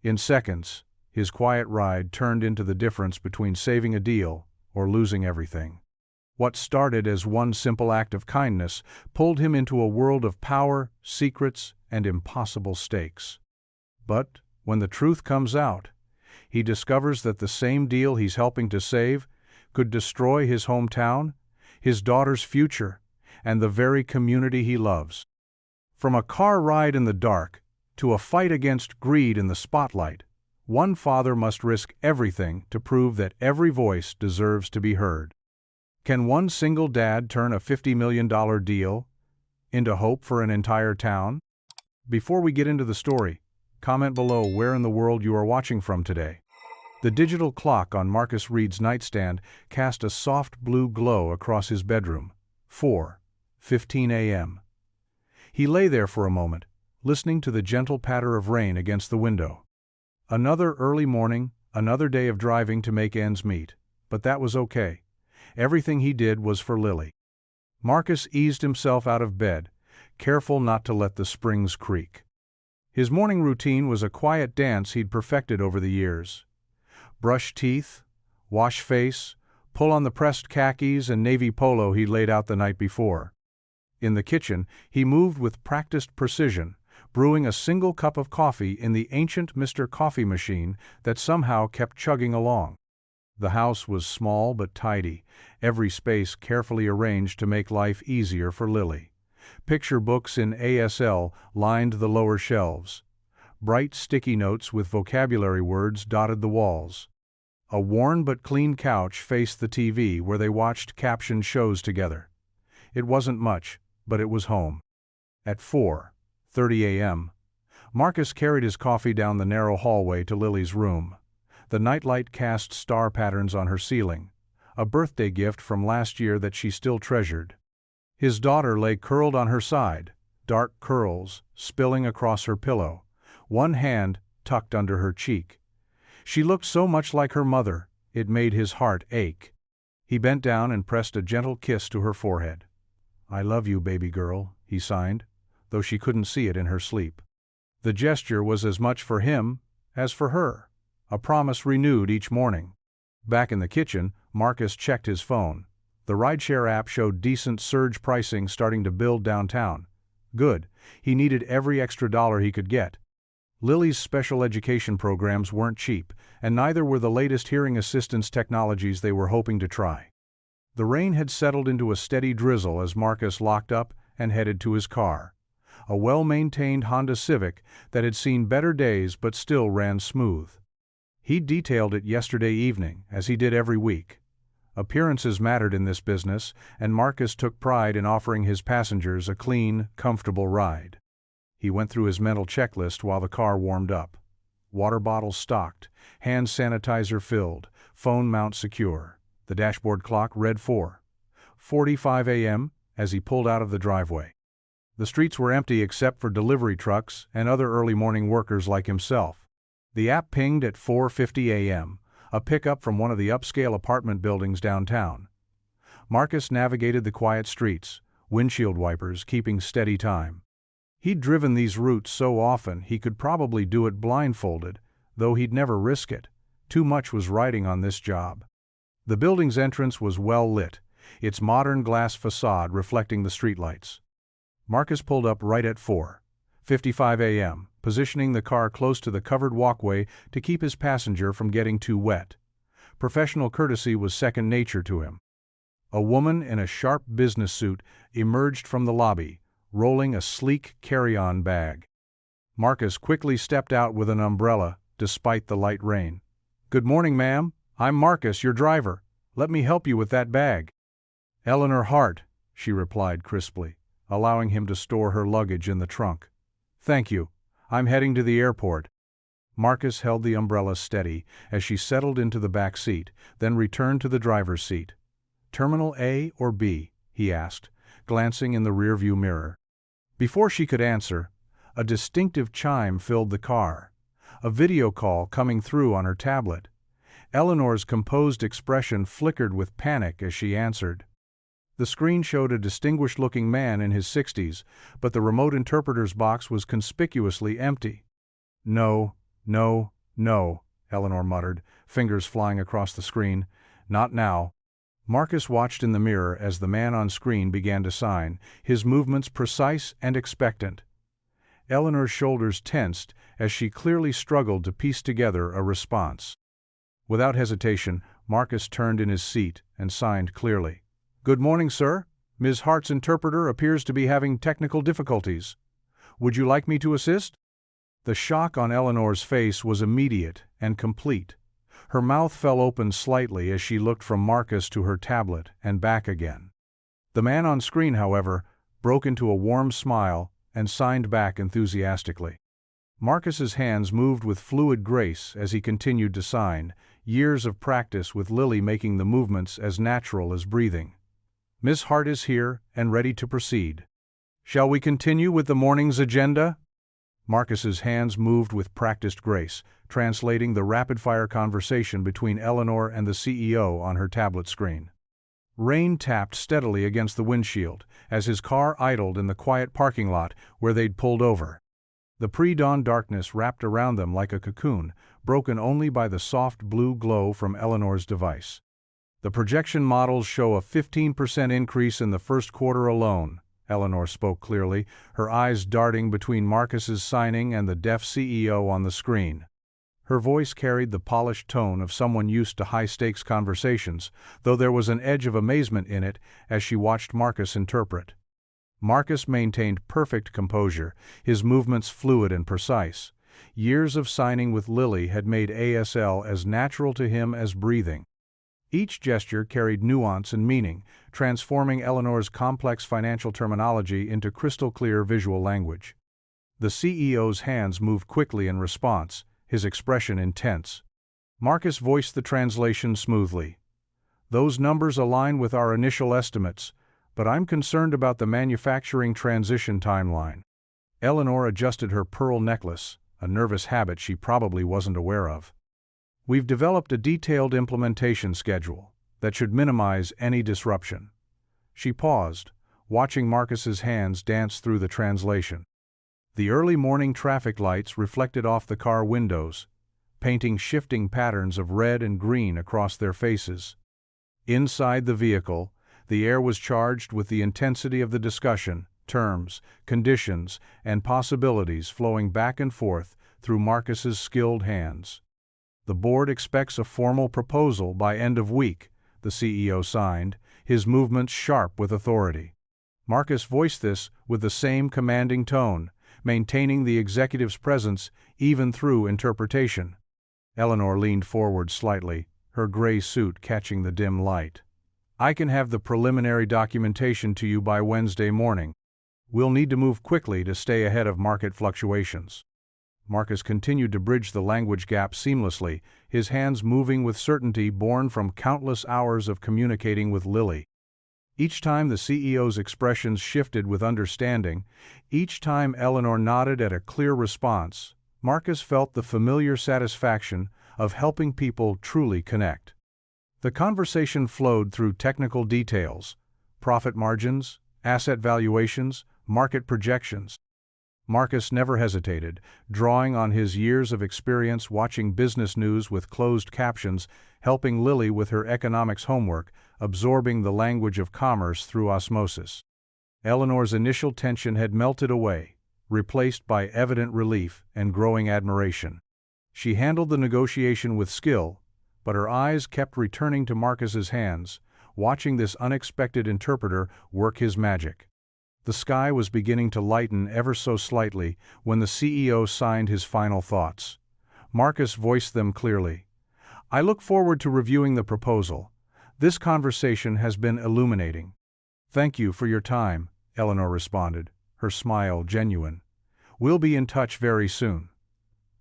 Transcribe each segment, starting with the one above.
In seconds, his quiet ride turned into the difference between saving a deal or losing everything. What started as one simple act of kindness pulled him into a world of power, secrets, and impossible stakes. But when the truth comes out, he discovers that the same deal he's helping to save could destroy his hometown, his daughter's future, and the very community he loves. From a car ride in the dark to a fight against greed in the spotlight, one father must risk everything to prove that every voice deserves to be heard. Can one single dad turn a $50 million deal into hope for an entire town? Before we get into the story, comment below where in the world you are watching from today. The digital clock on Marcus Reed's nightstand cast a soft blue glow across his bedroom. 4:15 a.m. He lay there for a moment, listening to the gentle patter of rain against the window. Another early morning, another day of driving to make ends meet, but that was okay. Everything he did was for Lily. Marcus eased himself out of bed, careful not to let the springs creak. His morning routine was a quiet dance he'd perfected over the years. Brush teeth, wash face, pull on the pressed khakis and navy polo he laid out the night before. In the kitchen, he moved with practiced precision, brewing a single cup of coffee in the ancient Mr. Coffee machine that somehow kept chugging along. The house was small but tidy, every space carefully arranged to make life easier for Lily. Picture books in ASL lined the lower shelves. Bright sticky notes with vocabulary words dotted the walls. A worn but clean couch faced the TV where they watched captioned shows together. It wasn't much, but it was home. At 4:30 a.m., Marcus carried his coffee down the narrow hallway to Lily's room. The nightlight cast star patterns on her ceiling, a birthday gift from last year that she still treasured. His daughter lay curled on her side, dark curls spilling across her pillow, one hand tucked under her cheek. She looked so much like her mother, it made his heart ache. He bent down and pressed a gentle kiss to her forehead. "I love you, baby girl," he signed, though she couldn't see it in her sleep. The gesture was as much for him as for her, a promise renewed each morning. Back in the kitchen, Marcus checked his phone. The rideshare app showed decent surge pricing starting to build downtown. Good, he needed every extra dollar he could get. Lily's special education programs weren't cheap, and neither were the latest hearing assistance technologies they were hoping to try. The rain had settled into a steady drizzle as Marcus locked up and headed to his car. A well-maintained Honda Civic that had seen better days but still ran smooth. He detailed it yesterday evening, as he did every week. Appearances mattered in this business, and Marcus took pride in offering his passengers a clean, comfortable ride. He went through his mental checklist while the car warmed up. Water bottle stocked, hand sanitizer filled, phone mount secure. The dashboard clock read 4:45 a.m. as he pulled out of the driveway. The streets were empty except for delivery trucks and other early morning workers like himself. The app pinged at 4:50 a.m., a pickup from one of the upscale apartment buildings downtown. Marcus navigated the quiet streets, windshield wipers keeping steady time. He'd driven these routes so often he could probably do it blindfolded, though he'd never risk it. Too much was riding on this job. The building's entrance was well lit, its modern glass facade reflecting the streetlights. Marcus pulled up right at 4:55 a.m., positioning the car close to the covered walkway to keep his passenger from getting too wet. Professional courtesy was second nature to him. A woman in a sharp business suit emerged from the lobby, rolling a sleek carry-on bag. Marcus quickly stepped out with an umbrella, despite the light rain. "Good morning, ma'am. I'm Marcus, your driver. Let me help you with that bag." "Eleanor Hart," she replied crisply, allowing him to store her luggage in the trunk. "Thank you. I'm heading to the airport." Marcus held the umbrella steady as she settled into the back seat, then returned to the driver's seat. "Terminal A or B?" he asked, glancing in the rearview mirror. Before she could answer, a distinctive chime filled the car, a video call coming through on her tablet. Eleanor's composed expression flickered with panic as she answered. The screen showed a distinguished-looking man in his 60s, but the remote interpreter's box was conspicuously empty. No No, no, Eleanor muttered, fingers flying across the screen. Not now. Marcus watched in the mirror as the man on screen began to sign, his movements precise and expectant. Eleanor's shoulders tensed as she clearly struggled to piece together a response. Without hesitation, Marcus turned in his seat and signed clearly. "Good morning, sir. Ms. Hart's interpreter appears to be having technical difficulties. Would you like me to assist?" The shock on Eleanor's face was immediate and complete. Her mouth fell open slightly as she looked from Marcus to her tablet and back again. The man on screen, however, broke into a warm smile and signed back enthusiastically. Marcus's hands moved with fluid grace as he continued to sign, years of practice with Lily making the movements as natural as breathing. "Miss Hart is here and ready to proceed. Shall we continue with the morning's agenda?" Marcus's hands moved with practiced grace, translating the rapid-fire conversation between Eleanor and the CEO on her tablet screen. Rain tapped steadily against the windshield as his car idled in the quiet parking lot where they'd pulled over. The pre-dawn darkness wrapped around them like a cocoon, broken only by the soft blue glow from Eleanor's device. "The projection models show a 15% increase in the first quarter alone," Eleanor spoke clearly, her eyes darting between Marcus's signing and the deaf CEO on the screen. Her voice carried the polished tone of someone used to high-stakes conversations, though there was an edge of amazement in it as she watched Marcus interpret. Marcus maintained perfect composure, his movements fluid and precise. Years of signing with Lily had made ASL as natural to him as breathing. Each gesture carried nuance and meaning, transforming Eleanor's complex financial terminology into crystal-clear visual language. The CEO's hands moved quickly in response, his expression intense. Marcus voiced the translation smoothly. "Those numbers align with our initial estimates, but I'm concerned about the manufacturing transition timeline." Eleanor adjusted her pearl necklace, a nervous habit she probably wasn't aware of. "We've developed a detailed implementation schedule that should minimize any disruption." She paused, watching Marcus's hands dance through the translation. The early morning traffic lights reflected off the car windows, painting shifting patterns of red and green across their faces. Inside the vehicle, the air was charged with the intensity of the discussion, terms, conditions, and possibilities flowing back and forth through Marcus's skilled hands. "The board expects a formal proposal by end of week," the CEO signed, his movements sharp with authority. Marcus voiced this with the same commanding tone, maintaining the executive's presence even through interpretation. Eleanor leaned forward slightly, her gray suit catching the dim light. "I can have the preliminary documentation to you by Wednesday morning. We'll need to move quickly to stay ahead of market fluctuations." Marcus continued to bridge the language gap seamlessly, his hands moving with certainty born from countless hours of communicating with Lily. Each time the CEO's expressions shifted with understanding, each time Eleanor nodded at a clear response, Marcus felt the familiar satisfaction of helping people truly connect. The conversation flowed through technical details, profit margins, asset valuations, market projections. Marcus never hesitated, drawing on his years of experience watching business news with closed captions, helping Lily with her economics homework, absorbing the language of commerce through osmosis. Eleanor's initial tension had melted away, replaced by evident relief and growing admiration. She handled the negotiation with skill, but her eyes kept returning to Marcus's hands, watching this unexpected interpreter work his magic. The sky was beginning to lighten ever so slightly when the CEO signed his final thoughts. Marcus voiced them clearly. "I look forward to reviewing the proposal. This conversation has been illuminating." "Thank you for your time," Eleanor responded, her smile genuine. "We'll be in touch very soon."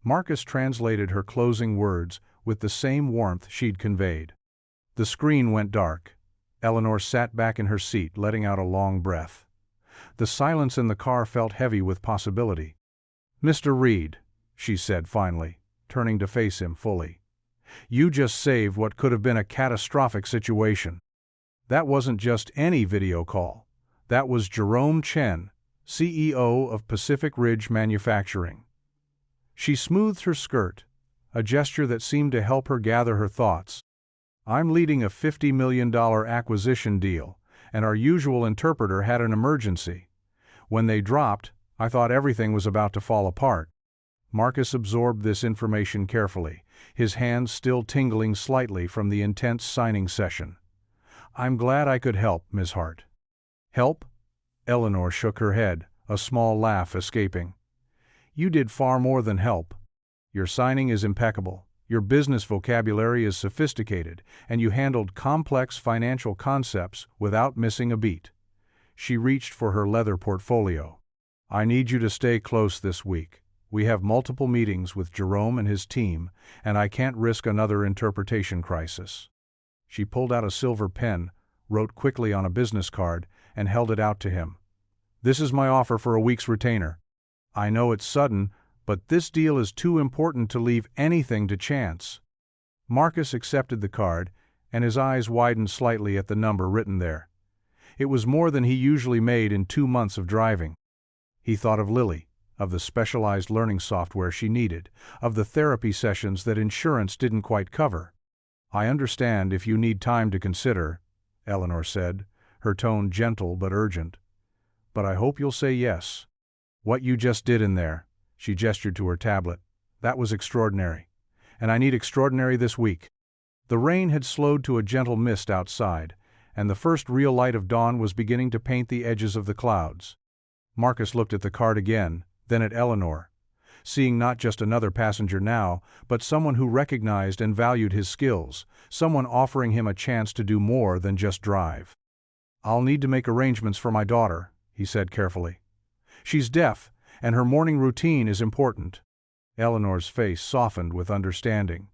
Marcus translated her closing words with the same warmth she'd conveyed. The screen went dark. Eleanor sat back in her seat, letting out a long breath. The silence in the car felt heavy with possibility. "Mr. Reed," she said finally, turning to face him fully. "You just saved what could have been a catastrophic situation." That wasn't just any video call. That was Jerome Chen, CEO of Pacific Ridge Manufacturing. She smoothed her skirt, a gesture that seemed to help her gather her thoughts. I'm leading a $50 million acquisition deal, and our usual interpreter had an emergency. When they dropped, I thought everything was about to fall apart. Marcus absorbed this information carefully, his hands still tingling slightly from the intense signing session. I'm glad I could help, Ms. Hart. Help? Eleanor shook her head, a small laugh escaping. You did far more than help. Your signing is impeccable, your business vocabulary is sophisticated, and you handled complex financial concepts without missing a beat. She reached for her leather portfolio. I need you to stay close this week. We have multiple meetings with Jerome and his team, and I can't risk another interpretation crisis. She pulled out a silver pen, wrote quickly on a business card, and held it out to him. This is my offer for a week's retainer. I know it's sudden, but this deal is too important to leave anything to chance. Marcus accepted the card, and his eyes widened slightly at the number written there. It was more than he usually made in 2 months of driving. He thought of Lily, of the specialized learning software she needed, of the therapy sessions that insurance didn't quite cover. I understand if you need time to consider, Eleanor said, her tone gentle but urgent. But I hope you'll say yes. What you just did in there, she gestured to her tablet, that was extraordinary. And I need extraordinary this week. The rain had slowed to a gentle mist outside, and the first real light of dawn was beginning to paint the edges of the clouds. Marcus looked at the card again, then at Eleanor, seeing not just another passenger now, but someone who recognized and valued his skills, someone offering him a chance to do more than just drive. I'll need to make arrangements for my daughter, he said carefully. She's deaf, and her morning routine is important. Eleanor's face softened with understanding.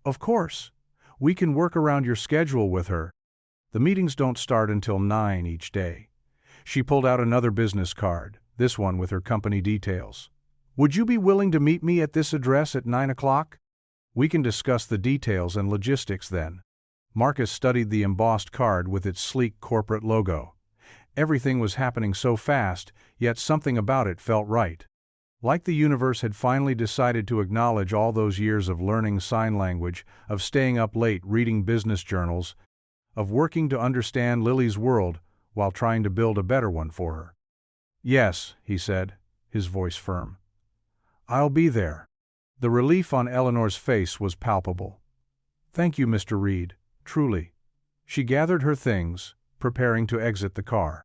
Of course. We can work around your schedule with her. The meetings don't start until 9 each day. She pulled out another business card, this one with her company details. Would you be willing to meet me at this address at 9 o'clock? We can discuss the details and logistics then. Marcus studied the embossed card with its sleek corporate logo. Everything was happening so fast, yet something about it felt right. Like the universe had finally decided to acknowledge all those years of learning sign language, of staying up late reading business journals, of working to understand Lily's world while trying to build a better one for her. Yes, he said, his voice firm. I'll be there. The relief on Eleanor's face was palpable. Thank you, Mr. Reed, truly. She gathered her things, preparing to exit the car.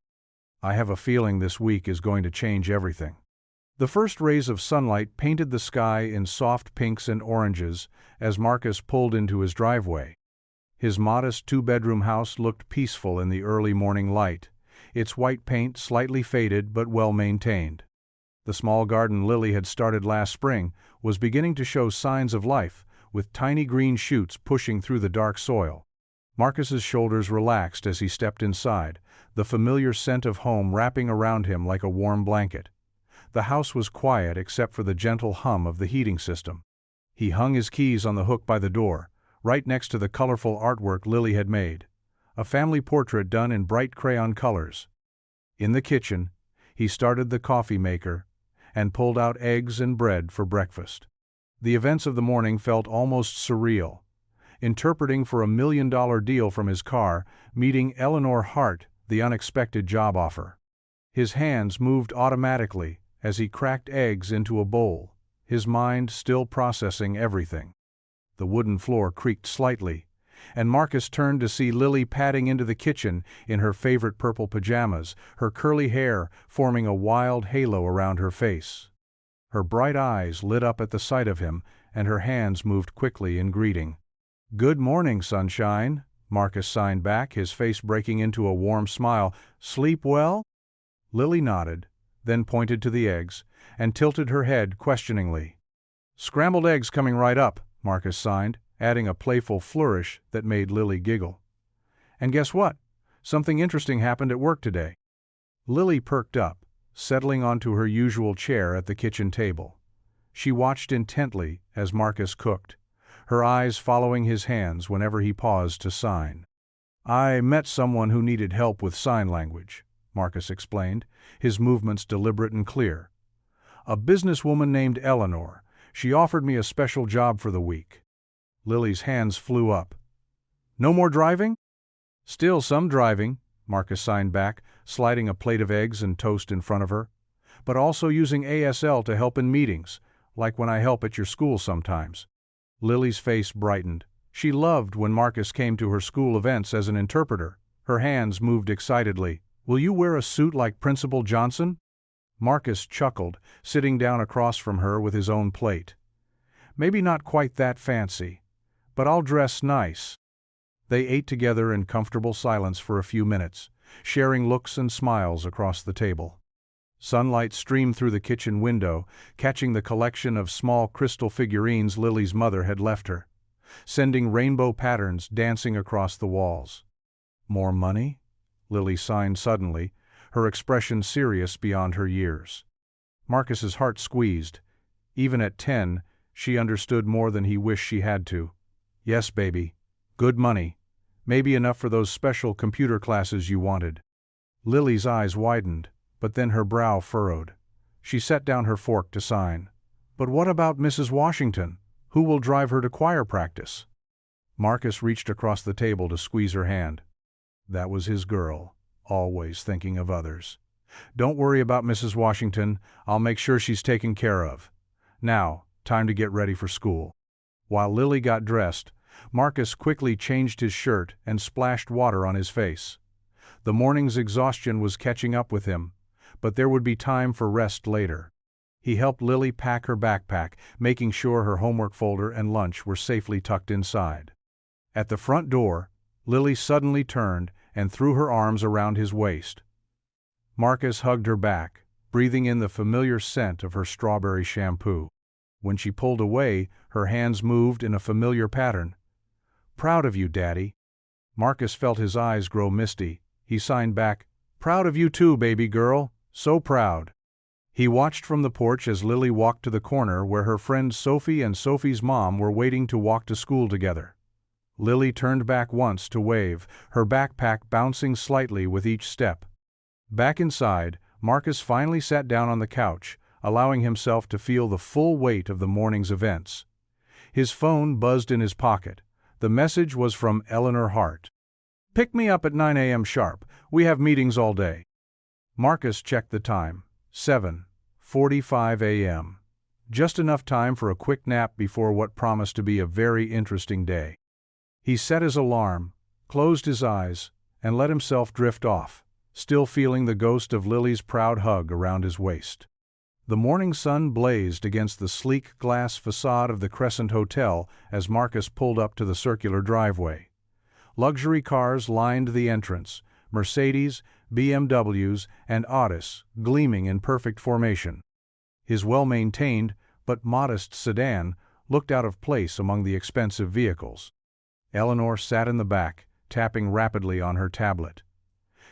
I have a feeling this week is going to change everything. The first rays of sunlight painted the sky in soft pinks and oranges as Marcus pulled into his driveway. His modest 2-bedroom house looked peaceful in the early morning light, its white paint slightly faded but well maintained. The small garden Lily had started last spring was beginning to show signs of life, with tiny green shoots pushing through the dark soil. Marcus's shoulders relaxed as he stepped inside, the familiar scent of home wrapping around him like a warm blanket. The house was quiet except for the gentle hum of the heating system. He hung his keys on the hook by the door, right next to the colorful artwork Lily had made, a family portrait done in bright crayon colors. In the kitchen, he started the coffee maker and pulled out eggs and bread for breakfast. The events of the morning felt almost surreal. Interpreting for $1 million deal from his car, meeting Eleanor Hart, the unexpected job offer. His hands moved automatically as he cracked eggs into a bowl, his mind still processing everything. The wooden floor creaked slightly, and Marcus turned to see Lily padding into the kitchen in her favorite purple pajamas, her curly hair forming a wild halo around her face. Her bright eyes lit up at the sight of him, and her hands moved quickly in greeting. "Good morning, sunshine," Marcus signed back, his face breaking into a warm smile. "Sleep well?" Lily nodded, then pointed to the eggs, and tilted her head questioningly. "Scrambled eggs coming right up," Marcus signed, adding a playful flourish that made Lily giggle. "And guess what? Something interesting happened at work today." Lily perked up, settling onto her usual chair at the kitchen table. She watched intently as Marcus cooked, her eyes following his hands whenever he paused to sign. "I met someone who needed help with sign language," Marcus explained, his movements deliberate and clear. "A businesswoman named Eleanor. She offered me a special job for the week. Lily's hands flew up. No more driving? Still some driving, Marcus signed back, sliding a plate of eggs and toast in front of her. But also using ASL to help in meetings, like when I help at your school sometimes. Lily's face brightened. She loved when Marcus came to her school events as an interpreter. Her hands moved excitedly. Will you wear a suit like Principal Johnson? Marcus chuckled, sitting down across from her with his own plate. Maybe not quite that fancy, but I'll dress nice. They ate together in comfortable silence for a few minutes, sharing looks and smiles across the table. Sunlight streamed through the kitchen window, catching the collection of small crystal figurines Lily's mother had left her, sending rainbow patterns dancing across the walls. More money? Lily signed suddenly, her expression serious beyond her years. Marcus's heart squeezed. Even at 10, she understood more than he wished she had to. Yes, baby. Good money. Maybe enough for those special computer classes you wanted. Lily's eyes widened, but then her brow furrowed. She set down her fork to sign. But what about Mrs. Washington? Who will drive her to choir practice? Marcus reached across the table to squeeze her hand. That was his girl, always thinking of others. Don't worry about Mrs. Washington. I'll make sure she's taken care of. Now, time to get ready for school. While Lily got dressed, Marcus quickly changed his shirt and splashed water on his face. The morning's exhaustion was catching up with him, but there would be time for rest later. He helped Lily pack her backpack, making sure her homework folder and lunch were safely tucked inside. At the front door, Lily suddenly turned and threw her arms around his waist. Marcus hugged her back, breathing in the familiar scent of her strawberry shampoo. When she pulled away, her hands moved in a familiar pattern. Proud of you, Daddy. Marcus felt his eyes grow misty. He signed back, Proud of you too, baby girl. So proud. He watched from the porch as Lily walked to the corner where her friends Sophie and Sophie's mom were waiting to walk to school together. Lily turned back once to wave, her backpack bouncing slightly with each step. Back inside, Marcus finally sat down on the couch, allowing himself to feel the full weight of the morning's events. His phone buzzed in his pocket. The message was from Eleanor Hart. Pick me up at 9 a.m. sharp. We have meetings all day. Marcus checked the time. 7:45 a.m. Just enough time for a quick nap before what promised to be a very interesting day. He set his alarm, closed his eyes, and let himself drift off, still feeling the ghost of Lily's proud hug around his waist. The morning sun blazed against the sleek glass facade of the Crescent Hotel as Marcus pulled up to the circular driveway. Luxury cars lined the entrance, Mercedes, BMWs, and Audis gleaming in perfect formation. His well-maintained but modest sedan looked out of place among the expensive vehicles. Eleanor sat in the back, tapping rapidly on her tablet.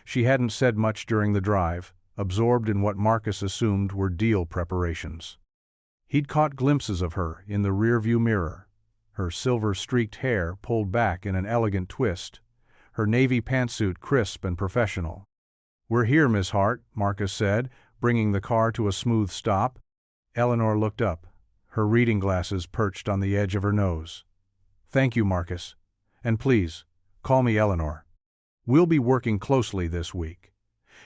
She hadn't said much during the drive, absorbed in what Marcus assumed were deal preparations. He'd caught glimpses of her in the rearview mirror, her silver-streaked hair pulled back in an elegant twist, her navy pantsuit crisp and professional. "We're here, Miss Hart," Marcus said, bringing the car to a smooth stop. Eleanor looked up, her reading glasses perched on the edge of her nose. "Thank you, Marcus. And please, call me Eleanor. We'll be working closely this week."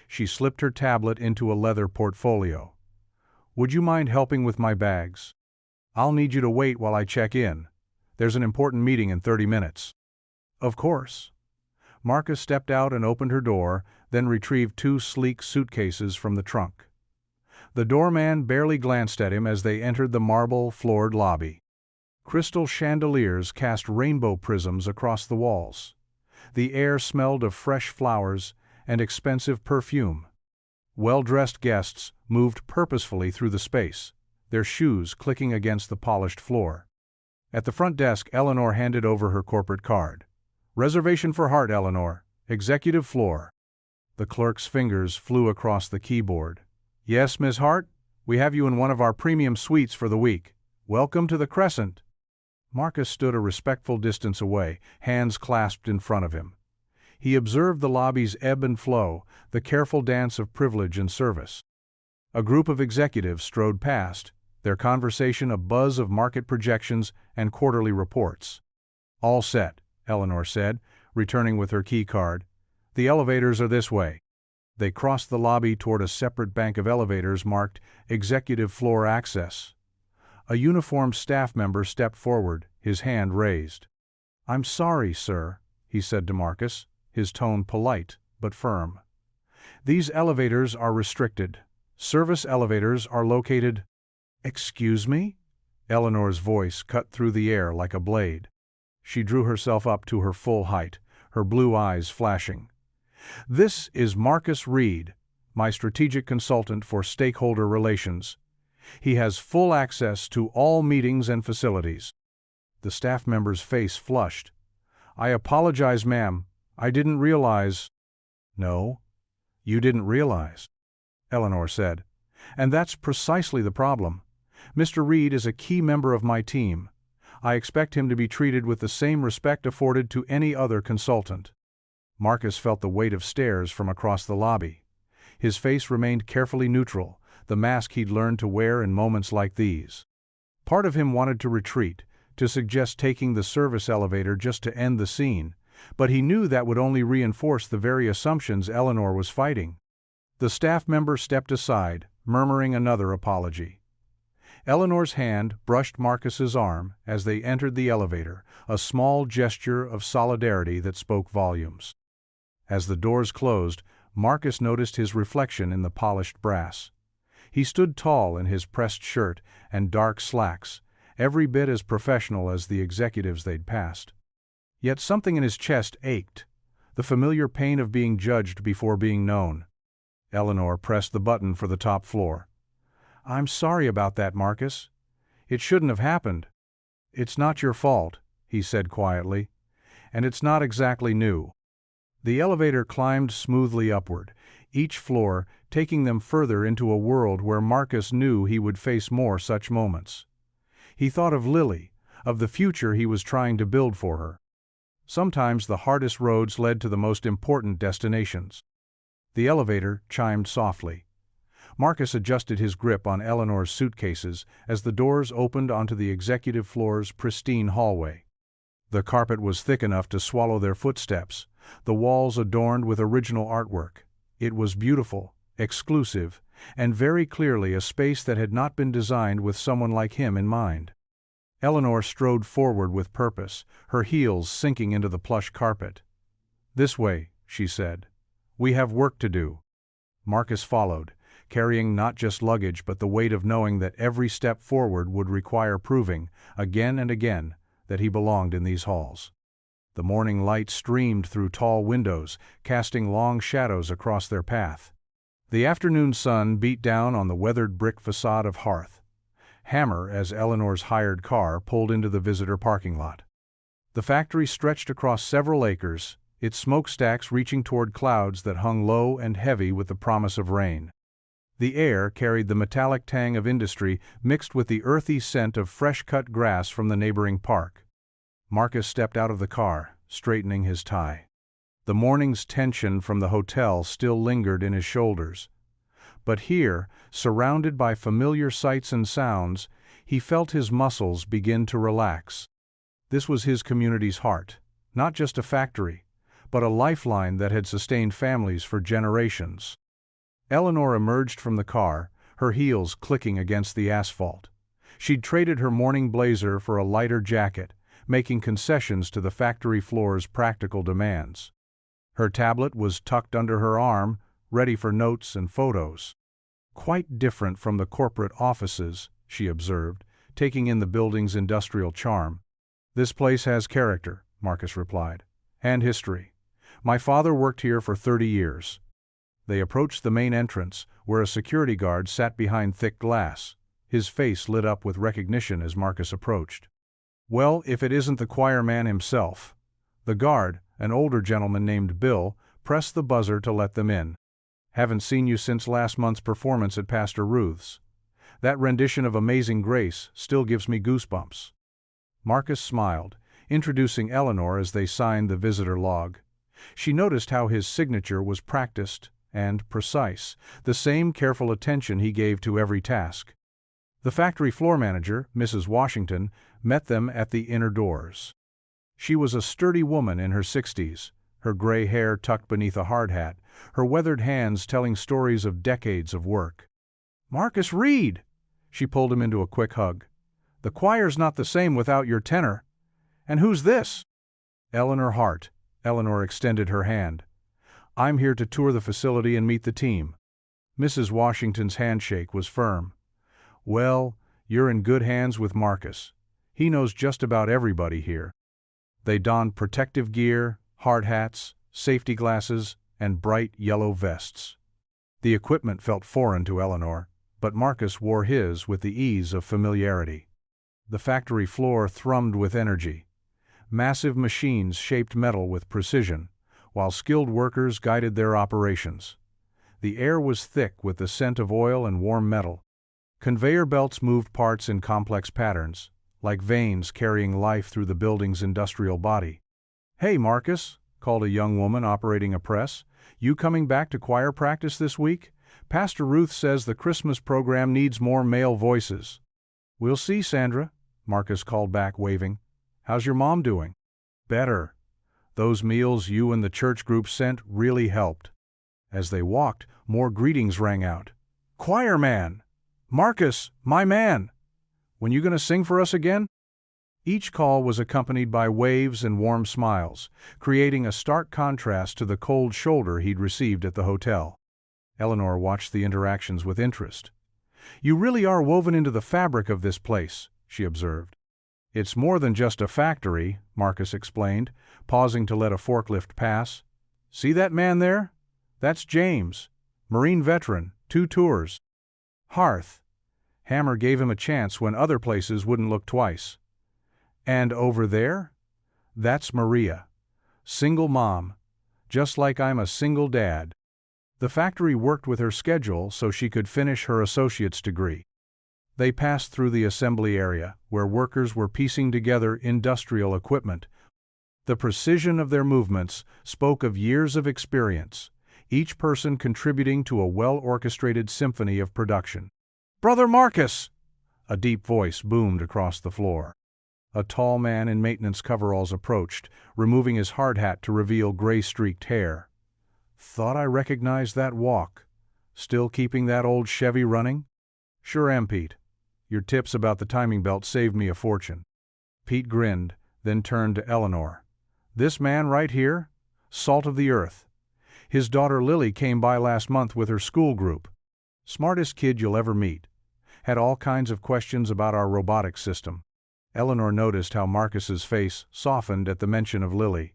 She slipped her tablet into a leather portfolio. "Would you mind helping with my bags? I'll need you to wait while I check in. There's an important meeting in 30 minutes. "Of course." Marcus stepped out and opened her door, then retrieved 2 sleek suitcases from the trunk. The doorman barely glanced at him as they entered the marble-floored lobby. Crystal chandeliers cast rainbow prisms across the walls. The air smelled of fresh flowers and expensive perfume. Well-dressed guests moved purposefully through the space, their shoes clicking against the polished floor. At the front desk, Eleanor handed over her corporate card. "Reservation for Hart, Eleanor. Executive floor." The clerk's fingers flew across the keyboard. "Yes, Miss Hart, we have you in one of our premium suites for the week. Welcome to the Crescent." Marcus stood a respectful distance away, hands clasped in front of him. He observed the lobby's ebb and flow, the careful dance of privilege and service. A group of executives strode past, their conversation a buzz of market projections and quarterly reports. "All set," Eleanor said, returning with her key card. "The elevators are this way." They crossed the lobby toward a separate bank of elevators marked Executive Floor Access. A uniformed staff member stepped forward, his hand raised. "I'm sorry, sir," he said to Marcus, his tone polite but firm. "These elevators are restricted. Service elevators are located—" "Excuse me?" Eleanor's voice cut through the air like a blade. She drew herself up to her full height, her blue eyes flashing. "This is Marcus Reed, my strategic consultant for stakeholder relations. He has full access to all meetings and facilities." The staff member's face flushed. "I apologize, ma'am. I didn't realize—" "No, you didn't realize," Eleanor said. "And that's precisely the problem. Mr. Reed is a key member of my team. I expect him to be treated with the same respect afforded to any other consultant." Marcus felt the weight of stares from across the lobby. His face remained carefully neutral, the mask he'd learned to wear in moments like these. Part of him wanted to retreat, to suggest taking the service elevator just to end the scene, but he knew that would only reinforce the very assumptions Eleanor was fighting. The staff member stepped aside, murmuring another apology. Eleanor's hand brushed Marcus's arm as they entered the elevator, a small gesture of solidarity that spoke volumes. As the doors closed, Marcus noticed his reflection in the polished brass. He stood tall in his pressed shirt and dark slacks, every bit as professional as the executives they'd passed. Yet something in his chest ached, the familiar pain of being judged before being known. Eleanor pressed the button for the top floor. "I'm sorry about that, Marcus. It shouldn't have happened." "It's not your fault," he said quietly. "And it's not exactly new." The elevator climbed smoothly upward, each floor taking them further into a world where Marcus knew he would face more such moments. He thought of Lily, of the future he was trying to build for her. Sometimes the hardest roads led to the most important destinations. The elevator chimed softly. Marcus adjusted his grip on Eleanor's suitcases as the doors opened onto the executive floor's pristine hallway. The carpet was thick enough to swallow their footsteps, the walls adorned with original artwork. It was beautiful, exclusive, and very clearly a space that had not been designed with someone like him in mind. Eleanor strode forward with purpose, her heels sinking into the plush carpet. "This way," she said. "We have work to do." Marcus followed, carrying not just luggage but the weight of knowing that every step forward would require proving, again and again, that he belonged in these halls. The morning light streamed through tall windows, casting long shadows across their path. The afternoon sun beat down on the weathered brick facade of Hearth. Hammer as Eleanor's hired car pulled into the visitor parking lot. The factory stretched across several acres, its smokestacks reaching toward clouds that hung low and heavy with the promise of rain. The air carried the metallic tang of industry mixed with the earthy scent of fresh-cut grass from the neighboring park. Marcus stepped out of the car, straightening his tie. The morning's tension from the hotel still lingered in his shoulders. But here, surrounded by familiar sights and sounds, he felt his muscles begin to relax. This was his community's heart, not just a factory, but a lifeline that had sustained families for generations. Eleanor emerged from the car, her heels clicking against the asphalt. She'd traded her morning blazer for a lighter jacket, making concessions to the factory floor's practical demands. Her tablet was tucked under her arm, ready for notes and photos. "Quite different from the corporate offices," she observed, taking in the building's industrial charm. "This place has character," Marcus replied, "and history. My father worked here for 30 years. They approached the main entrance, where a security guard sat behind thick glass. His face lit up with recognition as Marcus approached. "Well, if it isn't the choir man himself." The guard, an older gentleman named Bill, pressed the buzzer to let them in. "Haven't seen you since last month's performance at Pastor Ruth's. That rendition of Amazing Grace still gives me goosebumps." Marcus smiled, introducing Eleanor as they signed the visitor log. She noticed how his signature was practiced and precise, the same careful attention he gave to every task. The factory floor manager, Mrs. Washington, met them at the inner doors. She was a sturdy woman in her 60s, her gray hair tucked beneath a hard hat, her weathered hands telling stories of decades of work. "Marcus Reed!" She pulled him into a quick hug. "The choir's not the same without your tenor. And who's this?" "Eleanor Hart." Eleanor extended her hand. "I'm here to tour the facility and meet the team." Mrs. Washington's handshake was firm. "Well, you're in good hands with Marcus. He knows just about everybody here." They donned protective gear, hard hats, safety glasses, and bright yellow vests. The equipment felt foreign to Eleanor, but Marcus wore his with the ease of familiarity. The factory floor thrummed with energy. Massive machines shaped metal with precision, while skilled workers guided their operations. The air was thick with the scent of oil and warm metal. Conveyor belts moved parts in complex patterns, like veins carrying life through the building's industrial body. "Hey, Marcus," called a young woman operating a press. "You coming back to choir practice this week? Pastor Ruth says the Christmas program needs more male voices." "We'll see, Sandra," Marcus called back, waving. "How's your mom doing?" "Better. Those meals you and the church group sent really helped." As they walked, more greetings rang out. "Choir man! Marcus, my man! When you gonna sing for us again?" Each call was accompanied by waves and warm smiles, creating a stark contrast to the cold shoulder he'd received at the hotel. Eleanor watched the interactions with interest. "You really are woven into the fabric of this place," she observed. "It's more than just a factory," Marcus explained, pausing to let a forklift pass. "See that man there? That's James, Marine veteran, 2 tours. Hearth. Hammer gave him a chance when other places wouldn't look twice. And over there? That's Maria. Single mom, just like I'm a single dad." The factory worked with her schedule so she could finish her associate's degree. They passed through the assembly area, where workers were piecing together industrial equipment. The precision of their movements spoke of years of experience, each person contributing to a well-orchestrated symphony of production. "Brother Marcus!" A deep voice boomed across the floor. A tall man in maintenance coveralls approached, removing his hard hat to reveal gray-streaked hair. "Thought I recognized that walk. Still keeping that old Chevy running?" "Sure am, Pete. Your tips about the timing belt saved me a fortune." Pete grinned, then turned to Eleanor. "This man right here? Salt of the earth. His daughter Lily came by last month with her school group. Smartest kid you'll ever meet. Had all kinds of questions about our robotics system." Eleanor noticed how Marcus's face softened at the mention of Lily.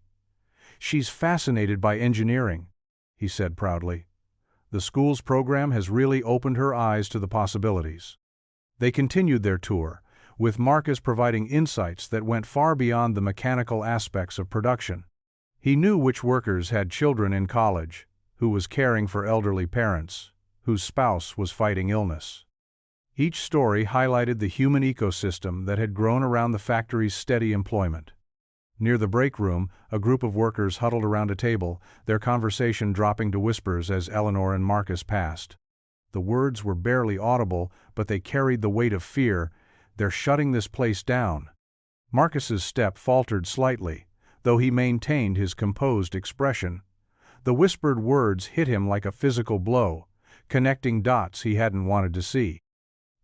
"She's fascinated by engineering," he said proudly. "The school's program has really opened her eyes to the possibilities." They continued their tour, with Marcus providing insights that went far beyond the mechanical aspects of production. He knew which workers had children in college, who was caring for elderly parents, whose spouse was fighting illness. Each story highlighted the human ecosystem that had grown around the factory's steady employment. Near the break room, a group of workers huddled around a table, their conversation dropping to whispers as Eleanor and Marcus passed. The words were barely audible, but they carried the weight of fear. "They're shutting this place down." Marcus's step faltered slightly, though he maintained his composed expression. The whispered words hit him like a physical blow, connecting dots he hadn't wanted to see.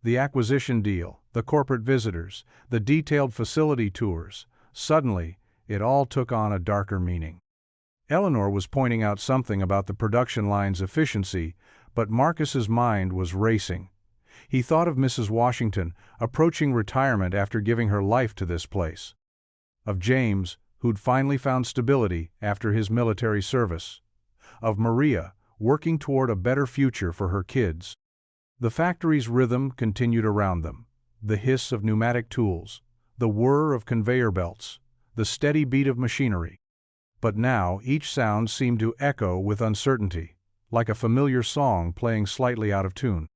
The acquisition deal, the corporate visitors, the detailed facility tours, suddenly, it all took on a darker meaning. Eleanor was pointing out something about the production line's efficiency, but Marcus's mind was racing. He thought of Mrs. Washington, approaching retirement after giving her life to this place. Of James, who'd finally found stability after his military service. Of Maria, working toward a better future for her kids. The factory's rhythm continued around them, the hiss of pneumatic tools, the whir of conveyor belts, the steady beat of machinery. But now each sound seemed to echo with uncertainty, like a familiar song playing slightly out of tune.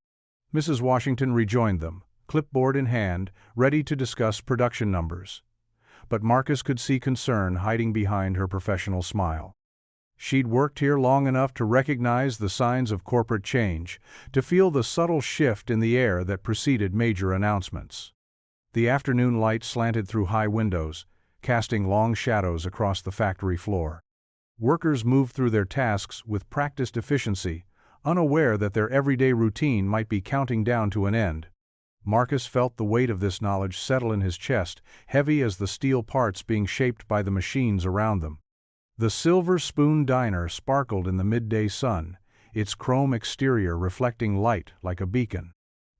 Mrs. Washington rejoined them, clipboard in hand, ready to discuss production numbers. But Marcus could see concern hiding behind her professional smile. She'd worked here long enough to recognize the signs of corporate change, to feel the subtle shift in the air that preceded major announcements. The afternoon light slanted through high windows, casting long shadows across the factory floor. Workers moved through their tasks with practiced efficiency, unaware that their everyday routine might be counting down to an end. Marcus felt the weight of this knowledge settle in his chest, heavy as the steel parts being shaped by the machines around them. The Silver Spoon Diner sparkled in the midday sun, its chrome exterior reflecting light like a beacon.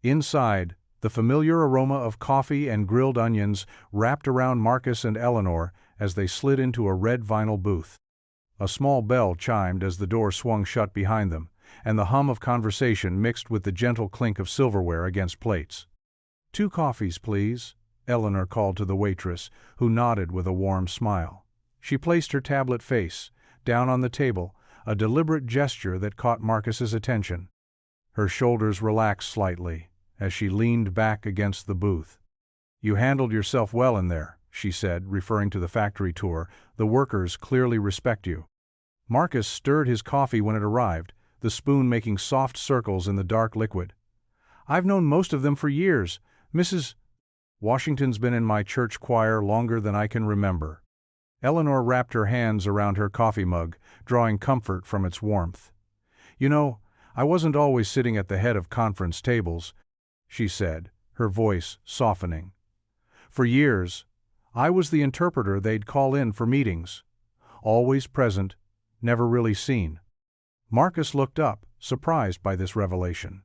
Inside, the familiar aroma of coffee and grilled onions wrapped around Marcus and Eleanor as they slid into a red vinyl booth. A small bell chimed as the door swung shut behind them, and the hum of conversation mixed with the gentle clink of silverware against plates. "2 coffees, please," Eleanor called to the waitress, who nodded with a warm smile. She placed her tablet face down on the table, a deliberate gesture that caught Marcus's attention. Her shoulders relaxed slightly as she leaned back against the booth. "You handled yourself well in there," she said, referring to the factory tour. "The workers clearly respect you." Marcus stirred his coffee when it arrived, the spoon making soft circles in the dark liquid. "I've known most of them for years. Mrs. Washington's been in my church choir longer than I can remember." Eleanor wrapped her hands around her coffee mug, drawing comfort from its warmth. "You know, I wasn't always sitting at the head of conference tables," she said, her voice softening. "For years, I was the interpreter they'd call in for meetings. Always present, never really seen." Marcus looked up, surprised by this revelation.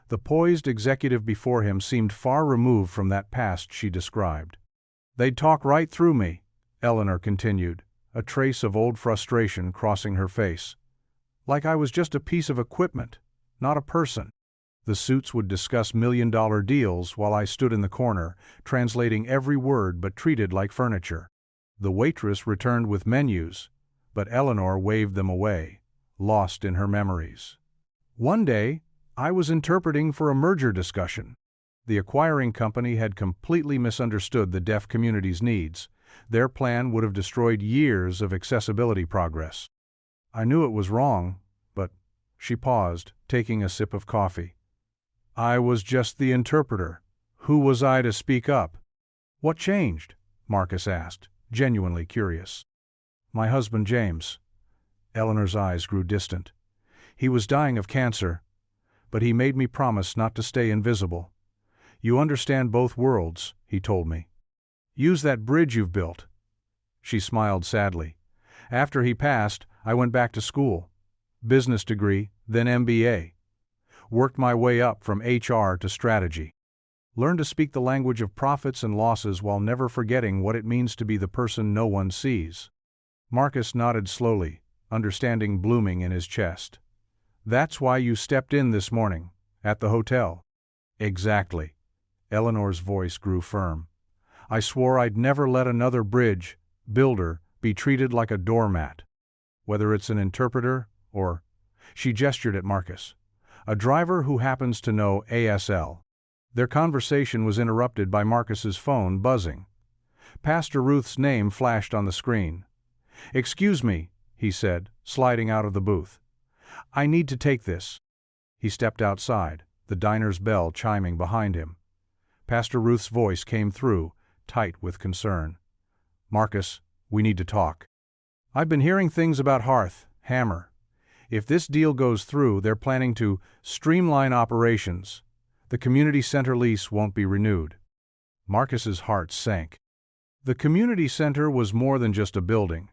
The poised executive before him seemed far removed from that past she described. "They'd talk right through me," Eleanor continued, a trace of old frustration crossing her face. "Like I was just a piece of equipment, not a person." The suits would discuss million-dollar deals while I stood in the corner, translating every word but treated like furniture. The waitress returned with menus, but Eleanor waved them away, lost in her memories. "One day, I was interpreting for a merger discussion. The acquiring company had completely misunderstood the deaf community's needs. Their plan would have destroyed years of accessibility progress. I knew it was wrong, but..." She paused, taking a sip of coffee. "I was just the interpreter. Who was I to speak up?" "What changed?" Marcus asked, genuinely curious. "My husband James." Eleanor's eyes grew distant. "He was dying of cancer, but he made me promise not to stay invisible. 'You understand both worlds,' he told me. 'Use that bridge you've built.'" She smiled sadly. "After he passed, I went back to school. Business degree, then MBA. Worked my way up from HR to strategy. Learned to speak the language of profits and losses while never forgetting what it means to be the person no one sees." Marcus nodded slowly, understanding blooming in his chest. "That's why you stepped in this morning, at the hotel." "Exactly." Eleanor's voice grew firm. "I swore I'd never let another bridge builder be treated like a doormat. Whether it's an interpreter or..." She gestured at Marcus. "A driver who happens to know ASL." Their conversation was interrupted by Marcus's phone buzzing. Pastor Ruth's name flashed on the screen. "Excuse me," he said, sliding out of the booth. "I need to take this." He stepped outside, the diner's bell chiming behind him. Pastor Ruth's voice came through, tight with concern. "Marcus, we need to talk. I've been hearing things about Hammer. If this deal goes through, they're planning to streamline operations. The community center lease won't be renewed." Marcus's heart sank. The community center was more than just a building.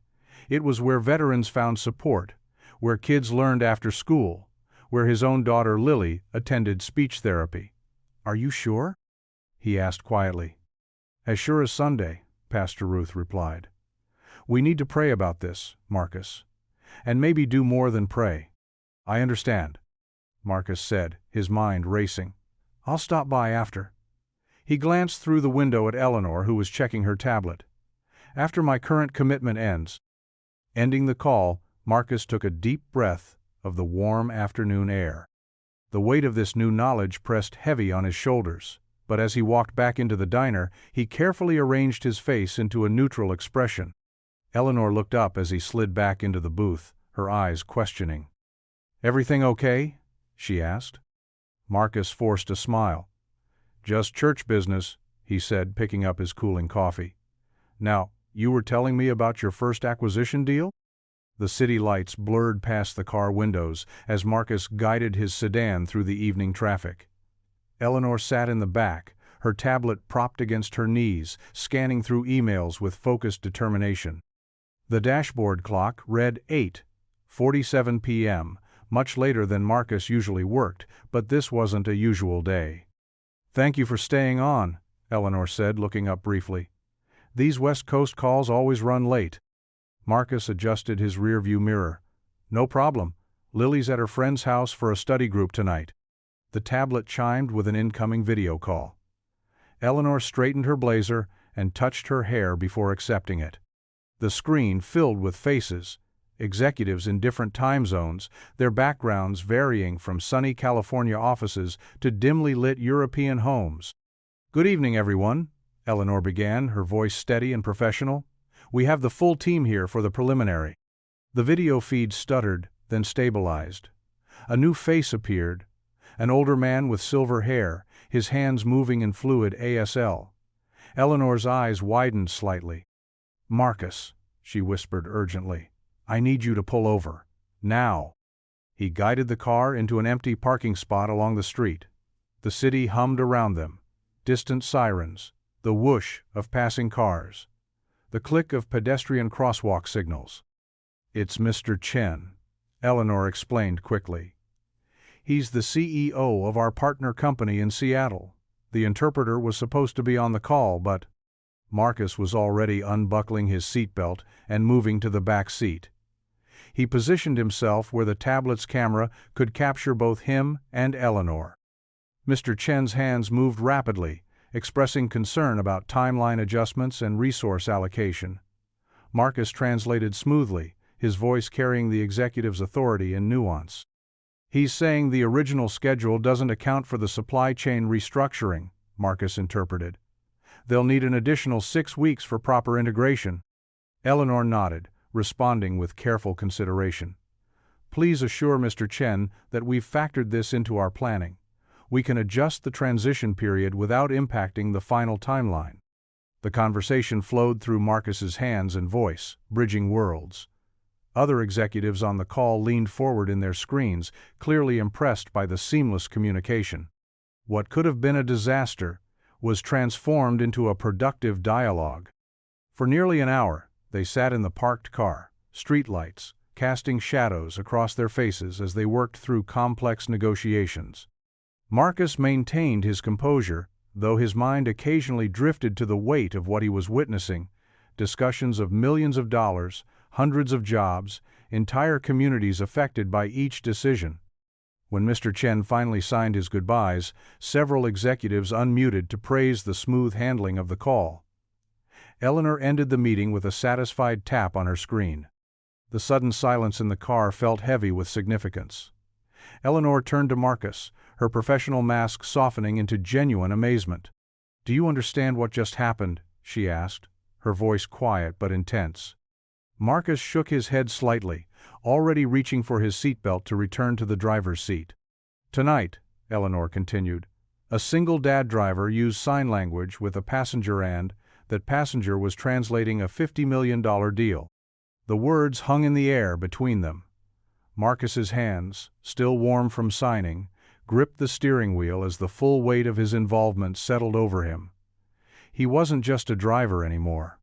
It was where veterans found support, where kids learned after school, where his own daughter Lily attended speech therapy. "Are you sure?" he asked quietly. "As sure as Sunday," Pastor Ruth replied. "We need to pray about this, Marcus. And maybe do more than pray." "I understand," Marcus said, his mind racing. "I'll stop by after." He glanced through the window at Eleanor, who was checking her tablet. "After my current commitment ends." Ending the call, Marcus took a deep breath of the warm afternoon air. The weight of this new knowledge pressed heavy on his shoulders, but as he walked back into the diner, he carefully arranged his face into a neutral expression. Eleanor looked up as he slid back into the booth, her eyes questioning. "Everything okay?" she asked. Marcus forced a smile. "Just church business," he said, picking up his cooling coffee. "Now, you were telling me about your first acquisition deal?" The city lights blurred past the car windows as Marcus guided his sedan through the evening traffic. Eleanor sat in the back, her tablet propped against her knees, scanning through emails with focused determination. The dashboard clock read 8:47 p.m., much later than Marcus usually worked, but this wasn't a usual day. "Thank you for staying on," Eleanor said, looking up briefly. "These West Coast calls always run late." Marcus adjusted his rearview mirror. "No problem. Lily's at her friend's house for a study group tonight." The tablet chimed with an incoming video call. Eleanor straightened her blazer and touched her hair before accepting it. The screen filled with faces, executives in different time zones, their backgrounds varying from sunny California offices to dimly lit European homes. "Good evening, everyone," Eleanor began, her voice steady and professional. "We have the full team here for the preliminary." The video feed stuttered, then stabilized. A new face appeared, an older man with silver hair, his hands moving in fluid ASL. Eleanor's eyes widened slightly. "Marcus," she whispered urgently, "I need you to pull over. Now." He guided the car into an empty parking spot along the street. The city hummed around them. Distant sirens, the whoosh of passing cars, the click of pedestrian crosswalk signals. "It's Mr. Chen," Eleanor explained quickly. "He's the CEO of our partner company in Seattle. The interpreter was supposed to be on the call, but—" Marcus was already unbuckling his seatbelt and moving to the back seat. He positioned himself where the tablet's camera could capture both him and Eleanor. Mr. Chen's hands moved rapidly, expressing concern about timeline adjustments and resource allocation. Marcus translated smoothly, his voice carrying the executive's authority and nuance. "He's saying the original schedule doesn't account for the supply chain restructuring," Marcus interpreted. "They'll need an additional 6 weeks for proper integration." Eleanor nodded, responding with careful consideration. "Please assure Mr. Chen that we've factored this into our planning. We can adjust the transition period without impacting the final timeline." The conversation flowed through Marcus's hands and voice, bridging worlds. Other executives on the call leaned forward in their screens, clearly impressed by the seamless communication. What could have been a disaster was transformed into a productive dialogue. For nearly an hour, they sat in the parked car, streetlights casting shadows across their faces as they worked through complex negotiations. Marcus maintained his composure, though his mind occasionally drifted to the weight of what he was witnessing: discussions of millions of dollars, hundreds of jobs, entire communities affected by each decision. When Mr. Chen finally signed his goodbyes, several executives unmuted to praise the smooth handling of the call. Eleanor ended the meeting with a satisfied tap on her screen. The sudden silence in the car felt heavy with significance. Eleanor turned to Marcus, her professional mask softening into genuine amazement. "Do you understand what just happened?" she asked, her voice quiet but intense. Marcus shook his head slightly, already reaching for his seatbelt to return to the driver's seat. "Tonight," Eleanor continued, "a single dad driver used sign language with a passenger and that passenger was translating a $50 million deal." The words hung in the air between them. Marcus's hands, still warm from signing, gripped the steering wheel as the full weight of his involvement settled over him. He wasn't just a driver anymore.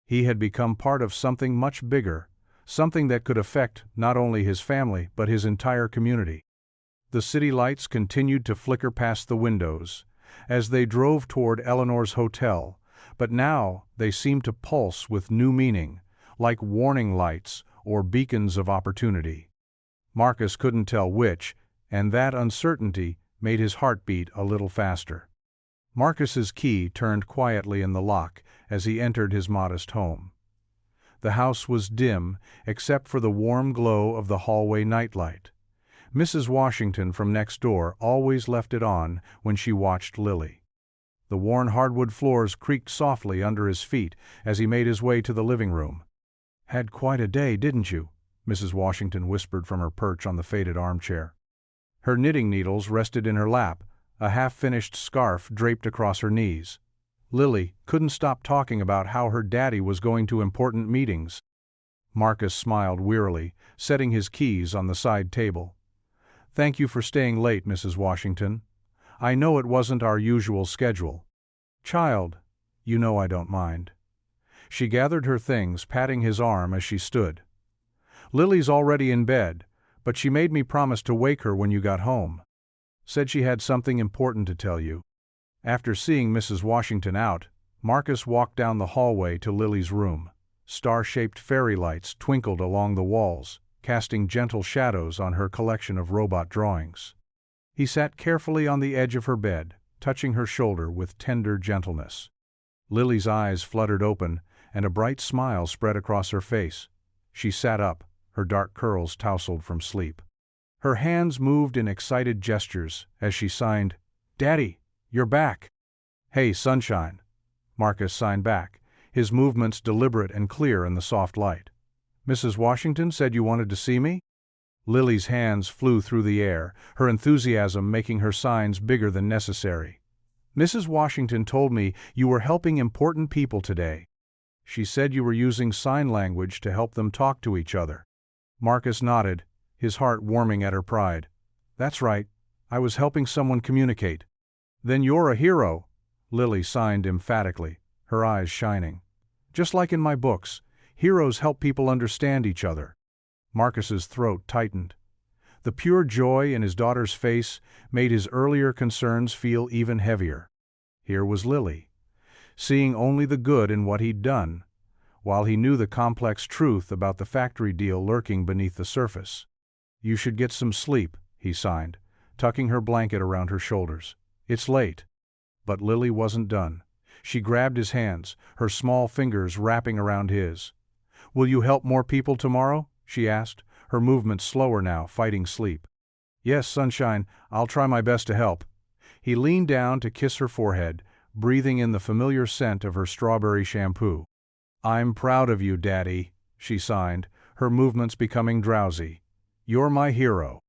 He had become part of something much bigger, something that could affect not only his family but his entire community. The city lights continued to flicker past the windows as they drove toward Eleanor's hotel, but now they seemed to pulse with new meaning, like warning lights or beacons of opportunity. Marcus couldn't tell which, and that uncertainty made his heart beat a little faster. Marcus's key turned quietly in the lock as he entered his modest home. The house was dim, except for the warm glow of the hallway nightlight. Mrs. Washington from next door always left it on when she watched Lily. The worn hardwood floors creaked softly under his feet as he made his way to the living room. "Had quite a day, didn't you?" Mrs. Washington whispered from her perch on the faded armchair. Her knitting needles rested in her lap, a half-finished scarf draped across her knees. Lily couldn't stop talking about how her daddy was going to important meetings. Marcus smiled wearily, setting his keys on the side table. "Thank you for staying late, Mrs. Washington. I know it wasn't our usual schedule." "Child, you know I don't mind." She gathered her things, patting his arm as she stood. "Lily's already in bed, but she made me promise to wake her when you got home. Said she had something important to tell you." After seeing Mrs. Washington out, Marcus walked down the hallway to Lily's room. Star-shaped fairy lights twinkled along the walls, casting gentle shadows on her collection of robot drawings. He sat carefully on the edge of her bed, touching her shoulder with tender gentleness. Lily's eyes fluttered open, and a bright smile spread across her face. She sat up, her dark curls tousled from sleep. Her hands moved in excited gestures as she signed, "Daddy, you're back." "Hey, sunshine." Marcus signed back, his movements deliberate and clear in the soft light. "Mrs. Washington said you wanted to see me?" Lily's hands flew through the air, her enthusiasm making her signs bigger than necessary. "Mrs. Washington told me you were helping important people today. She said you were using sign language to help them talk to each other." Marcus nodded, his heart warming at her pride. "That's right, I was helping someone communicate." "Then you're a hero," Lily signed emphatically, her eyes shining. "Just like in my books, heroes help people understand each other." Marcus's throat tightened. The pure joy in his daughter's face made his earlier concerns feel even heavier. Here was Lily, seeing only the good in what he'd done, while he knew the complex truth about the factory deal lurking beneath the surface. "You should get some sleep," he signed, tucking her blanket around her shoulders. "It's late." But Lily wasn't done. She grabbed his hands, her small fingers wrapping around his. "Will you help more people tomorrow?" she asked, her movements slower now, fighting sleep. "Yes, sunshine, I'll try my best to help." He leaned down to kiss her forehead, breathing in the familiar scent of her strawberry shampoo. "I'm proud of you, Daddy," she signed, her movements becoming drowsy. "You're my hero."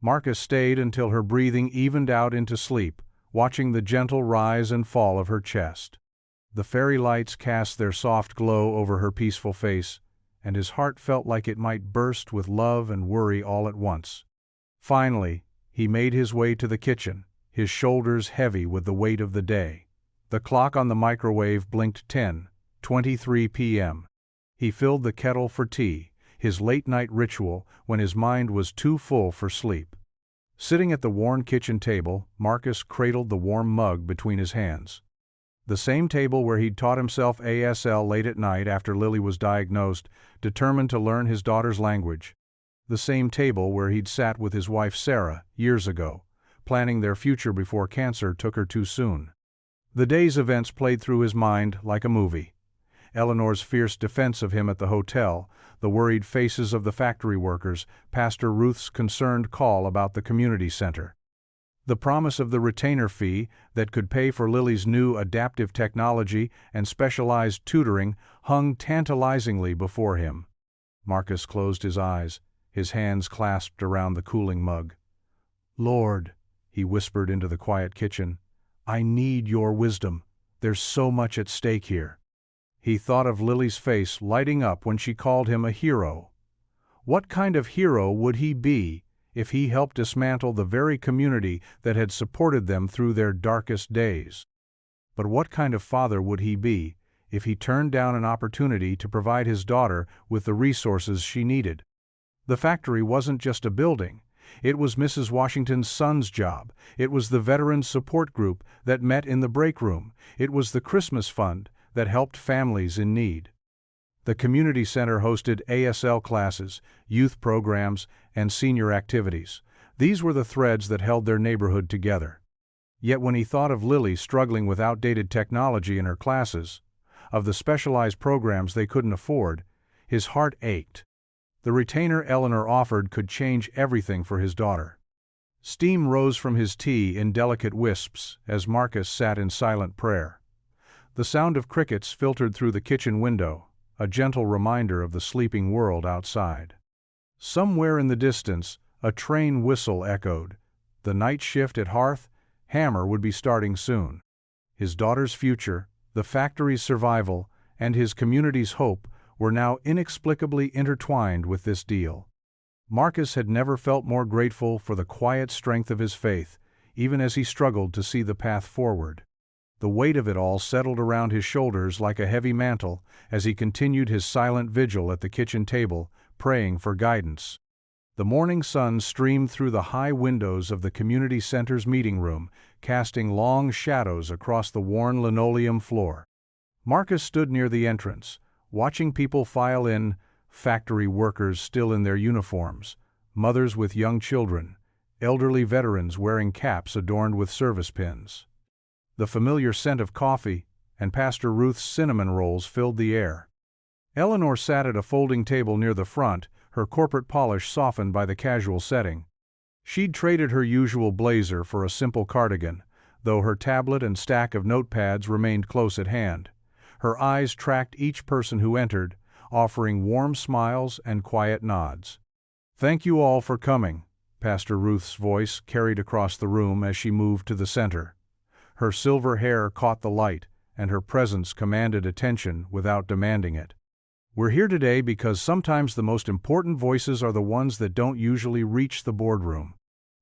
Marcus stayed until her breathing evened out into sleep, watching the gentle rise and fall of her chest. The fairy lights cast their soft glow over her peaceful face, and his heart felt like it might burst with love and worry all at once. Finally, he made his way to the kitchen, his shoulders heavy with the weight of the day. The clock on the microwave blinked 10:23 p.m. He filled the kettle for tea, his late-night ritual when his mind was too full for sleep. Sitting at the worn kitchen table, Marcus cradled the warm mug between his hands. The same table where he'd taught himself ASL late at night after Lily was diagnosed, determined to learn his daughter's language. The same table where he'd sat with his wife Sarah, years ago, planning their future before cancer took her too soon. The day's events played through his mind like a movie. Eleanor's fierce defense of him at the hotel, the worried faces of the factory workers, Pastor Ruth's concerned call about the community center. The promise of the retainer fee that could pay for Lily's new adaptive technology and specialized tutoring hung tantalizingly before him. Marcus closed his eyes, his hands clasped around the cooling mug. "Lord," he whispered into the quiet kitchen, "I need your wisdom. There's so much at stake here." He thought of Lily's face lighting up when she called him a hero. What kind of hero would he be if he helped dismantle the very community that had supported them through their darkest days? But what kind of father would he be if he turned down an opportunity to provide his daughter with the resources she needed? The factory wasn't just a building. It was Mrs. Washington's son's job. It was the veterans support group that met in the break room. It was the Christmas fund that helped families in need. The community center hosted ASL classes, youth programs, and senior activities. These were the threads that held their neighborhood together. Yet when he thought of Lily struggling with outdated technology in her classes, of the specialized programs they couldn't afford, his heart ached. The retainer Eleanor offered could change everything for his daughter. Steam rose from his tea in delicate wisps as Marcus sat in silent prayer. The sound of crickets filtered through the kitchen window, a gentle reminder of the sleeping world outside. Somewhere in the distance, a train whistle echoed. The night shift at Hearth Hammer would be starting soon. His daughter's future, the factory's survival, and his community's hope were now inexplicably intertwined with this deal. Marcus had never felt more grateful for the quiet strength of his faith, even as he struggled to see the path forward. The weight of it all settled around his shoulders like a heavy mantle as he continued his silent vigil at the kitchen table, praying for guidance. The morning sun streamed through the high windows of the community center's meeting room, casting long shadows across the worn linoleum floor. Marcus stood near the entrance, watching people file in, factory workers still in their uniforms, mothers with young children, elderly veterans wearing caps adorned with service pins. The familiar scent of coffee and Pastor Ruth's cinnamon rolls filled the air. Eleanor sat at a folding table near the front, her corporate polish softened by the casual setting. She'd traded her usual blazer for a simple cardigan, though her tablet and stack of notepads remained close at hand. Her eyes tracked each person who entered, offering warm smiles and quiet nods. "Thank you all for coming," Pastor Ruth's voice carried across the room as she moved to the center. Her silver hair caught the light, and her presence commanded attention without demanding it. "We're here today because sometimes the most important voices are the ones that don't usually reach the boardroom."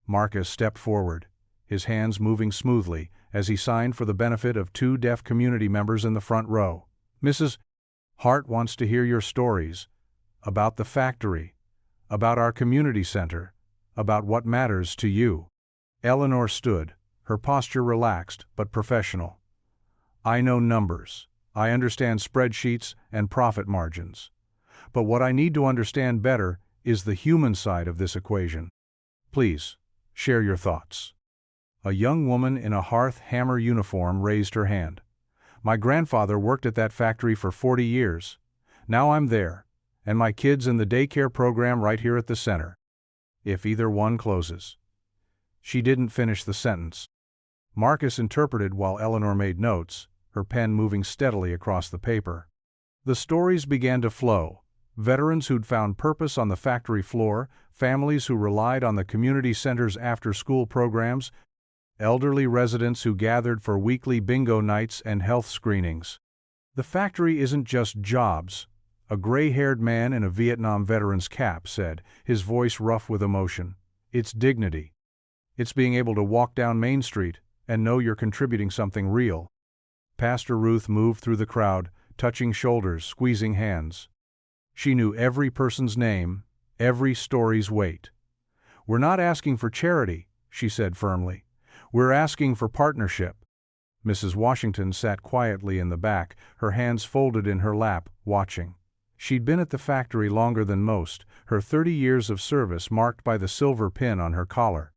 Marcus stepped forward, his hands moving smoothly as he signed for the benefit of two deaf community members in the front row. "Mrs. Hart wants to hear your stories about the factory, about our community center, about what matters to you." Eleanor stood, her posture relaxed but professional. "I know numbers. I understand spreadsheets and profit margins. But what I need to understand better is the human side of this equation. Please, share your thoughts." A young woman in a Hearth Hammer uniform raised her hand. "My grandfather worked at that factory for 40 years. Now I'm there, and my kids in the daycare program right here at the center. If either one closes." She didn't finish the sentence. Marcus interpreted while Eleanor made notes, her pen moving steadily across the paper. The stories began to flow. Veterans who'd found purpose on the factory floor, families who relied on the community center's after-school programs, elderly residents who gathered for weekly bingo nights and health screenings. "The factory isn't just jobs," a gray-haired man in a Vietnam veteran's cap said, his voice rough with emotion. "It's dignity. It's being able to walk down Main Street and know you're contributing something real." Pastor Ruth moved through the crowd, touching shoulders, squeezing hands. She knew every person's name, every story's weight. "We're not asking for charity," she said firmly. "We're asking for partnership." Mrs. Washington sat quietly in the back, her hands folded in her lap, watching. She'd been at the factory longer than most, her 30 years of service marked by the silver pin on her collar.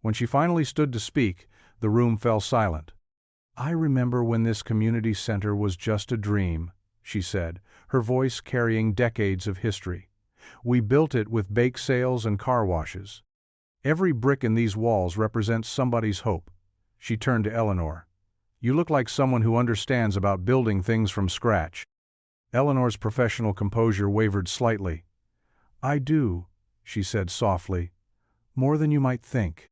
When she finally stood to speak, the room fell silent. "I remember when this community center was just a dream," she said, her voice carrying decades of history. "We built it with bake sales and car washes. Every brick in these walls represents somebody's hope." She turned to Eleanor. "You look like someone who understands about building things from scratch." Eleanor's professional composure wavered slightly. "I do," she said softly. "More than you might think."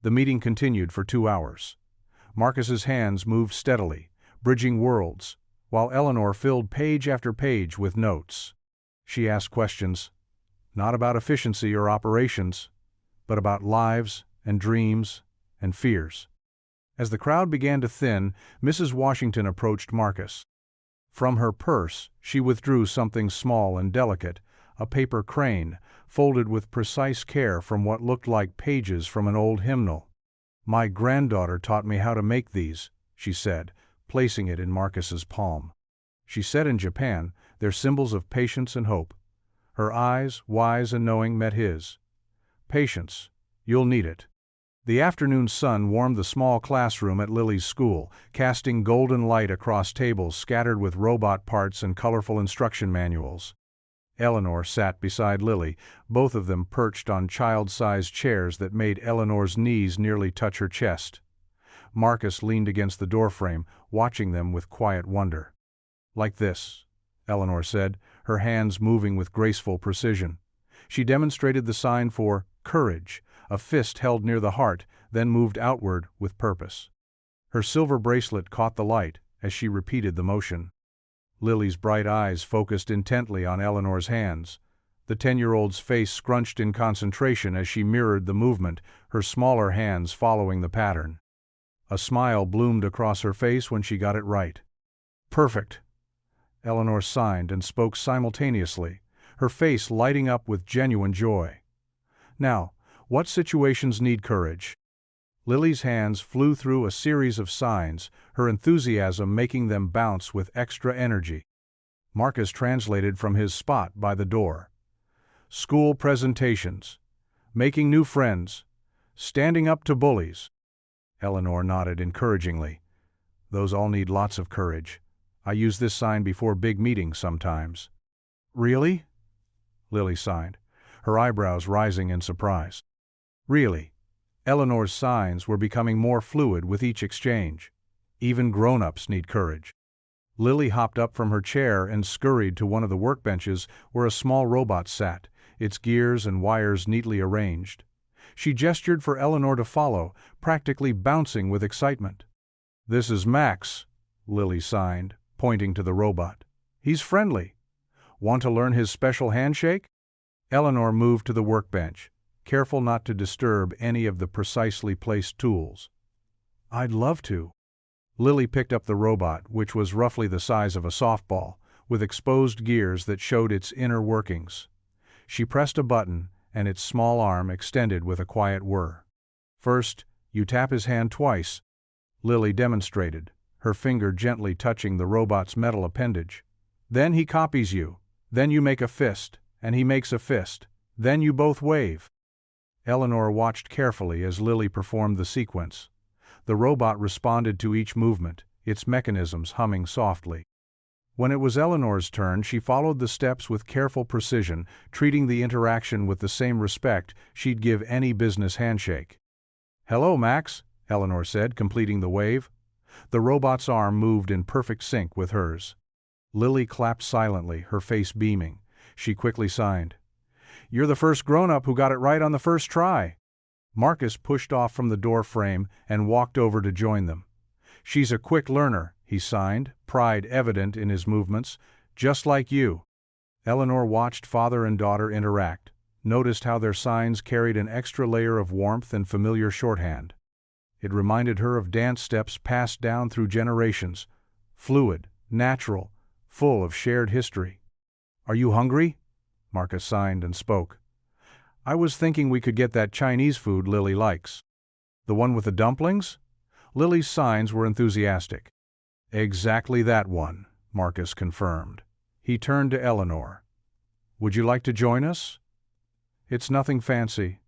The meeting continued for 2 hours. Marcus's hands moved steadily, bridging worlds, while Eleanor filled page after page with notes. She asked questions, not about efficiency or operations, but about lives and dreams and fears. As the crowd began to thin, Mrs. Washington approached Marcus. From her purse, she withdrew something small and delicate, a paper crane, folded with precise care from what looked like pages from an old hymnal. "My granddaughter taught me how to make these," she said, placing it in Marcus's palm. She said in Japan, "They're symbols of patience and hope." Her eyes, wise and knowing, met his. "Patience. You'll need it." The afternoon sun warmed the small classroom at Lily's school, casting golden light across tables scattered with robot parts and colorful instruction manuals. Eleanor sat beside Lily, both of them perched on child-sized chairs that made Eleanor's knees nearly touch her chest. Marcus leaned against the doorframe, watching them with quiet wonder. "Like this," Eleanor said, her hands moving with graceful precision. She demonstrated the sign for courage, a fist held near the heart, then moved outward with purpose. Her silver bracelet caught the light as she repeated the motion. Lily's bright eyes focused intently on Eleanor's hands. The 10-year-old's face scrunched in concentration as she mirrored the movement, her smaller hands following the pattern. A smile bloomed across her face when she got it right. "Perfect." Eleanor signed and spoke simultaneously, her face lighting up with genuine joy. "Now, what situations need courage?" Lily's hands flew through a series of signs, her enthusiasm making them bounce with extra energy. Marcus translated from his spot by the door. "School presentations. Making new friends. Standing up to bullies." Eleanor nodded encouragingly. "Those all need lots of courage. I use this sign before big meetings sometimes." "Really?" Lily signed, her eyebrows rising in surprise. "Really." Eleanor's signs were becoming more fluid with each exchange. "Even grown-ups need courage." Lily hopped up from her chair and scurried to one of the workbenches where a small robot sat, its gears and wires neatly arranged. She gestured for Eleanor to follow, practically bouncing with excitement. "This is Max," Lily signed, pointing to the robot. "He's friendly. Want to learn his special handshake?" Eleanor moved to the workbench, careful not to disturb any of the precisely placed tools. "I'd love to." Lily picked up the robot, which was roughly the size of a softball, with exposed gears that showed its inner workings. She pressed a button, and its small arm extended with a quiet whir. "First, you tap his hand twice," Lily demonstrated, her finger gently touching the robot's metal appendage. "Then he copies you. Then you make a fist, and he makes a fist. Then you both wave." Eleanor watched carefully as Lily performed the sequence. The robot responded to each movement, its mechanisms humming softly. When it was Eleanor's turn, she followed the steps with careful precision, treating the interaction with the same respect she'd give any business handshake. "Hello, Max," Eleanor said, completing the wave. The robot's arm moved in perfect sync with hers. Lily clapped silently, her face beaming. She quickly signed. "You're the first grown-up who got it right on the first try." Marcus pushed off from the door frame and walked over to join them. "She's a quick learner," he signed, pride evident in his movements. "Just like you." Eleanor watched father and daughter interact, noticed how their signs carried an extra layer of warmth and familiar shorthand. It reminded her of dance steps passed down through generations, fluid, natural, full of shared history. "Are you hungry?" Marcus signed and spoke. "I was thinking we could get that Chinese food Lily likes." "The one with the dumplings?" Lily's signs were enthusiastic. "Exactly that one," Marcus confirmed. He turned to Eleanor. "Would you like to join us?" "It's nothing fancy,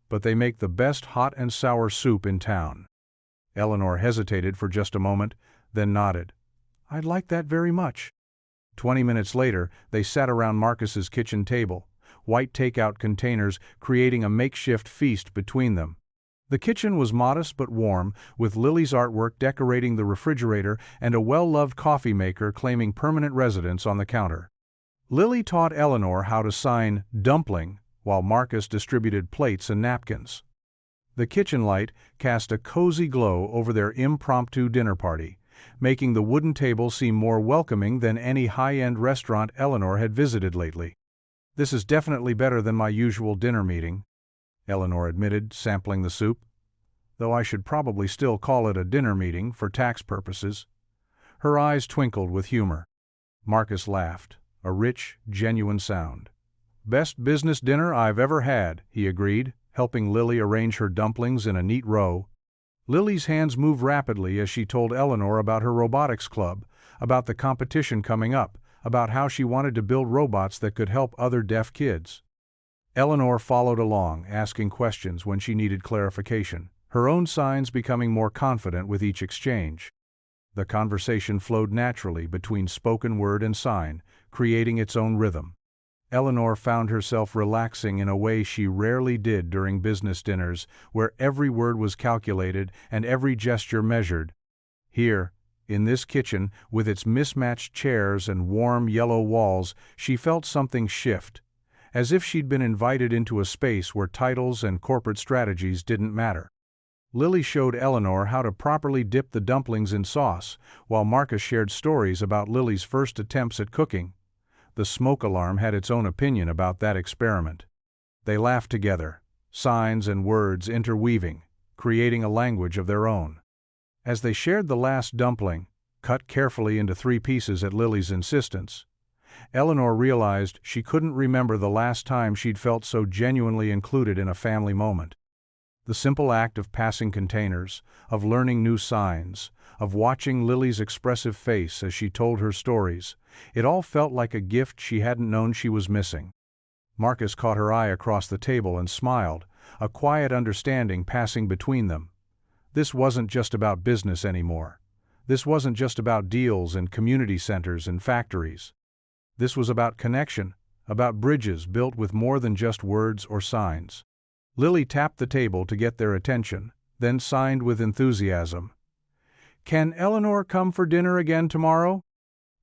but they make the best hot and sour soup in town." Eleanor hesitated for just a moment, then nodded. "I'd like that very much." 20 minutes later, they sat around Marcus's kitchen table, white takeout containers creating a makeshift feast between them. The kitchen was modest but warm, with Lily's artwork decorating the refrigerator and a well-loved coffee maker claiming permanent residence on the counter. Lily taught Eleanor how to sign dumpling, while Marcus distributed plates and napkins. The kitchen light cast a cozy glow over their impromptu dinner party, making the wooden table seem more welcoming than any high-end restaurant Eleanor had visited lately. "This is definitely better than my usual dinner meeting," Eleanor admitted, sampling the soup. "Though I should probably still call it a dinner meeting for tax purposes." Her eyes twinkled with humor. Marcus laughed, a rich, genuine sound. "Best business dinner I've ever had," he agreed, helping Lily arrange her dumplings in a neat row. Lily's hands moved rapidly as she told Eleanor about her robotics club, about the competition coming up, about how she wanted to build robots that could help other deaf kids. Eleanor followed along, asking questions when she needed clarification, her own signs becoming more confident with each exchange. The conversation flowed naturally between spoken word and sign, creating its own rhythm. Eleanor found herself relaxing in a way she rarely did during business dinners, where every word was calculated and every gesture measured. Here, in this kitchen, with its mismatched chairs and warm yellow walls, she felt something shift, as if she'd been invited into a space where titles and corporate strategies didn't matter. Lily showed Eleanor how to properly dip the dumplings in sauce, while Marcus shared stories about Lily's first attempts at cooking. The smoke alarm had its own opinion about that experiment. They laughed together, signs and words interweaving, creating a language of their own. As they shared the last dumpling, cut carefully into 3 pieces at Lily's insistence, Eleanor realized she couldn't remember the last time she'd felt so genuinely included in a family moment. The simple act of passing containers, of learning new signs, of watching Lily's expressive face as she told her stories, it all felt like a gift she hadn't known she was missing. Marcus caught her eye across the table and smiled, a quiet understanding passing between them. This wasn't just about business anymore. This wasn't just about deals and community centers and factories. This was about connection, about bridges built with more than just words or signs. Lily tapped the table to get their attention, then signed with enthusiasm. "Can Eleanor come for dinner again tomorrow?"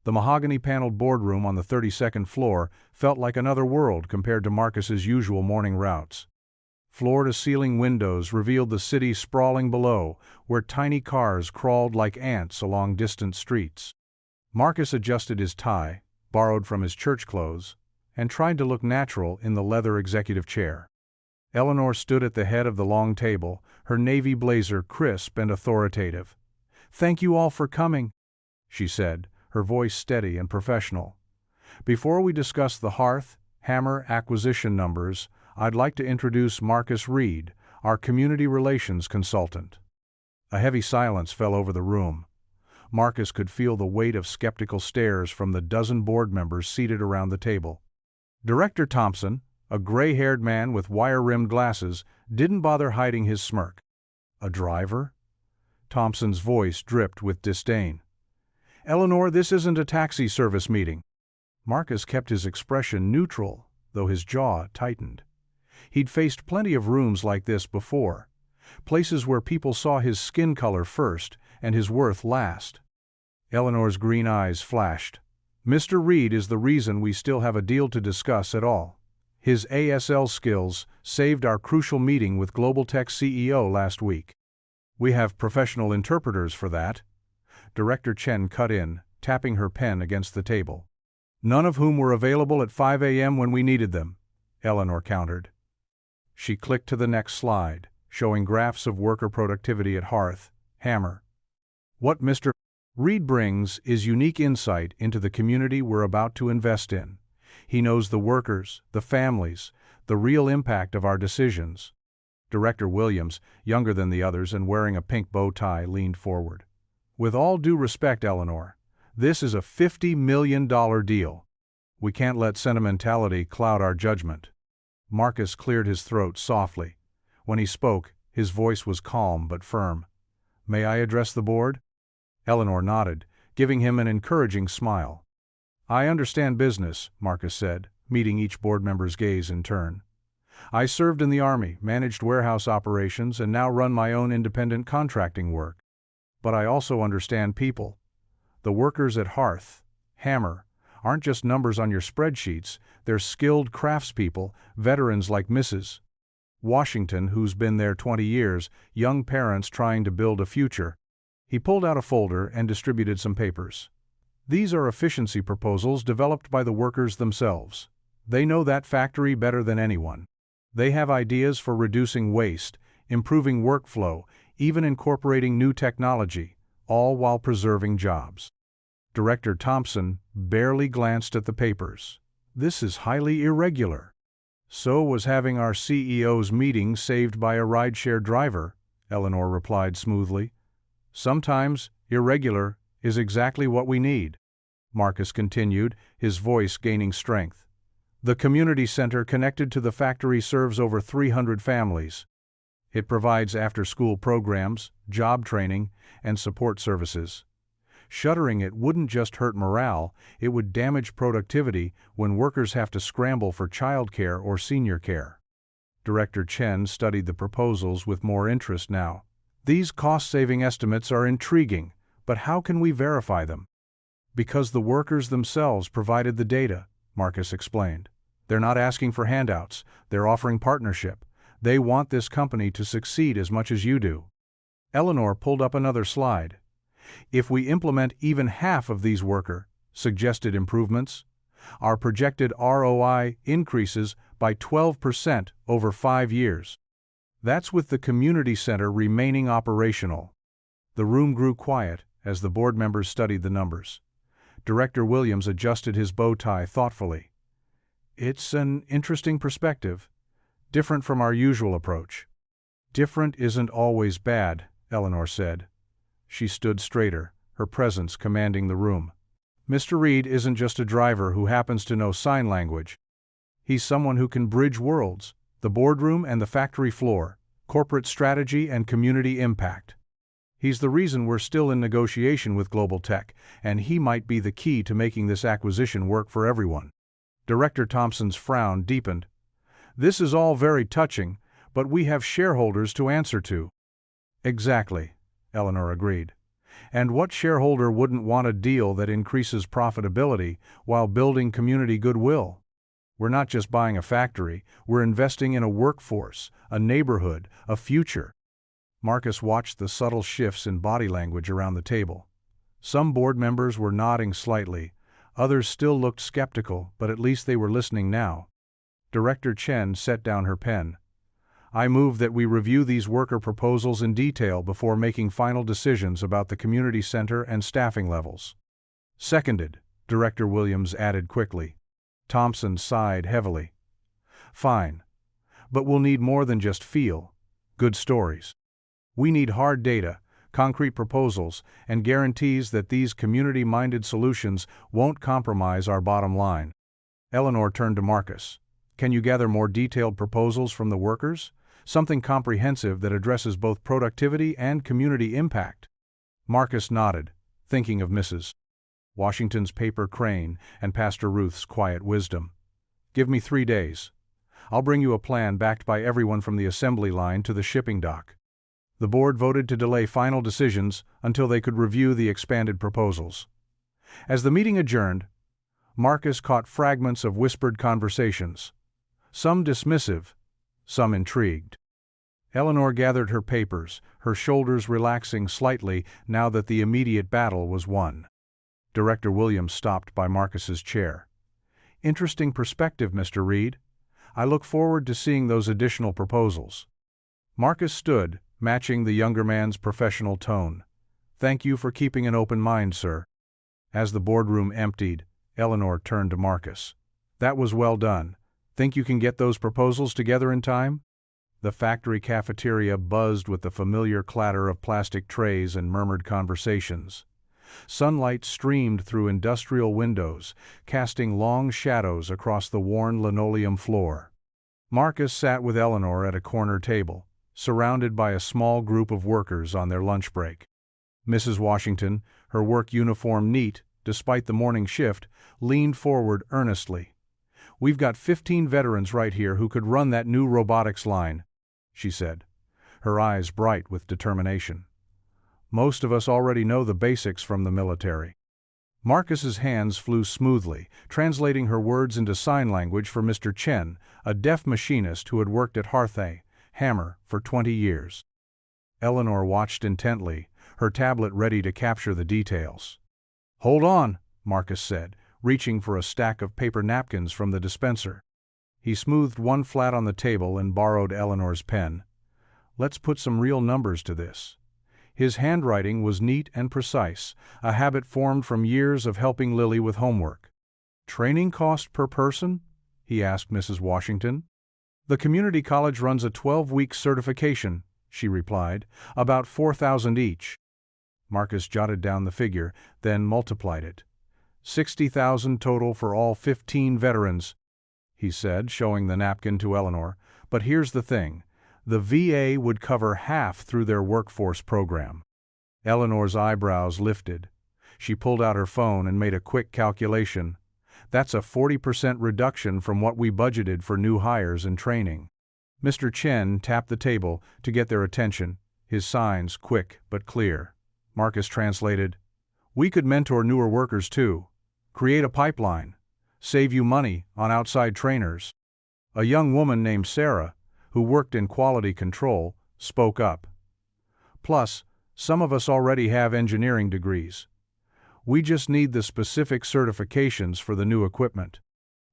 The mahogany-paneled boardroom on the 32nd floor felt like another world compared to Marcus's usual morning routes. Floor-to-ceiling windows revealed the city sprawling below, where tiny cars crawled like ants along distant streets. Marcus adjusted his tie, borrowed from his church clothes, and tried to look natural in the leather executive chair. Eleanor stood at the head of the long table, her navy blazer crisp and authoritative. "Thank you all for coming," she said, her voice steady and professional. "Before we discuss the Hammer acquisition numbers, I'd like to introduce Marcus Reed, our community relations consultant." A heavy silence fell over the room. Marcus could feel the weight of skeptical stares from the dozen board members seated around the table. Director Thompson, a gray-haired man with wire-rimmed glasses, didn't bother hiding his smirk. "A driver?" Thompson's voice dripped with disdain. "Eleanor, this isn't a taxi service meeting." Marcus kept his expression neutral, though his jaw tightened. He'd faced plenty of rooms like this before, places where people saw his skin color first and his worth last. Eleanor's green eyes flashed. "Mr. Reed is the reason we still have a deal to discuss at all. His ASL skills saved our crucial meeting with Global Tech CEO last week. We have professional interpreters for that." Director Chen cut in, tapping her pen against the table. "None of whom were available at 5 a.m. when we needed them," Eleanor countered. She clicked to the next slide, showing graphs of worker productivity at Hammer. "What Mr. Reed brings is unique insight into the community we're about to invest in. He knows the workers, the families, the real impact of our decisions." Director Williams, younger than the others and wearing a pink bow tie, leaned forward. "With all due respect, Eleanor, this is a $50 million deal. We can't let sentimentality cloud our judgment." Marcus cleared his throat softly. When he spoke, his voice was calm but firm. "May I address the board?" Eleanor nodded, giving him an encouraging smile. "I understand business," Marcus said, meeting each board member's gaze in turn. "I served in the Army, managed warehouse operations, and now run my own independent contracting work. But I also understand people. The workers at Hammer aren't just numbers on your spreadsheets, they're skilled craftspeople, veterans like Mrs. Washington, who's been there 20 years, young parents trying to build a future." He pulled out a folder and distributed some papers. "These are efficiency proposals developed by the workers themselves. They know that factory better than anyone. They have ideas for reducing waste, improving workflow, even incorporating new technology, all while preserving jobs." Director Thompson barely glanced at the papers. "This is highly irregular." "So was having our CEO's meeting saved by a rideshare driver," Eleanor replied smoothly. "Sometimes irregular is exactly what we need." Marcus continued, his voice gaining strength. "The community center connected to the factory serves over 300 families. It provides after-school programs, job training, and support services. Shuttering it wouldn't just hurt morale, it would damage productivity when workers have to scramble for childcare or senior care." Director Chen studied the proposals with more interest now. "These cost-saving estimates are intriguing, but how can we verify them?" "Because the workers themselves provided the data," Marcus explained. They're not asking for handouts, they're offering partnership. They want this company to succeed as much as you do. Eleanor pulled up another slide. If we implement even half of these suggested improvements, our projected ROI increases by 12% over 5 years. That's with the community center remaining operational. The room grew quiet as the board members studied the numbers. Director Williams adjusted his bow tie thoughtfully. It's an interesting perspective, different from our usual approach. Different isn't always bad, Eleanor said. She stood straighter, her presence commanding the room. Mr. Reed isn't just a driver who happens to know sign language. He's someone who can bridge worlds, the boardroom and the factory floor, corporate strategy and community impact. He's the reason we're still in negotiation with Global Tech, and he might be the key to making this acquisition work for everyone. Director Thompson's frown deepened. This is all very touching, but we have shareholders to answer to. Exactly, Eleanor agreed. And what shareholder wouldn't want a deal that increases profitability while building community goodwill? We're not just buying a factory, we're investing in a workforce, a neighborhood, a future. Marcus watched the subtle shifts in body language around the table. Some board members were nodding slightly, others still looked skeptical, but at least they were listening now. Director Chen set down her pen. I move that we review these worker proposals in detail before making final decisions about the community center and staffing levels. Seconded, Director Williams added quickly. Thompson sighed heavily. Fine. But we'll need more than just good stories. We need hard data, concrete proposals, and guarantees that these community-minded solutions won't compromise our bottom line. Eleanor turned to Marcus. Can you gather more detailed proposals from the workers? Something comprehensive that addresses both productivity and community impact. Marcus nodded, thinking of Mrs. Washington's paper crane and Pastor Ruth's quiet wisdom. Give me 3 days. I'll bring you a plan backed by everyone from the assembly line to the shipping dock. The board voted to delay final decisions until they could review the expanded proposals. As the meeting adjourned, Marcus caught fragments of whispered conversations, some dismissive, some intrigued. Eleanor gathered her papers, her shoulders relaxing slightly now that the immediate battle was won. Director Williams stopped by Marcus's chair. Interesting perspective, Mr. Reed. I look forward to seeing those additional proposals. Marcus stood, matching the younger man's professional tone. Thank you for keeping an open mind, sir. As the boardroom emptied, Eleanor turned to Marcus. That was well done. Think you can get those proposals together in time? The factory cafeteria buzzed with the familiar clatter of plastic trays and murmured conversations. Sunlight streamed through industrial windows, casting long shadows across the worn linoleum floor. Marcus sat with Eleanor at a corner table, surrounded by a small group of workers on their lunch break. Mrs. Washington, her work uniform neat despite the morning shift, leaned forward earnestly. We've got 15 veterans right here who could run that new robotics line, she said, her eyes bright with determination. Most of us already know the basics from the military. Marcus's hands flew smoothly, translating her words into sign language for Mr. Chen, a deaf machinist who had worked at Heartfelt Hammer for 20 years. Eleanor watched intently, her tablet ready to capture the details. Hold on, Marcus said, reaching for a stack of paper napkins from the dispenser. He smoothed one flat on the table and borrowed Eleanor's pen. Let's put some real numbers to this. His handwriting was neat and precise, a habit formed from years of helping Lily with homework. Training cost per person? He asked Mrs. Washington. The community college runs a 12-week certification, she replied, about $4,000 each. Marcus jotted down the figure, then multiplied it. 60,000 total for all 15 veterans, he said, showing the napkin to Eleanor. But here's the thing. The VA would cover half through their workforce program. Eleanor's eyebrows lifted. She pulled out her phone and made a quick calculation. That's a 40% reduction from what we budgeted for new hires and training. Mr. Chen tapped the table to get their attention, his signs quick but clear. Marcus translated, We could mentor newer workers too. Create a pipeline. save you money on outside trainers. A young woman named Sarah, who worked in quality control, spoke up. Plus, some of us already have engineering degrees. We just need the specific certifications for the new equipment.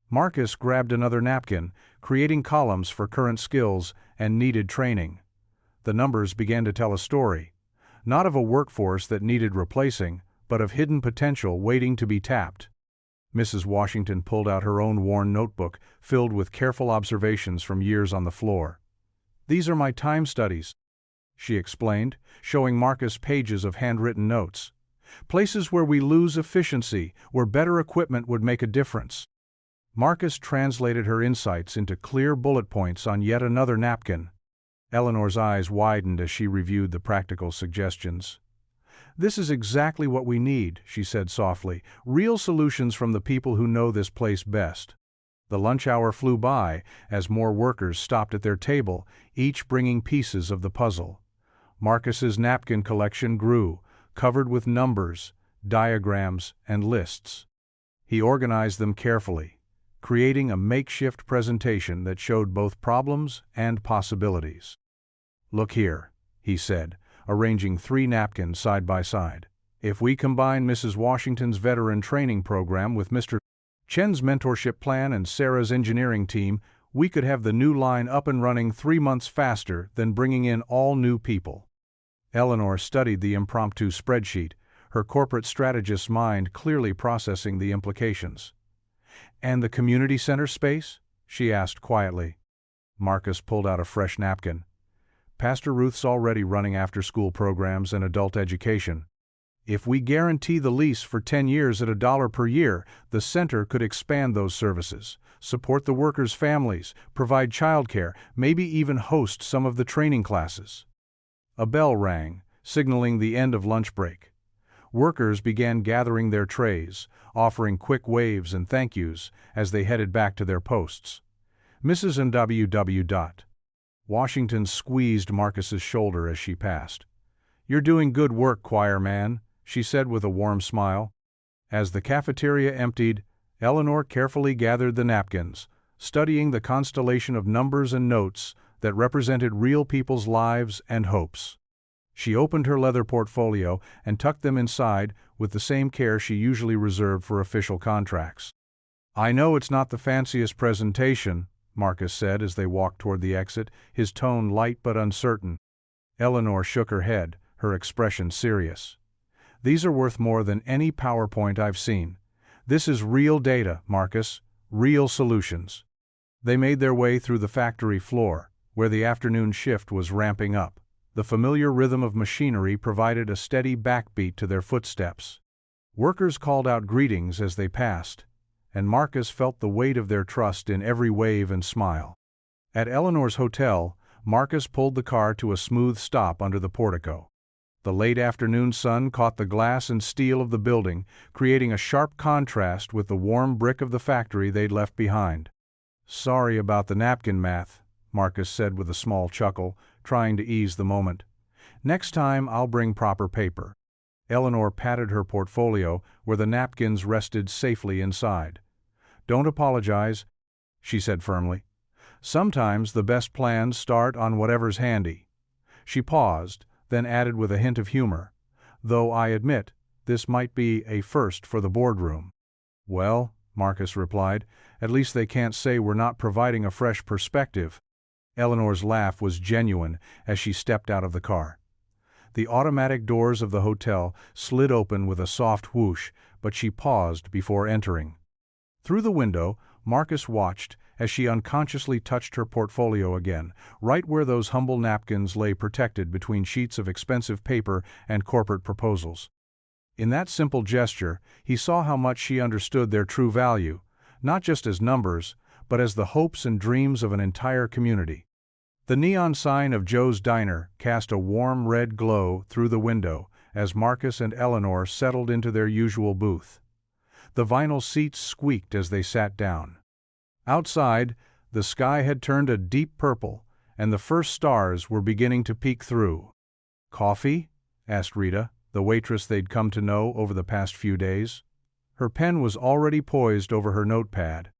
Marcus grabbed another napkin, creating columns for current skills and needed training. The numbers began to tell a story, not of a workforce that needed replacing, but of hidden potential waiting to be tapped. Mrs. Washington pulled out her own worn notebook filled with careful observations from years on the floor. "These are my time studies," she explained, showing Marcus pages of handwritten notes. "Places where we lose efficiency, where better equipment would make a difference." Marcus translated her insights into clear bullet points on yet another napkin. Eleanor's eyes widened as she reviewed the practical suggestions. "This is exactly what we need," she said softly, "real solutions from the people who know this place best." The lunch hour flew by as more workers stopped at their table, each bringing pieces of the puzzle. Marcus's napkin collection grew, covered with numbers, diagrams, and lists. He organized them carefully, creating a makeshift presentation that showed both problems and possibilities. "Look here," he said, arranging 3 napkins side by side. "If we combine Mrs. Washington's veteran training program with Mr. Chen's mentorship plan and Sarah's engineering team, we could have the new line up and running 3 months faster than bringing in all new people." Eleanor studied the impromptu spreadsheet, her corporate strategist's mind clearly processing the implications. "And the community center space?" she asked quietly. Marcus pulled out a fresh napkin. "Pastor Ruth's already running after-school programs and adult education. If we guarantee the lease for 10 years at $1 per year, the center could expand those services, support the workers' families, provide childcare, maybe even host some of the training classes." A bell rang, signaling the end of lunch break. Workers began gathering their trays, offering quick waves and thank yous as they headed back to their posts. Mrs. and W.W. Washington squeezed Marcus's shoulder as she passed. "You're doing good work, choir man," she said with a warm smile. As the cafeteria emptied, Eleanor carefully gathered the napkins, studying the constellation of numbers and notes that represented real people's lives and hopes. She opened her leather portfolio and tucked them inside with the same care she usually reserved for official contracts. "I know it's not the fanciest presentation," Marcus said as they walked toward the exit, his tone light but uncertain. Eleanor shook her head, her expression serious. "These are worth more than any PowerPoint I've seen. This is real data, Marcus, real solutions." They made their way through the factory floor, where the afternoon shift was ramping up. The familiar rhythm of machinery provided a steady backbeat to their footsteps. Workers called out greetings as they passed, and Marcus felt the weight of their trust in every wave and smile. At Eleanor's hotel, Marcus pulled the car to a smooth stop under the portico. The late afternoon sun caught the glass and steel of the building, creating a sharp contrast with the warm brick of the factory they'd left behind. "Sorry about the napkin math," Marcus said with a small chuckle, trying to ease the moment. "Next time I'll bring proper paper." Eleanor patted her portfolio where the napkins rested safely inside. "Don't apologize," she said firmly. "Sometimes the best plans start on whatever's handy." She paused, then added with a hint of humor, "Though I admit, this might be a first for the boardroom." "Well," Marcus replied, "at least they can't say we're not providing a fresh perspective." Eleanor's laugh was genuine as she stepped out of the car. The automatic doors of the hotel slid open with a soft whoosh, but she paused before entering. Through the window, Marcus watched as she unconsciously touched her portfolio again, right where those humble napkins lay protected between sheets of expensive paper and corporate proposals. In that simple gesture, he saw how much she understood their true value, not just as numbers, but as the hopes and dreams of an entire community. The neon sign of Joe's Diner cast a warm red glow through the window as Marcus and Eleanor settled into their usual booth. The vinyl seats squeaked as they sat down. Outside, the sky had turned a deep purple, and the first stars were beginning to peek through. "Coffee?" asked Rita, the waitress they'd come to know over the past few days. Her pen was already poised over her notepad.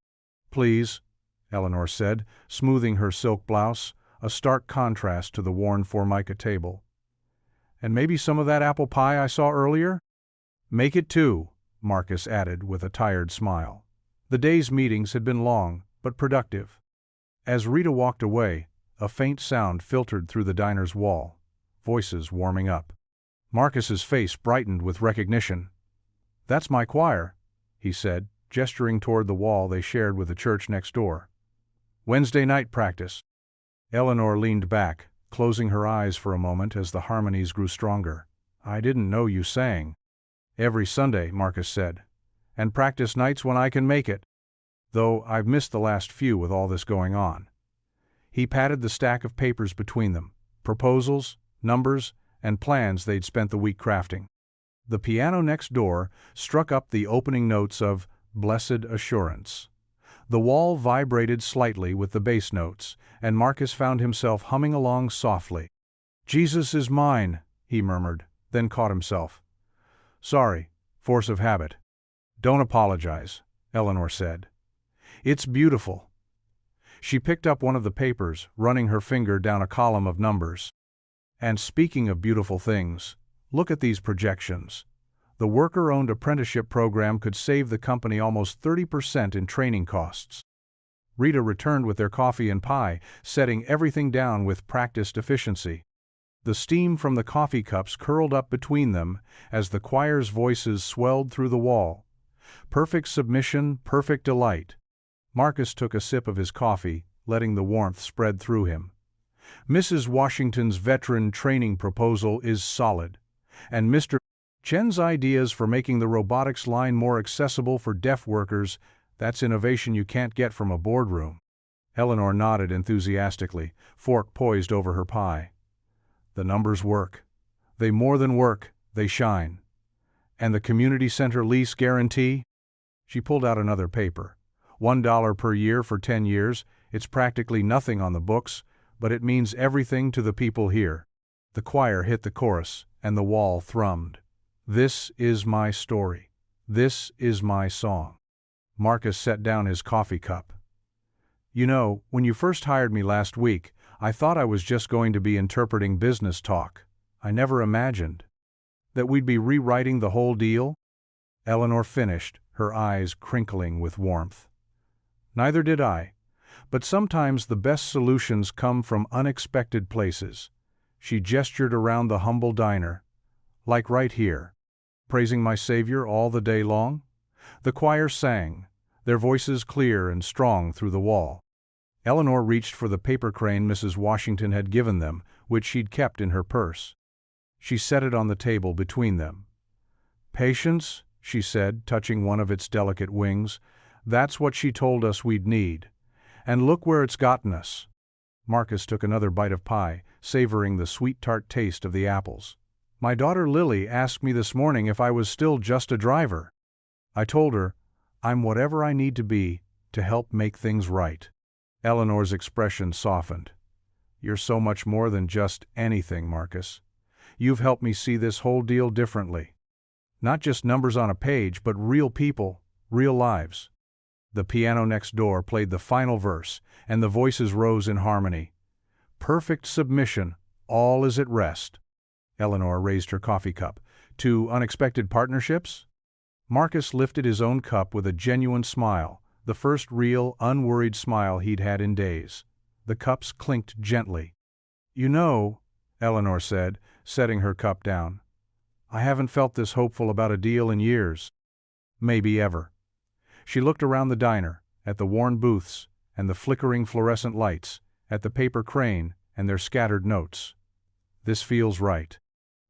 "Please," Eleanor said, smoothing her silk blouse, a stark contrast to the worn formica table. "And maybe some of that apple pie I saw earlier?" "Make it 2, Marcus added with a tired smile. The day's meetings had been long, but productive. As Rita walked away, a faint sound filtered through the diner's wall, voices warming up. Marcus's face brightened with recognition. "That's my choir," he said, gesturing toward the wall they shared with the church next door. "Wednesday night practice." Eleanor leaned back, closing her eyes for a moment as the harmonies grew stronger. "I didn't know you sang." "Every Sunday," Marcus said, "and practice nights when I can make it. Though I've missed the last few with all this going on." He patted the stack of papers between them, proposals, numbers, and plans they'd spent the week crafting. The piano next door struck up the opening notes of "Blessed Assurance." The wall vibrated slightly with the bass notes, and Marcus found himself humming along softly. "Jesus is mine," he murmured, then caught himself. "Sorry, force of habit." "Don't apologize," Eleanor said. "It's beautiful." She picked up one of the papers, running her finger down a column of numbers. "And speaking of beautiful things, look at these projections. The worker-owned apprenticeship program could save the company almost 30% in training costs." Rita returned with their coffee and pie, setting everything down with practiced efficiency. The steam from the coffee cups curled up between them as the choir's voices swelled through the wall. Perfect submission, perfect delight. Marcus took a sip of his coffee, letting the warmth spread through him. Mrs. Washington's veteran training proposal is solid, and Mr. Chen's ideas for making the robotics line more accessible for deaf workers, that's innovation you can't get from a boardroom. Eleanor nodded enthusiastically, fork poised over her pie. The numbers work. They more than work, they shine. And the community center lease guarantee? She pulled out another paper. $1 per year for 10 years, it's practically nothing on the books, but it means everything to the people here. The choir hit the chorus, and the wall thrummed. "This is my story. This is my song." Marcus set down his coffee cup. "You know, when you first hired me last week, I thought I was just going to be interpreting business talk. I never imagined that we'd be rewriting the whole deal." Eleanor finished, her eyes crinkling with warmth. "Neither did I. But sometimes the best solutions come from unexpected places." She gestured around the humble diner. "Like right here. Praising my Savior all the day long?" The choir sang, their voices clear and strong through the wall. Eleanor reached for the paper crane Mrs. Washington had given them, which she'd kept in her purse. She set it on the table between them. "Patience," she said, touching one of its delicate wings. "That's what she told us we'd need. And look where it's gotten us." Marcus took another bite of pie, savoring the sweet tart taste of the apples. "My daughter Lily asked me this morning if I was still just a driver. I told her, I'm whatever I need to be to help make things right." Eleanor's expression softened. "You're so much more than just anything, Marcus. You've helped me see this whole deal differently. Not just numbers on a page, but real people, real lives." The piano next door played the final verse, and the voices rose in harmony. "Perfect submission, all is at rest." Eleanor raised her coffee cup. "To unexpected partnerships?" Marcus lifted his own cup with a genuine smile, the first real, unworried smile he'd had in days. The cups clinked gently. "You know," Eleanor said, setting her cup down, "I haven't felt this hopeful about a deal in years. Maybe ever." She looked around the diner, at the worn booths and the flickering fluorescent lights, at the paper crane and their scattered notes. "This feels right."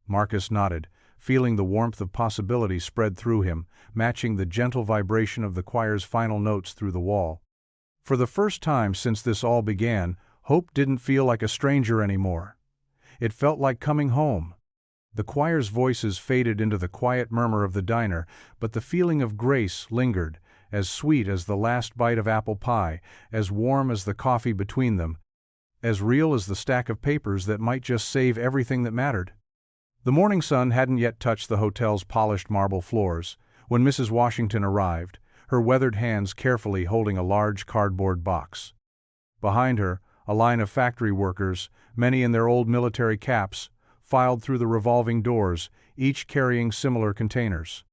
Marcus nodded, feeling the warmth of possibility spread through him, matching the gentle vibration of the choir's final notes through the wall. For the first time since this all began, hope didn't feel like a stranger anymore. It felt like coming home. The choir's voices faded into the quiet murmur of the diner, but the feeling of grace lingered, as sweet as the last bite of apple pie, as warm as the coffee between them, as real as the stack of papers that might just save everything that mattered. The morning sun hadn't yet touched the hotel's polished marble floors, When Mrs. Washington arrived, her weathered hands carefully holding a large cardboard box. Behind her, a line of factory workers, many in their old military caps, filed through the revolving doors, each carrying similar containers.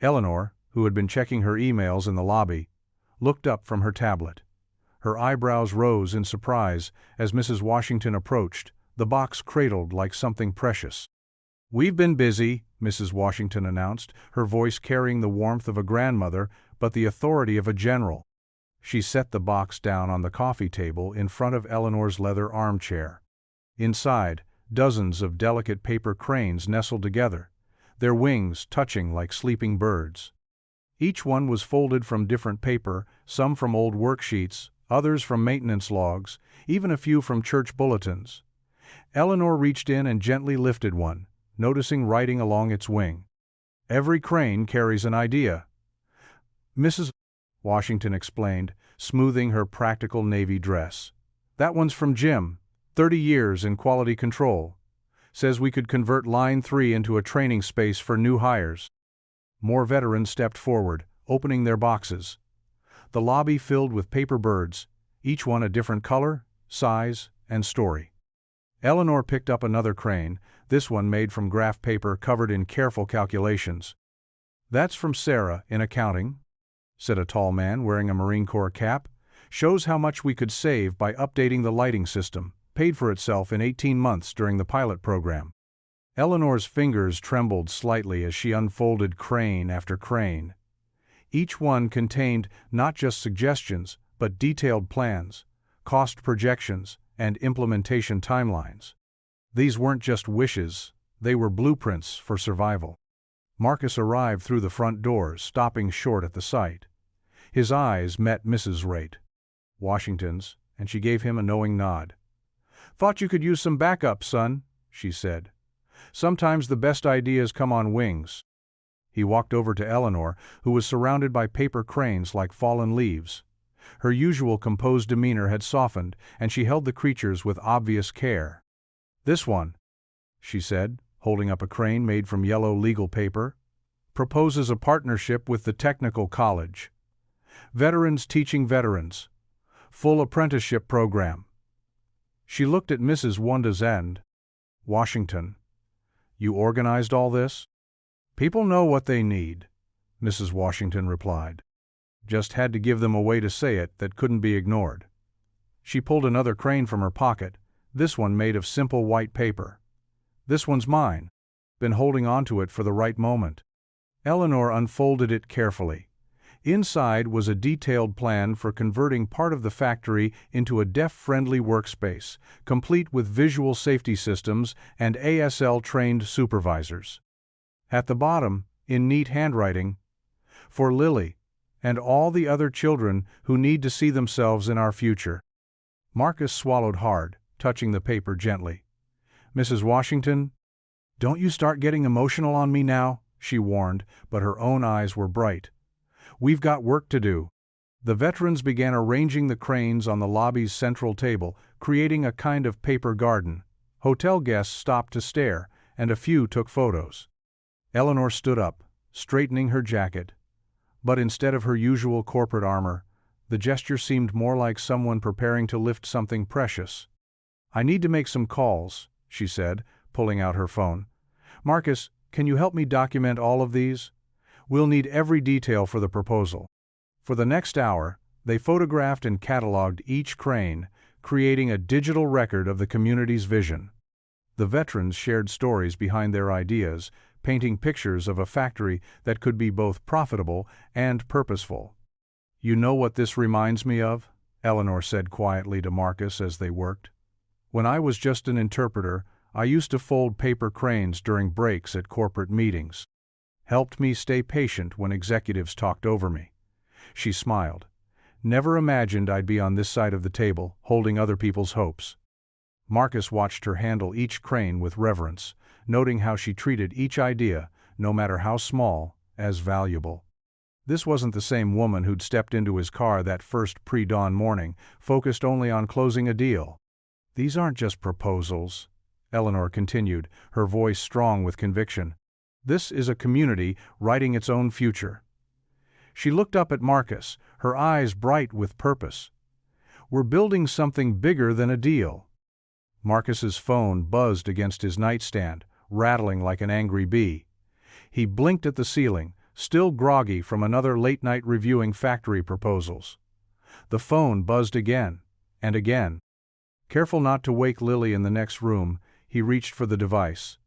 Eleanor, who had been checking her emails in the lobby, looked up from her tablet. Her eyebrows rose in surprise as Mrs. Washington approached, the box cradled like something precious. "We've been busy," Mrs. Washington announced, her voice carrying the warmth of a grandmother but the authority of a general. She set the box down on the coffee table in front of Eleanor's leather armchair. Inside, dozens of delicate paper cranes nestled together, their wings touching like sleeping birds. Each one was folded from different paper, some from old worksheets, others from maintenance logs, even a few from church bulletins. Eleanor reached in and gently lifted one, noticing writing along its wing. "Every crane carries an idea," Mrs. Washington explained, smoothing her practical navy dress. "That one's from Jim, 30 years in quality control. Says we could convert Line 3 into a training space for new hires." More veterans stepped forward, opening their boxes. The lobby filled with paper birds, each one a different color, size, and story. Eleanor picked up another crane, this one made from graph paper covered in careful calculations. "That's from Sarah, in accounting," said a tall man wearing a Marine Corps cap. "Shows how much we could save by updating the lighting system. Paid for itself in 18 months during the pilot program." Eleanor's fingers trembled slightly as she unfolded crane after crane. Each one contained not just suggestions, but detailed plans, cost projections, and implementation timelines. These weren't just wishes, they were blueprints for survival. Marcus arrived through the front doors, stopping short at the sight. His eyes met Mrs. Washington's, and she gave him a knowing nod. "Thought you could use some backup, son," she said. "Sometimes the best ideas come on wings." He walked over to Eleanor, who was surrounded by paper cranes like fallen leaves. Her usual composed demeanor had softened, and she held the creatures with obvious care. "This one," she said, holding up a crane made from yellow legal paper, "proposes a partnership with the technical college. Veterans teaching veterans. Full apprenticeship program." She looked at Mrs. Washington. "You organized all this?" "People know what they need," Mrs. Washington replied. "Just had to give them a way to say it that couldn't be ignored." She pulled another crane from her pocket, this one made of simple white paper. "This one's mine. Been holding on to it for the right moment." Eleanor unfolded it carefully. Inside was a detailed plan for converting part of the factory into a deaf-friendly workspace, complete with visual safety systems and ASL-trained supervisors. At the bottom, in neat handwriting, "For Lily, and all the other children who need to see themselves in our future." Marcus swallowed hard, touching the paper gently. "Mrs. Washington, don't you start getting emotional on me now," she warned, but her own eyes were bright. "We've got work to do." The veterans began arranging the cranes on the lobby's central table, creating a kind of paper garden. Hotel guests stopped to stare, and a few took photos. Eleanor stood up, straightening her jacket. But instead of her usual corporate armor, the gesture seemed more like someone preparing to lift something precious. "I need to make some calls," she said, pulling out her phone. "Marcus, can you help me document all of these? We'll need every detail for the proposal." For the next hour, they photographed and cataloged each crane, creating a digital record of the community's vision. The veterans shared stories behind their ideas, painting pictures of a factory that could be both profitable and purposeful. "You know what this reminds me of?" Eleanor said quietly to Marcus as they worked. "When I was just an interpreter, I used to fold paper cranes during breaks at corporate meetings. Helped me stay patient when executives talked over me." She smiled. "Never imagined I'd be on this side of the table, holding other people's hopes." Marcus watched her handle each crane with reverence, noting how she treated each idea, no matter how small, as valuable. This wasn't the same woman who'd stepped into his car that first pre-dawn morning, focused only on closing a deal. "These aren't just proposals," Eleanor continued, her voice strong with conviction. This is a community writing its own future. She looked up at Marcus, her eyes bright with purpose. We're building something bigger than a deal. Marcus's phone buzzed against his nightstand, rattling like an angry bee. He blinked at the ceiling, still groggy from another late night reviewing factory proposals. The phone buzzed again, and again. Careful not to wake Lily in the next room, he reached for the device.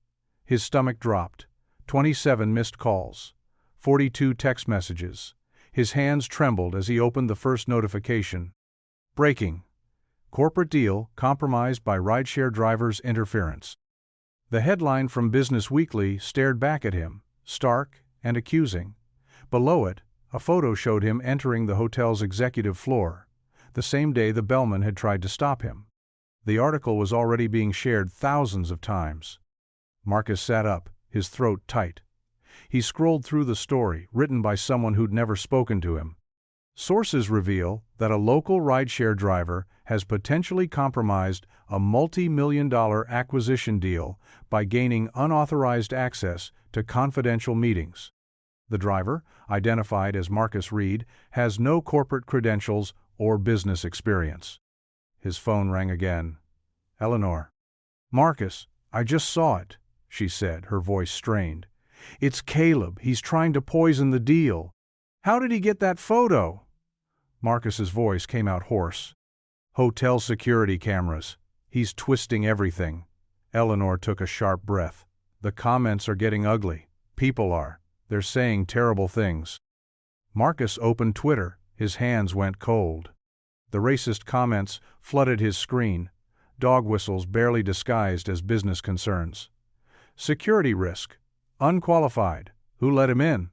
His stomach dropped. 27 missed calls. 42 text messages. His hands trembled as he opened the first notification. Breaking. Corporate deal compromised by rideshare drivers' interference. The headline from Business Weekly stared back at him, stark and accusing. Below it, a photo showed him entering the hotel's executive floor, the same day the bellman had tried to stop him. The article was already being shared thousands of times. Marcus sat up, his throat tight. He scrolled through the story, written by someone who'd never spoken to him. Sources reveal that a local rideshare driver has potentially compromised a multi-million-dollar acquisition deal by gaining unauthorized access to confidential meetings. The driver, identified as Marcus Reed, has no corporate credentials or business experience. His phone rang again. Eleanor. Marcus, I just saw it, she said, her voice strained. It's Caleb. He's trying to poison the deal. How did he get that photo? Marcus's voice came out hoarse. Hotel security cameras. He's twisting everything. Eleanor took a sharp breath. The comments are getting ugly. People are. They're saying terrible things. Marcus opened Twitter. His hands went cold. The racist comments flooded his screen, dog whistles barely disguised as business concerns. Security risk. Unqualified. Who let him in?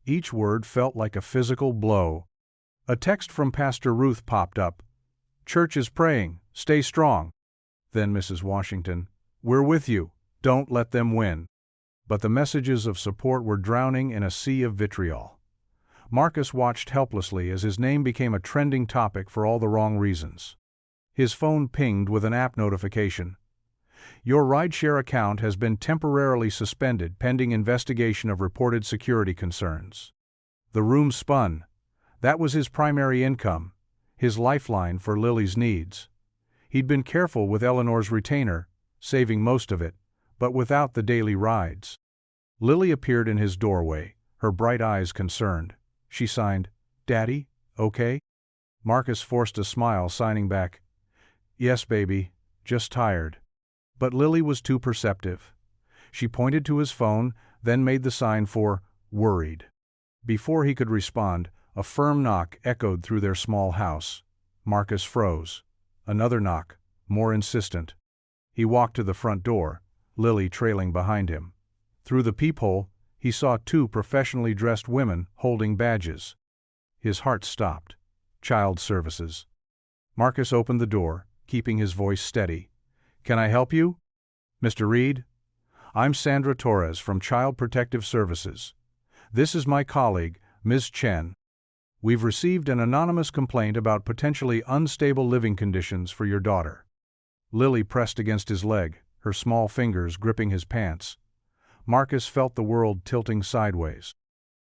Each word felt like a physical blow. A text from Pastor Ruth popped up. Church is praying. Stay strong. Then Mrs. Washington. We're with you. Don't let them win. But the messages of support were drowning in a sea of vitriol. Marcus watched helplessly as his name became a trending topic for all the wrong reasons. His phone pinged with an app notification. Your rideshare account has been temporarily suspended pending investigation of reported security concerns. The room spun. That was his primary income, his lifeline for Lily's needs. He'd been careful with Eleanor's retainer, saving most of it, but without the daily rides. Lily appeared in his doorway, her bright eyes concerned. She signed, Daddy, okay? Marcus forced a smile, signing back, Yes, baby, just tired. But Lily was too perceptive. She pointed to his phone, then made the sign for worried. Before he could respond, a firm knock echoed through their small house. Marcus froze. Another knock, more insistent. He walked to the front door, Lily trailing behind him. Through the peephole, he saw two professionally dressed women holding badges. His heart stopped. Child Services. Marcus opened the door, keeping his voice steady. Can I help you? Mr. Reed? I'm Sandra Torres from Child Protective Services. This is my colleague, Ms. Chen. We've received an anonymous complaint about potentially unstable living conditions for your daughter. Lily pressed against his leg, her small fingers gripping his pants. Marcus felt the world tilting sideways.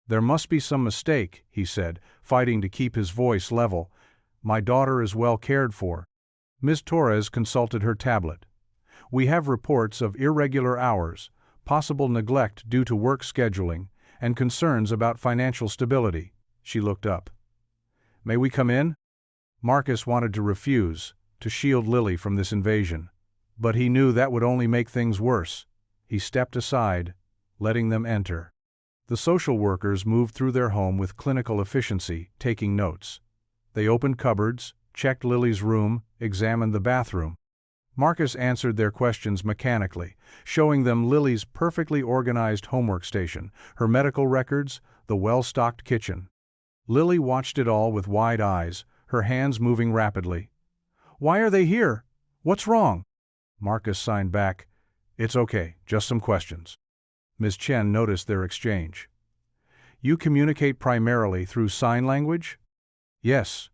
There must be some mistake, he said, fighting to keep his voice level. My daughter is well cared for. Ms. Torres consulted her tablet. We have reports of irregular hours, possible neglect due to work scheduling, and concerns about financial stability. She looked up. May we come in? Marcus wanted to refuse, to shield Lily from this invasion. But he knew that would only make things worse. He stepped aside, letting them enter. The social workers moved through their home with clinical efficiency, taking notes. They opened cupboards, checked Lily's room, examined the bathroom. Marcus answered their questions mechanically, showing them Lily's perfectly organized homework station, her medical records, the well-stocked kitchen. Lily watched it all with wide eyes, her hands moving rapidly. Why are they here? What's wrong? Marcus signed back. It's okay, just some questions. Ms. Chen noticed their exchange. You communicate primarily through sign language? Yes.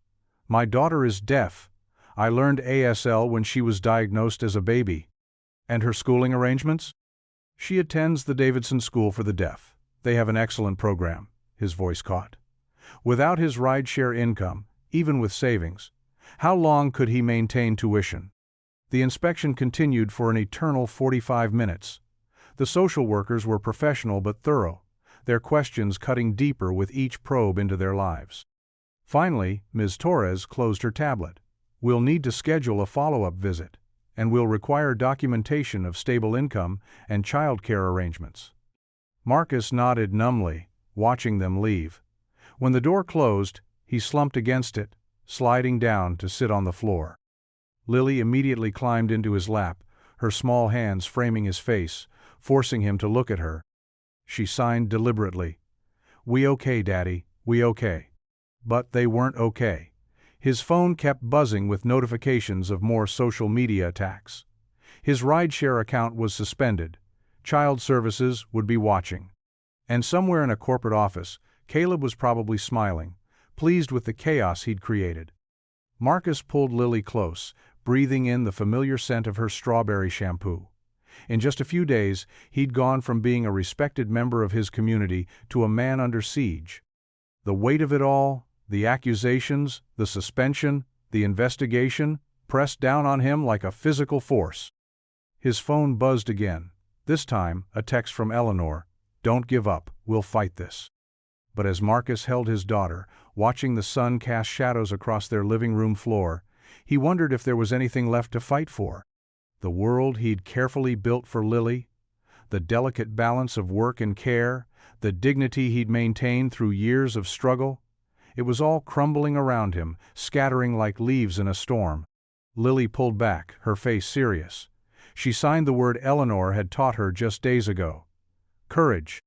My daughter is deaf. I learned ASL when she was diagnosed as a baby. And her schooling arrangements? She attends the Davidson School for the Deaf. They have an excellent program, his voice caught. Without his rideshare income, even with savings, how long could he maintain tuition? The inspection continued for an eternal 45 minutes. The social workers were professional but thorough, their questions cutting deeper with each probe into their lives. Finally, Ms. Torres closed her tablet. We'll need to schedule a follow-up visit, and we'll require documentation of stable income and child care arrangements. Marcus nodded numbly, watching them leave. When the door closed, he slumped against it, sliding down to sit on the floor. Lily immediately climbed into his lap, her small hands framing his face, forcing him to look at her. She signed deliberately. "We okay, Daddy, we okay." But they weren't okay. His phone kept buzzing with notifications of more social media attacks. His rideshare account was suspended. Child services would be watching. And somewhere in a corporate office, Caleb was probably smiling, pleased with the chaos he'd created. Marcus pulled Lily close, breathing in the familiar scent of her strawberry shampoo. In just a few days, he'd gone from being a respected member of his community to a man under siege. The weight of it all, the accusations, the suspension, the investigation, pressed down on him like a physical force. His phone buzzed again, this time a text from Eleanor. "Don't give up, we'll fight this." But as Marcus held his daughter, watching the sun cast shadows across their living room floor, he wondered if there was anything left to fight for. The world he'd carefully built for Lily, the delicate balance of work and care, the dignity he'd maintained through years of struggle, it was all crumbling around him, scattering like leaves in a storm. Lily pulled back, her face serious. She signed the word Eleanor had taught her just days ago. Courage.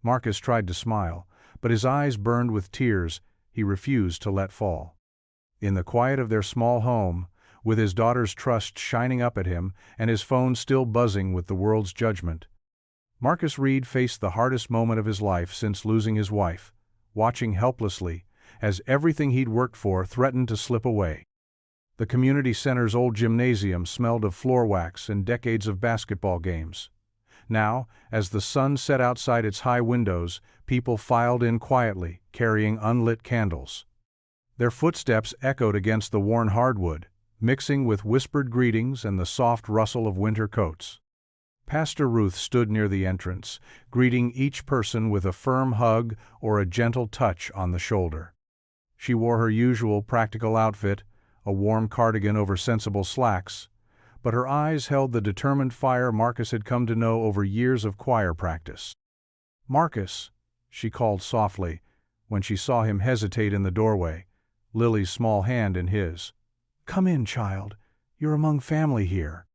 Marcus tried to smile, but his eyes burned with tears he refused to let fall. In the quiet of their small home, with his daughter's trust shining up at him and his phone still buzzing with the world's judgment, Marcus Reed faced the hardest moment of his life since losing his wife, watching helplessly as everything he'd worked for threatened to slip away. The community center's old gymnasium smelled of floor wax and decades of basketball games. Now, as the sun set outside its high windows, people filed in quietly, carrying unlit candles. Their footsteps echoed against the worn hardwood, mixing with whispered greetings and the soft rustle of winter coats. Pastor Ruth stood near the entrance, greeting each person with a firm hug or a gentle touch on the shoulder. She wore her usual practical outfit, a warm cardigan over sensible slacks, but her eyes held the determined fire Marcus had come to know over years of choir practice. "Marcus," she called softly, when she saw him hesitate in the doorway, Lily's small hand in his. "Come in, child. You're among family here."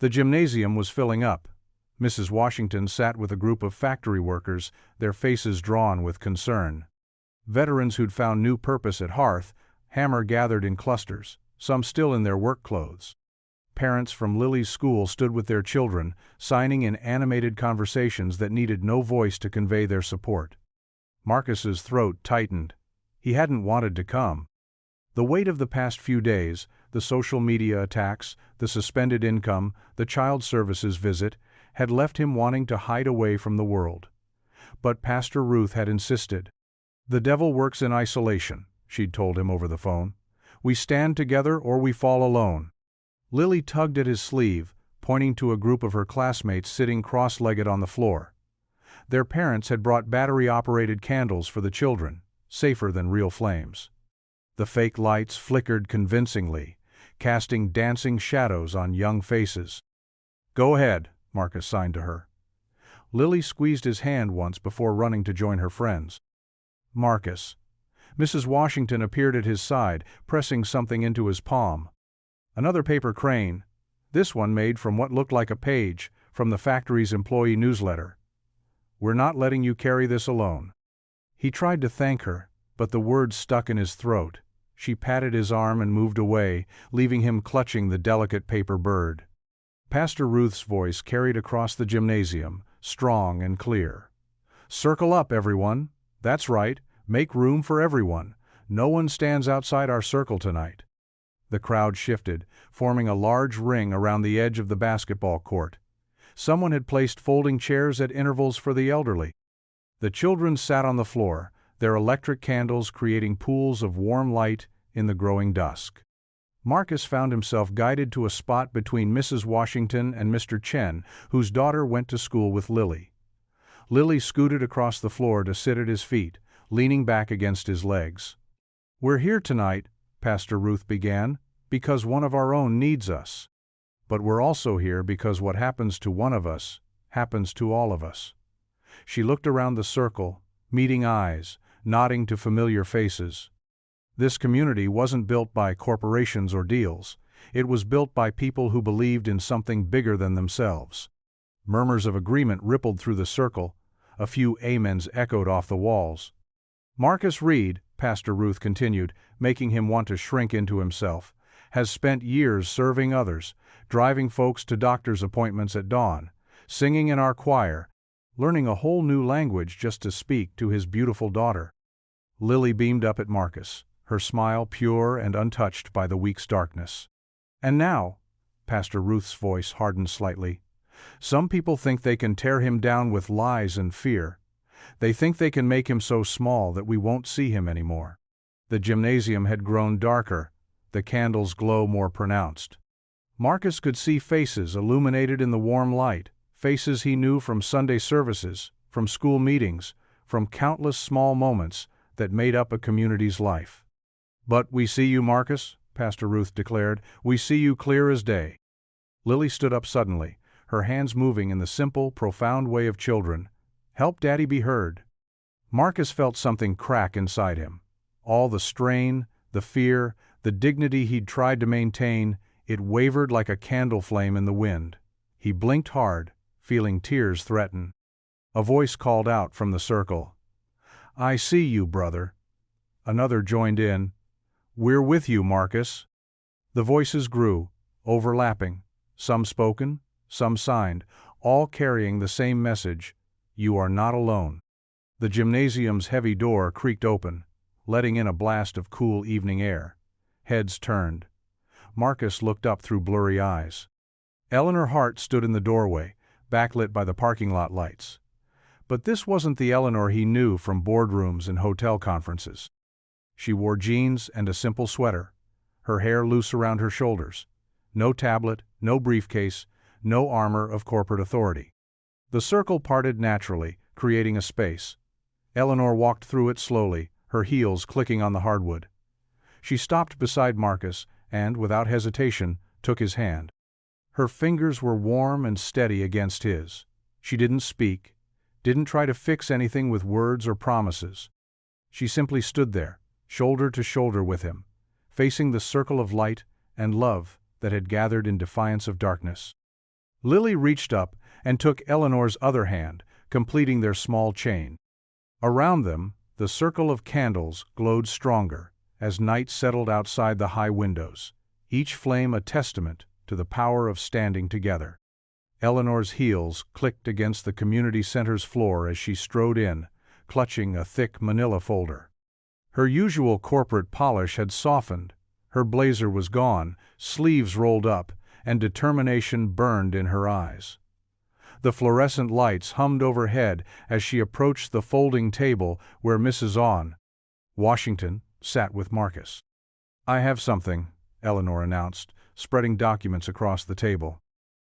The gymnasium was filling up. Mrs. Washington sat with a group of factory workers, their faces drawn with concern. Veterans who'd found new purpose at Hearth, Hammer gathered in clusters, some still in their work clothes. Parents from Lily's school stood with their children, signing in animated conversations that needed no voice to convey their support. Marcus's throat tightened. He hadn't wanted to come. The weight of the past few days, the social media attacks, the suspended income, the child services visit, had left him wanting to hide away from the world. But Pastor Ruth had insisted. "The devil works in isolation," she'd told him over the phone. "We stand together or we fall alone." Lily tugged at his sleeve, pointing to a group of her classmates sitting cross-legged on the floor. Their parents had brought battery-operated candles for the children, safer than real flames. The fake lights flickered convincingly, casting dancing shadows on young faces. "Go ahead," Marcus signed to her. Lily squeezed his hand once before running to join her friends. "Marcus." Mrs. Washington appeared at his side, pressing something into his palm. Another paper crane, this one made from what looked like a page from the factory's employee newsletter. "We're not letting you carry this alone." He tried to thank her, but the words stuck in his throat. She patted his arm and moved away, leaving him clutching the delicate paper bird. Pastor Ruth's voice carried across the gymnasium, strong and clear. "Circle up, everyone. That's right, make room for everyone. No one stands outside our circle tonight." The crowd shifted, forming a large ring around the edge of the basketball court. Someone had placed folding chairs at intervals for the elderly. The children sat on the floor, their electric candles creating pools of warm light in the growing dusk. Marcus found himself guided to a spot between Mrs. Washington and Mr. Chen, whose daughter went to school with Lily. Lily scooted across the floor to sit at his feet, leaning back against his legs. "We're here tonight," Pastor Ruth began, "because one of our own needs us. But we're also here because what happens to one of us happens to all of us." She looked around the circle, meeting eyes, nodding to familiar faces. This community wasn't built by corporations or deals. It was built by people who believed in something bigger than themselves. Murmurs of agreement rippled through the circle. A few amens echoed off the walls. "Marcus Reed," Pastor Ruth continued, making him want to shrink into himself, "has spent years serving others, driving folks to doctor's appointments at dawn, singing in our choir, learning a whole new language just to speak to his beautiful daughter." Lily beamed up at Marcus, her smile pure and untouched by the week's darkness. "And now," Pastor Ruth's voice hardened slightly, "some people think they can tear him down with lies and fear. They think they can make him so small that we won't see him anymore." The gymnasium had grown darker, the candles' glow more pronounced. Marcus could see faces illuminated in the warm light, faces he knew from Sunday services, from school meetings, from countless small moments that made up a community's life. "But we see you, Marcus," Pastor Ruth declared. "We see you clear as day." Lily stood up suddenly, her hands moving in the simple, profound way of children. "Help Daddy be heard." Marcus felt something crack inside him. All the strain, the fear, the dignity he'd tried to maintain, it wavered like a candle flame in the wind. He blinked hard, feeling tears threaten. A voice called out from the circle. "I see you, brother." Another joined in. "We're with you, Marcus." The voices grew, overlapping, some spoken, some signed, all carrying the same message: you are not alone. The gymnasium's heavy door creaked open, letting in a blast of cool evening air. Heads turned. Marcus looked up through blurry eyes. Eleanor Hart stood in the doorway, backlit by the parking lot lights. But this wasn't the Eleanor he knew from boardrooms and hotel conferences. She wore jeans and a simple sweater, her hair loose around her shoulders. No tablet, no briefcase, no armor of corporate authority. The circle parted naturally, creating a space. Eleanor walked through it slowly, her heels clicking on the hardwood. She stopped beside Marcus and, without hesitation, took his hand. Her fingers were warm and steady against his. She didn't speak, didn't try to fix anything with words or promises. She simply stood there, shoulder to shoulder with him, facing the circle of light and love that had gathered in defiance of darkness. Lily reached up and took Eleanor's other hand, completing their small chain. Around them, the circle of candles glowed stronger as night settled outside the high windows, each flame a testament to the power of standing together. Eleanor's heels clicked against the community center's floor as she strode in, clutching a thick manila folder. Her usual corporate polish had softened, her blazer was gone, sleeves rolled up, and determination burned in her eyes. The fluorescent lights hummed overhead as she approached the folding table where Mrs. Washington sat with Marcus. "I have something," Eleanor announced, spreading documents across the table.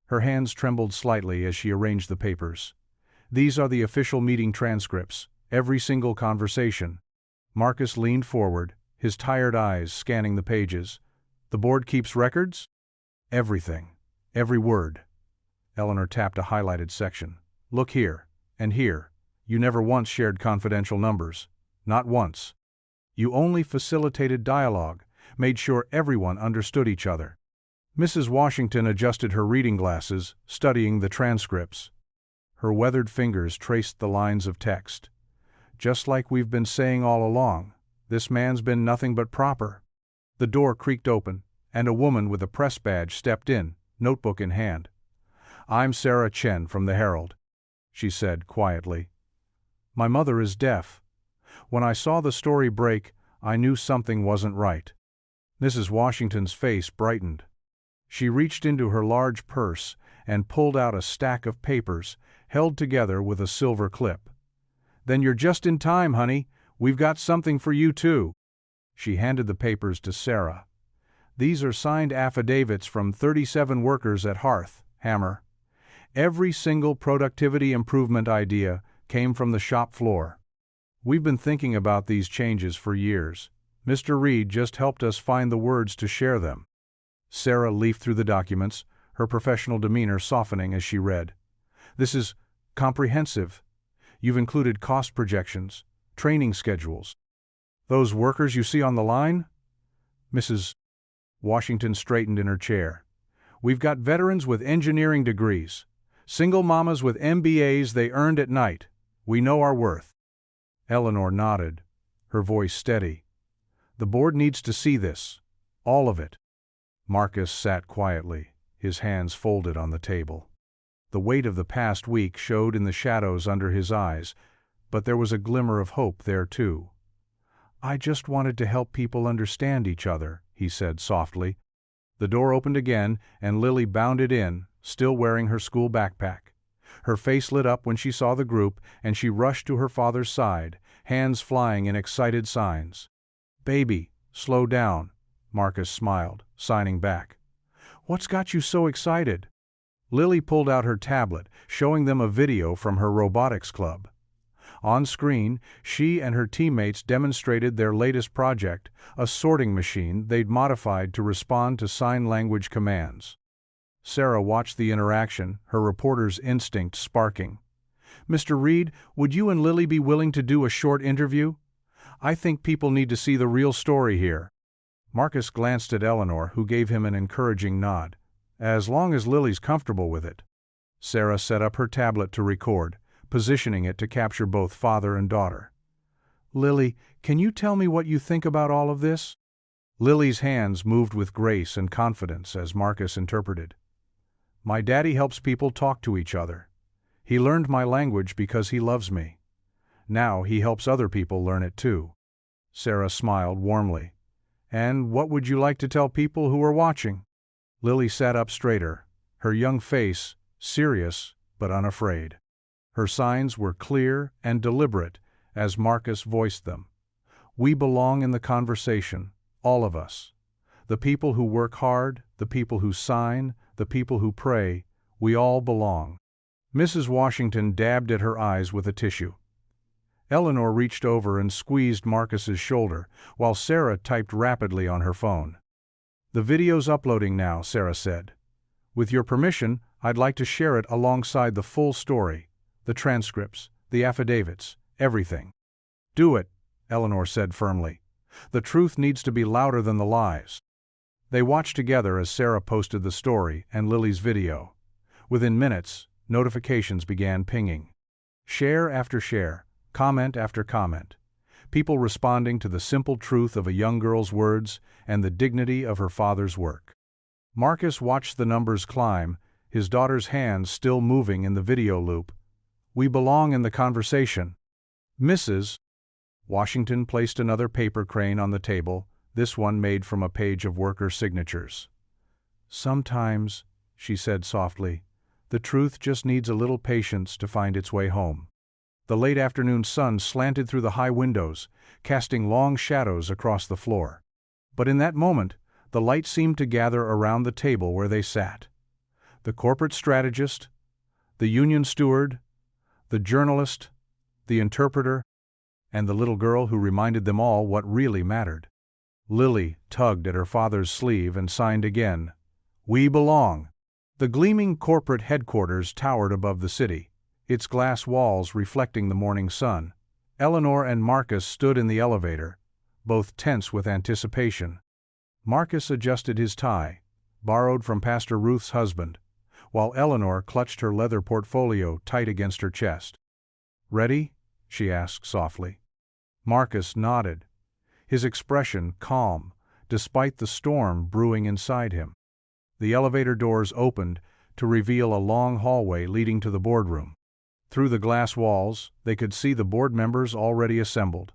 Her hands trembled slightly as she arranged the papers. "These are the official meeting transcripts, every single conversation." Marcus leaned forward, his tired eyes scanning the pages. "The board keeps records?" "Everything. Every word." Eleanor tapped a highlighted section. "Look here, and here. You never once shared confidential numbers. Not once. You only facilitated dialogue, made sure everyone understood each other." Mrs. Washington adjusted her reading glasses, studying the transcripts. Her weathered fingers traced the lines of text. "Just like we've been saying all along, this man's been nothing but proper." The door creaked open, and a woman with a press badge stepped in, notebook in hand. "I'm Sarah Chen from the Herald," she said quietly. "My mother is deaf. When I saw the story break, I knew something wasn't right." Mrs. Washington's face brightened. She reached into her large purse and pulled out a stack of papers, held together with a silver clip. "Then you're just in time, honey. We've got something for you, too." She handed the papers to Sarah. "These are signed affidavits from 37 workers at Hammer. Every single productivity improvement idea came from the shop floor. We've been thinking about these changes for years. Mr. Reed just helped us find the words to share them." Sarah leafed through the documents, her professional demeanor softening as she read. "This is comprehensive. You've included cost projections, training schedules. Those workers you see on the line?" Mrs. Washington straightened in her chair. "We've got veterans with engineering degrees, single mamas with MBAs they earned at night. We know our worth." Eleanor nodded, her voice steady. "The board needs to see this. All of it." Marcus sat quietly, his hands folded on the table. The weight of the past week showed in the shadows under his eyes, but there was a glimmer of hope there too. "I just wanted to help people understand each other," he said softly. The door opened again, and Lily bounded in, still wearing her school backpack. Her face lit up when she saw the group, and she rushed to her father's side, hands flying in excited signs. "Baby, slow down," Marcus smiled, signing back. "What's got you so excited?" Lily pulled out her tablet, showing them a video from her robotics club. On screen, she and her teammates demonstrated their latest project, a sorting machine they'd modified to respond to sign language commands. Sarah watched the interaction, her reporter's instinct sparking. "Mr. Reed, would you and Lily be willing to do a short interview? I think people need to see the real story here." Marcus glanced at Eleanor, who gave him an encouraging nod. "As long as Lily's comfortable with it." Sarah set up her tablet to record, positioning it to capture both father and daughter. "Lily, can you tell me what you think about all of this?" Lily's hands moved with grace and confidence as Marcus interpreted. "My daddy helps people talk to each other. He learned my language because he loves me. Now he helps other people learn it too." Sarah smiled warmly. "And what would you like to tell people who are watching?" Lily sat up straighter, her young face serious but unafraid. Her signs were clear and deliberate as Marcus voiced them. "We belong in the conversation, all of us. The people who work hard, the people who sign, the people who pray, we all belong." Mrs. Washington dabbed at her eyes with a tissue. Eleanor reached over and squeezed Marcus's shoulder, while Sarah typed rapidly on her phone. "The video's uploading now," Sarah said. "With your permission, I'd like to share it alongside the full story, the transcripts, the affidavits, everything." "Do it," Eleanor said firmly. "The truth needs to be louder than the lies." They watched together as Sarah posted the story and Lily's video. Within minutes, notifications began pinging. Share after share, comment after comment. People responding to the simple truth of a young girl's words and the dignity of her father's work. Marcus watched the numbers climb, his daughter's hands still moving in the video loop. "We belong in the conversation." Mrs. Washington placed another paper crane on the table, this one made from a page of worker signatures. "Sometimes," she said softly, "the truth just needs a little patience to find its way home." The late afternoon sun slanted through the high windows, casting long shadows across the floor. But in that moment, the light seemed to gather around the table where they sat. The corporate strategist, the union steward, the journalist, the interpreter, and the little girl who reminded them all what really mattered. Lily tugged at her father's sleeve and signed again, "We belong." The gleaming corporate headquarters towered above the city, its glass walls reflecting the morning sun. Eleanor and Marcus stood in the elevator, both tense with anticipation. Marcus adjusted his tie, borrowed from Pastor Ruth's husband, while Eleanor clutched her leather portfolio tight against her chest. "Ready?" she asked softly. Marcus nodded, his expression calm, despite the storm brewing inside him. The elevator doors opened to reveal a long hallway leading to the boardroom. Through the glass walls, they could see the board members already assembled.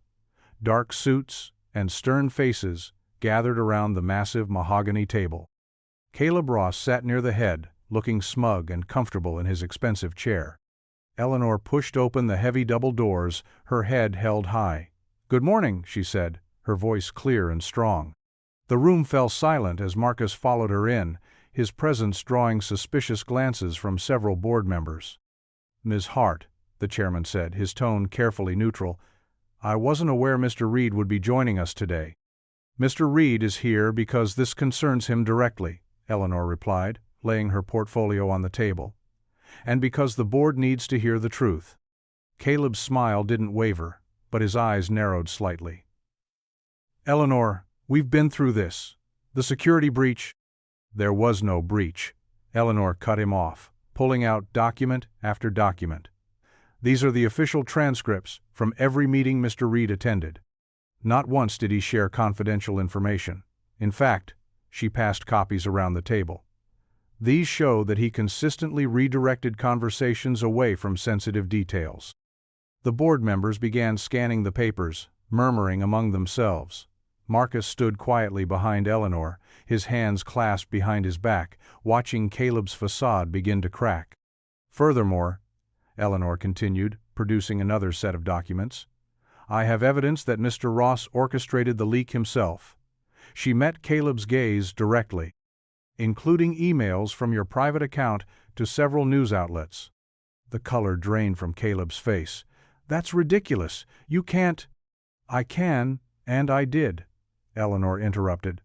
Dark suits and stern faces gathered around the massive mahogany table. Caleb Ross sat near the head, looking smug and comfortable in his expensive chair. Eleanor pushed open the heavy double doors, her head held high. "Good morning," she said, her voice clear and strong. The room fell silent as Marcus followed her in, his presence drawing suspicious glances from several board members. "Ms. Hart," the chairman said, his tone carefully neutral, "I wasn't aware Mr. Reed would be joining us today." "Mr. Reed is here because this concerns him directly," Eleanor replied, laying her portfolio on the table. "And because the board needs to hear the truth." Caleb's smile didn't waver, but his eyes narrowed slightly. "Eleanor, we've been through this. The security breach—" "There was no breach," Eleanor cut him off, pulling out document after document. "These are the official transcripts from every meeting Mr. Reed attended. Not once did he share confidential information. In fact, she passed copies around the table. These show that he consistently redirected conversations away from sensitive details." The board members began scanning the papers, murmuring among themselves. Marcus stood quietly behind Eleanor, his hands clasped behind his back, watching Caleb's facade begin to crack. "Furthermore," Eleanor continued, producing another set of documents, "I have evidence that Mr. Ross orchestrated the leak himself. She met Caleb's gaze directly, including emails from your private account to several news outlets." The color drained from Caleb's face. "That's ridiculous. You can't—" "I can, and I did," Eleanor interrupted.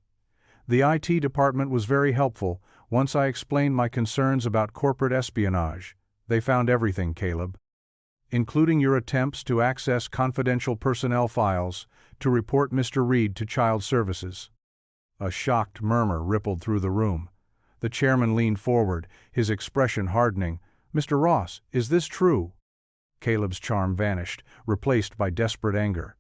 "The IT department was very helpful. Once I explained my concerns about corporate espionage, they found everything, Caleb, including your attempts to access confidential personnel files to report Mr. Reed to Child Services." A shocked murmur rippled through the room. The chairman leaned forward, his expression hardening. "Mr. Ross, is this true?" Caleb's charm vanished, replaced by desperate anger.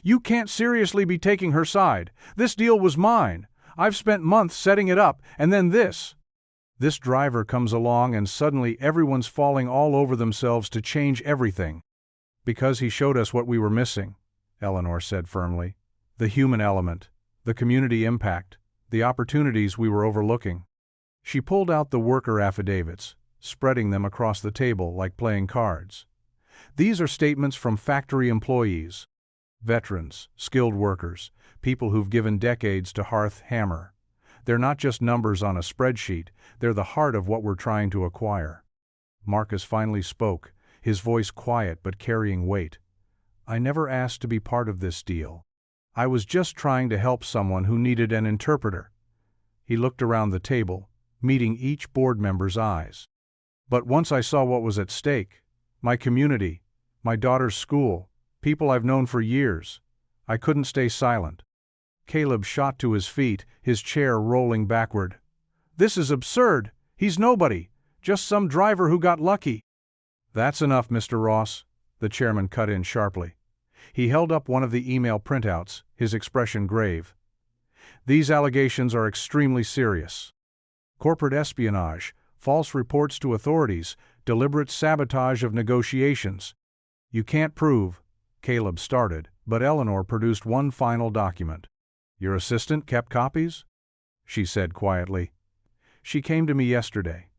"You can't seriously be taking her side. This deal was mine. I've spent months setting it up, and then this. This driver comes along and suddenly everyone's falling all over themselves to change everything." "Because he showed us what we were missing," Eleanor said firmly. "The human element, the community impact, the opportunities we were overlooking." She pulled out the worker affidavits, spreading them across the table like playing cards. "These are statements from factory employees, veterans, skilled workers, people who've given decades to Hearth Hammer. They're not just numbers on a spreadsheet, they're the heart of what we're trying to acquire." Marcus finally spoke, his voice quiet but carrying weight. "I never asked to be part of this deal. I was just trying to help someone who needed an interpreter." He looked around the table, meeting each board member's eyes. "But once I saw what was at stake, my community, my daughter's school, people I've known for years, I couldn't stay silent." Caleb shot to his feet, his chair rolling backward. "This is absurd. He's nobody, just some driver who got lucky." "That's enough, Mr. Ross," the chairman cut in sharply. He held up one of the email printouts, his expression grave. "These allegations are extremely serious. Corporate espionage, false reports to authorities, deliberate sabotage of negotiations. You can't prove," Caleb started, but Eleanor produced one final document. "Your assistant kept copies?" she said quietly. "She came to me yesterday.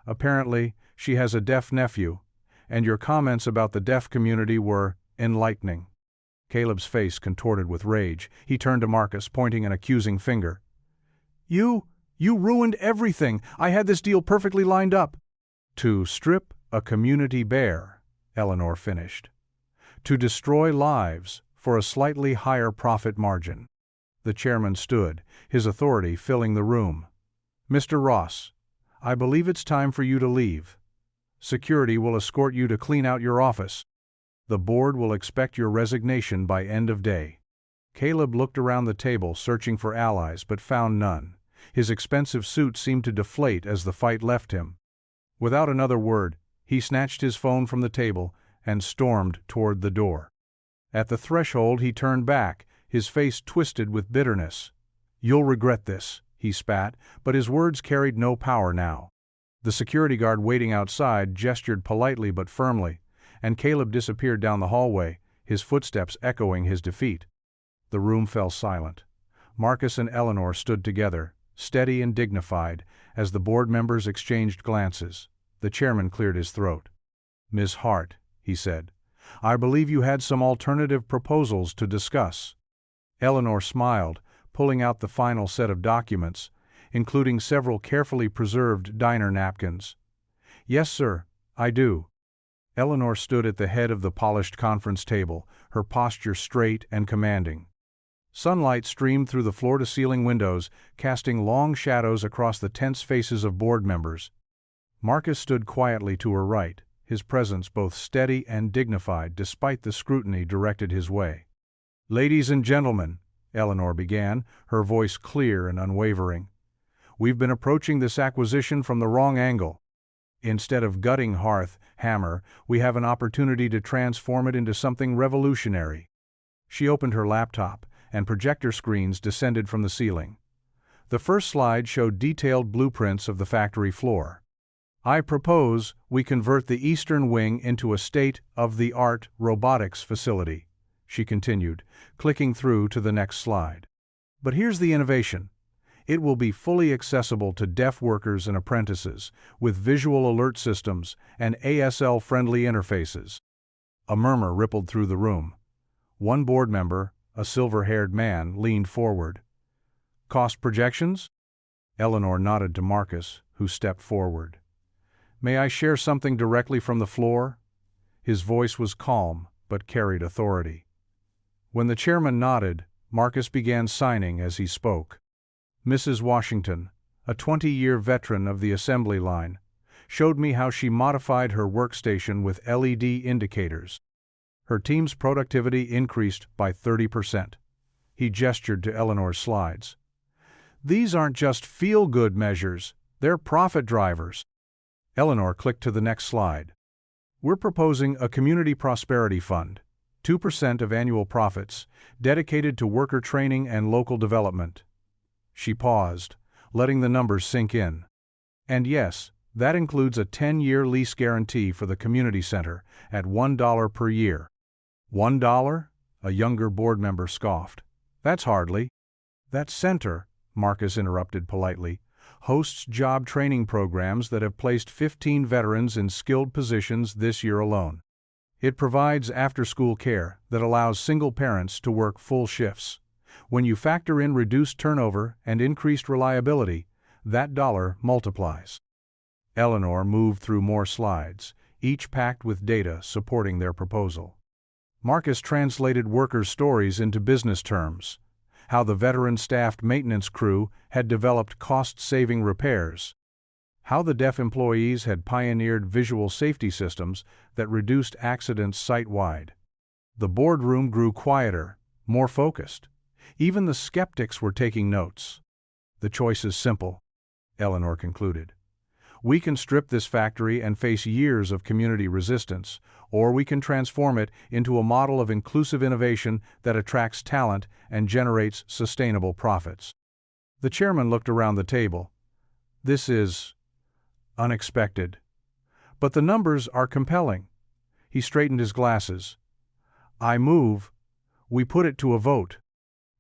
Apparently, she has a deaf nephew, and your comments about the deaf community were enlightening." Caleb's face contorted with rage. He turned to Marcus, pointing an accusing finger. You ruined everything. I had this deal perfectly lined up." "To strip a community bare," Eleanor finished. "To destroy lives for a slightly higher profit margin." The chairman stood, his authority filling the room. "Mr. Ross, I believe it's time for you to leave. Security will escort you to clean out your office. The board will expect your resignation by end of day." Caleb looked around the table searching for allies but found none. His expensive suit seemed to deflate as the fight left him. Without another word, he snatched his phone from the table and stormed toward the door. At the threshold he turned back, his face twisted with bitterness. "You'll regret this," he spat, but his words carried no power now. The security guard waiting outside gestured politely but firmly, and Caleb disappeared down the hallway, his footsteps echoing his defeat. The room fell silent. Marcus and Eleanor stood together, steady and dignified, as the board members exchanged glances. The chairman cleared his throat. "Ms. Hart," he said, "I believe you had some alternative proposals to discuss." Eleanor smiled, pulling out the final set of documents, including several carefully preserved diner napkins. "Yes, sir, I do." Eleanor stood at the head of the polished conference table, her posture straight and commanding. Sunlight streamed through the floor-to-ceiling windows, casting long shadows across the tense faces of board members. Marcus stood quietly to her right, his presence both steady and dignified despite the scrutiny directed his way. "Ladies and gentlemen," Eleanor began, her voice clear and unwavering, "we've been approaching this acquisition from the wrong angle. Instead of gutting Hearth Hammer, we have an opportunity to transform it into something revolutionary." She opened her laptop, and projector screens descended from the ceiling. The first slide showed detailed blueprints of the factory floor. "I propose we convert the eastern wing into a state-of-the-art robotics facility," she continued, clicking through to the next slide. "But here's the innovation. It will be fully accessible to deaf workers and apprentices, with visual alert systems and ASL-friendly interfaces." A murmur rippled through the room. One board member, a silver-haired man, leaned forward. "Cost projections?" Eleanor nodded to Marcus, who stepped forward. "May I share something directly from the floor?" His voice was calm, but carried authority. When the chairman nodded, Marcus began signing as he spoke. "Mrs. Washington, a 20-year veteran of the assembly line, showed me how she modified her workstation with LED indicators. Her team's productivity increased by 30%. He gestured to Eleanor's slides. "These aren't just feel-good measures, they're profit drivers." Eleanor clicked to the next slide. "We're proposing a community prosperity fund, 2% of annual profits, dedicated to worker training and local development." She paused, letting the numbers sink in. "And yes, that includes a 10-year lease guarantee for the community center at $1 per year." $1? A younger board member scoffed. "That's hardly." "That center," Marcus interrupted politely, "hosts job training programs that have placed 15 veterans in skilled positions this year alone. It provides after-school care that allows single parents to work full shifts. When you factor in reduced turnover and increased reliability, that dollar multiplies." Eleanor moved through more slides, each packed with data supporting their proposal. Marcus translated workers' stories into business terms. How the veteran-staffed maintenance crew had developed cost-saving repairs. How the deaf employees had pioneered visual safety systems that reduced accidents site-wide. The boardroom grew quieter, more focused. Even the skeptics were taking notes. "The choice is simple," Eleanor concluded. "We can strip this factory and face years of community resistance, or we can transform it into a model of inclusive innovation that attracts talent and generates sustainable profits." The chairman looked around the table. "This is unexpected. But the numbers are compelling." He straightened his glasses. "I move. We put it to a vote."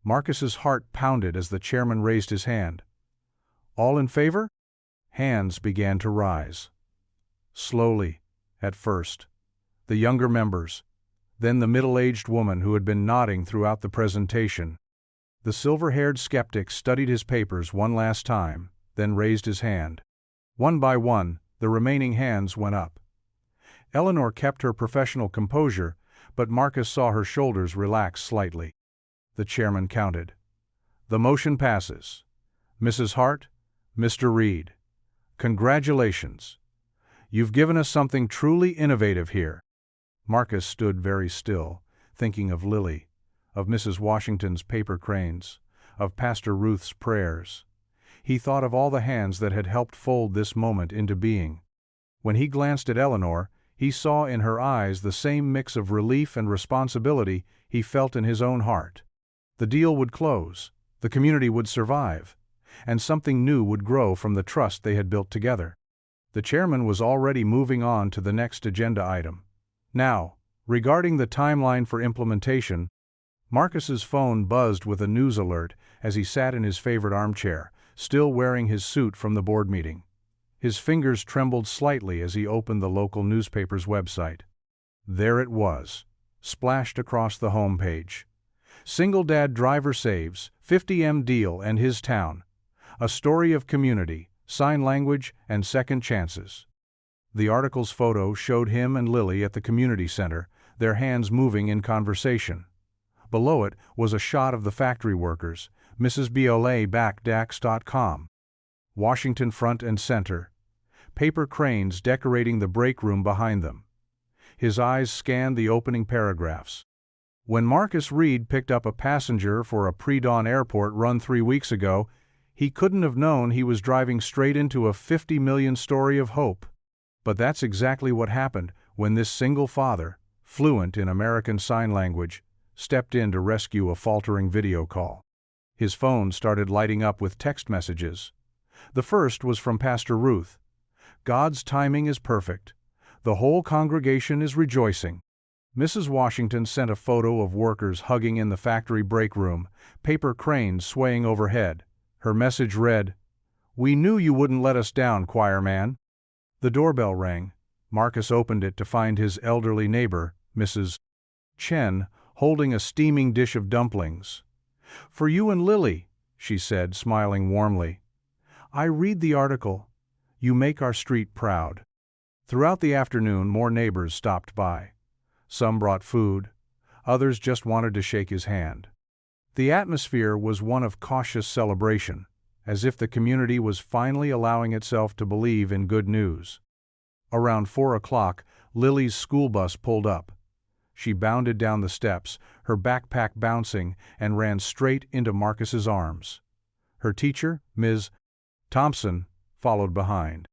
Marcus's heart pounded as the chairman raised his hand. "All in favor?" Hands began to rise. Slowly, at first. The younger members, then the middle-aged woman who had been nodding throughout the presentation. The silver-haired skeptic studied his papers one last time, then raised his hand. One by one, the remaining hands went up. Eleanor kept her professional composure, but Marcus saw her shoulders relax slightly. The chairman counted. "The motion passes. Mrs. Hart, Mr. Reed, congratulations. You've given us something truly innovative here." Marcus stood very still, thinking of Lily, of Mrs. Washington's paper cranes, of Pastor Ruth's prayers. He thought of all the hands that had helped fold this moment into being. When he glanced at Eleanor, he saw in her eyes the same mix of relief and responsibility he felt in his own heart. The deal would close, the community would survive, and something new would grow from the trust they had built together. The chairman was already moving on to the next agenda item. Now, regarding the timeline for implementation, Marcus's phone buzzed with a news alert as he sat in his favorite armchair, still wearing his suit from the board meeting. His fingers trembled slightly as he opened the local newspaper's website. There it was, splashed across the homepage. Single dad driver saves, 50M deal and his town. A story of community, sign language, and second chances. The article's photo showed him and Lily at the community center, their hands moving in conversation. Below it was a shot of the factory workers, Mrs. Bola back dax.com. Washington front and center. Paper cranes decorating the break room behind them. His eyes scanned the opening paragraphs. When Marcus Reed picked up a passenger for a pre-dawn airport run 3 weeks ago, he couldn't have known he was driving straight into a 50 million story of hope. But that's exactly what happened when this single father, fluent in American Sign Language, stepped in to rescue a faltering video call. His phone started lighting up with text messages. The first was from Pastor Ruth. God's timing is perfect. The whole congregation is rejoicing. Mrs. Washington sent a photo of workers hugging in the factory break room, paper cranes swaying overhead. Her message read, "We knew you wouldn't let us down, choir man." The doorbell rang. Marcus opened it to find his elderly neighbor, Mrs. Chen, holding a steaming dish of dumplings. "For you and Lily," she said, smiling warmly. "I read the article. You make our street proud." Throughout the afternoon, more neighbors stopped by. Some brought food. Others just wanted to shake his hand. The atmosphere was one of cautious celebration, as if the community was finally allowing itself to believe in good news. Around 4 o'clock, Lily's school bus pulled up. She bounded down the steps, her backpack bouncing, and ran straight into Marcus's arms. Her teacher, Ms. Thompson, followed behind.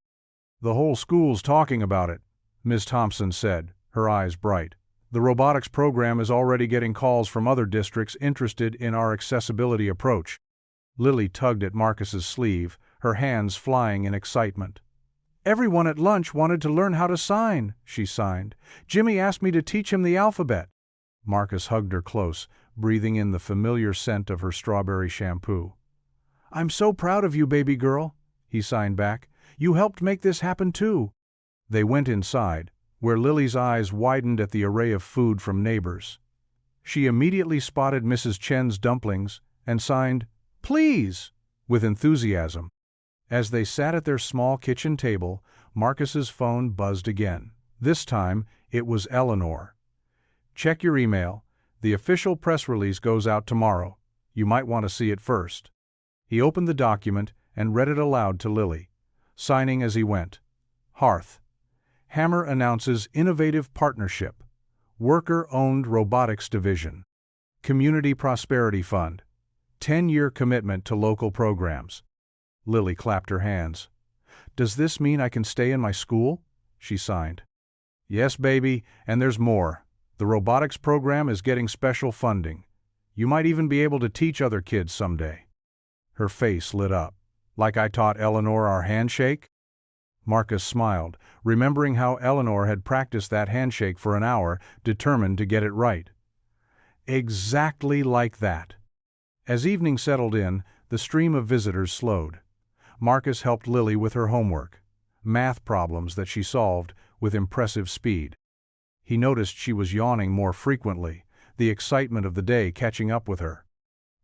"The whole school's talking about it," Ms. Thompson said, her eyes bright. "The robotics program is already getting calls from other districts interested in our accessibility approach." Lily tugged at Marcus's sleeve, her hands flying in excitement. "Everyone at lunch wanted to learn how to sign," she signed. "Jimmy asked me to teach him the alphabet." Marcus hugged her close, breathing in the familiar scent of her strawberry shampoo. "I'm so proud of you, baby girl," he signed back. "You helped make this happen too." They went inside, where Lily's eyes widened at the array of food from neighbors. She immediately spotted Mrs. Chen's dumplings and signed, "Please," with enthusiasm. As they sat at their small kitchen table, Marcus's phone buzzed again. This time, it was Eleanor. "Check your email. The official press release goes out tomorrow. You might want to see it first." He opened the document and read it aloud to Lily, signing as he went. Hearth. Hammer announces innovative partnership. Worker-owned robotics division. Community Prosperity Fund. 10-year commitment to local programs. Lily clapped her hands. "Does this mean I can stay in my school?" she signed. "Yes, baby, and there's more. The robotics program is getting special funding. You might even be able to teach other kids someday." Her face lit up. "Like I taught Eleanor our handshake?" Marcus smiled, remembering how Eleanor had practiced that handshake for an hour, determined to get it right. Exactly like that. As evening settled in, the stream of visitors slowed. Marcus helped Lily with her homework, math problems that she solved with impressive speed. He noticed she was yawning more frequently, the excitement of the day catching up with her.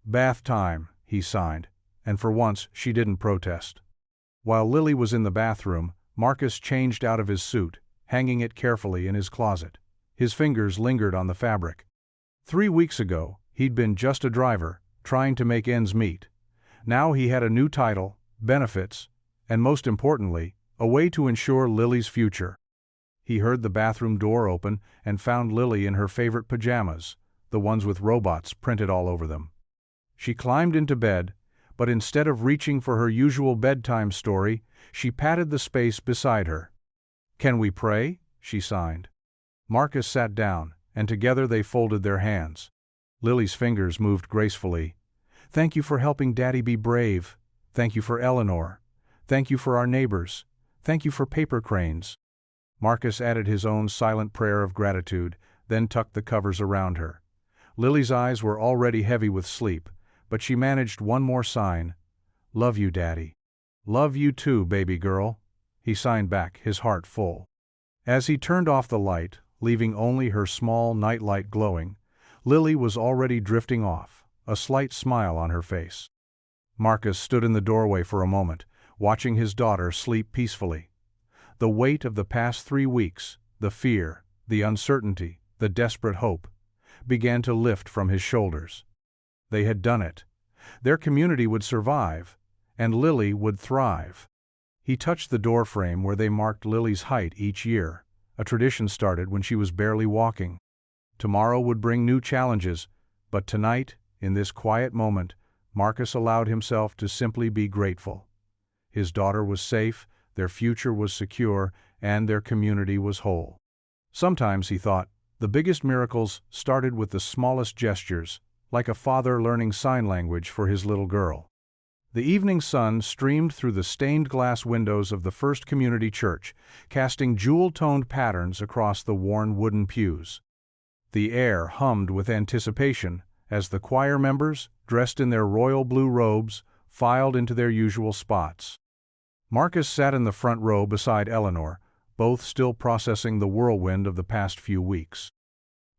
"Bath time," he signed, and for once she didn't protest. While Lily was in the bathroom, Marcus changed out of his suit, hanging it carefully in his closet. His fingers lingered on the fabric. 3 weeks ago, he'd been just a driver, trying to make ends meet. Now he had a new title, benefits, and most importantly, a way to ensure Lily's future. He heard the bathroom door open and found Lily in her favorite pajamas, the ones with robots printed all over them. She climbed into bed, but instead of reaching for her usual bedtime story, she patted the space beside her. "Can we pray?" she signed. Marcus sat down, and together they folded their hands. Lily's fingers moved gracefully. "Thank you for helping Daddy be brave. Thank you for Eleanor. Thank you for our neighbors. Thank you for paper cranes." Marcus added his own silent prayer of gratitude, then tucked the covers around her. Lily's eyes were already heavy with sleep, but she managed one more sign. Love you, Daddy. Love you too, baby girl, he signed back, his heart full. As he turned off the light, leaving only her small nightlight glowing, Lily was already drifting off, a slight smile on her face. Marcus stood in the doorway for a moment, watching his daughter sleep peacefully. The weight of the past 3 weeks, the fear, the uncertainty, the desperate hope, began to lift from his shoulders. They had done it. Their community would survive, and Lily would thrive. He touched the doorframe where they marked Lily's height each year. A tradition started when she was barely walking. Tomorrow would bring new challenges, but tonight, in this quiet moment, Marcus allowed himself to simply be grateful. His daughter was safe, their future was secure, and their community was whole. Sometimes, he thought, the biggest miracles started with the smallest gestures, like a father learning sign language for his little girl. The evening sun streamed through the stained glass windows of the First Community Church, casting jewel-toned patterns across the worn wooden pews. The air hummed with anticipation as the choir members, dressed in their royal blue robes, filed into their usual spots. Marcus sat in the front row beside Eleanor, both still processing the whirlwind of the past few weeks.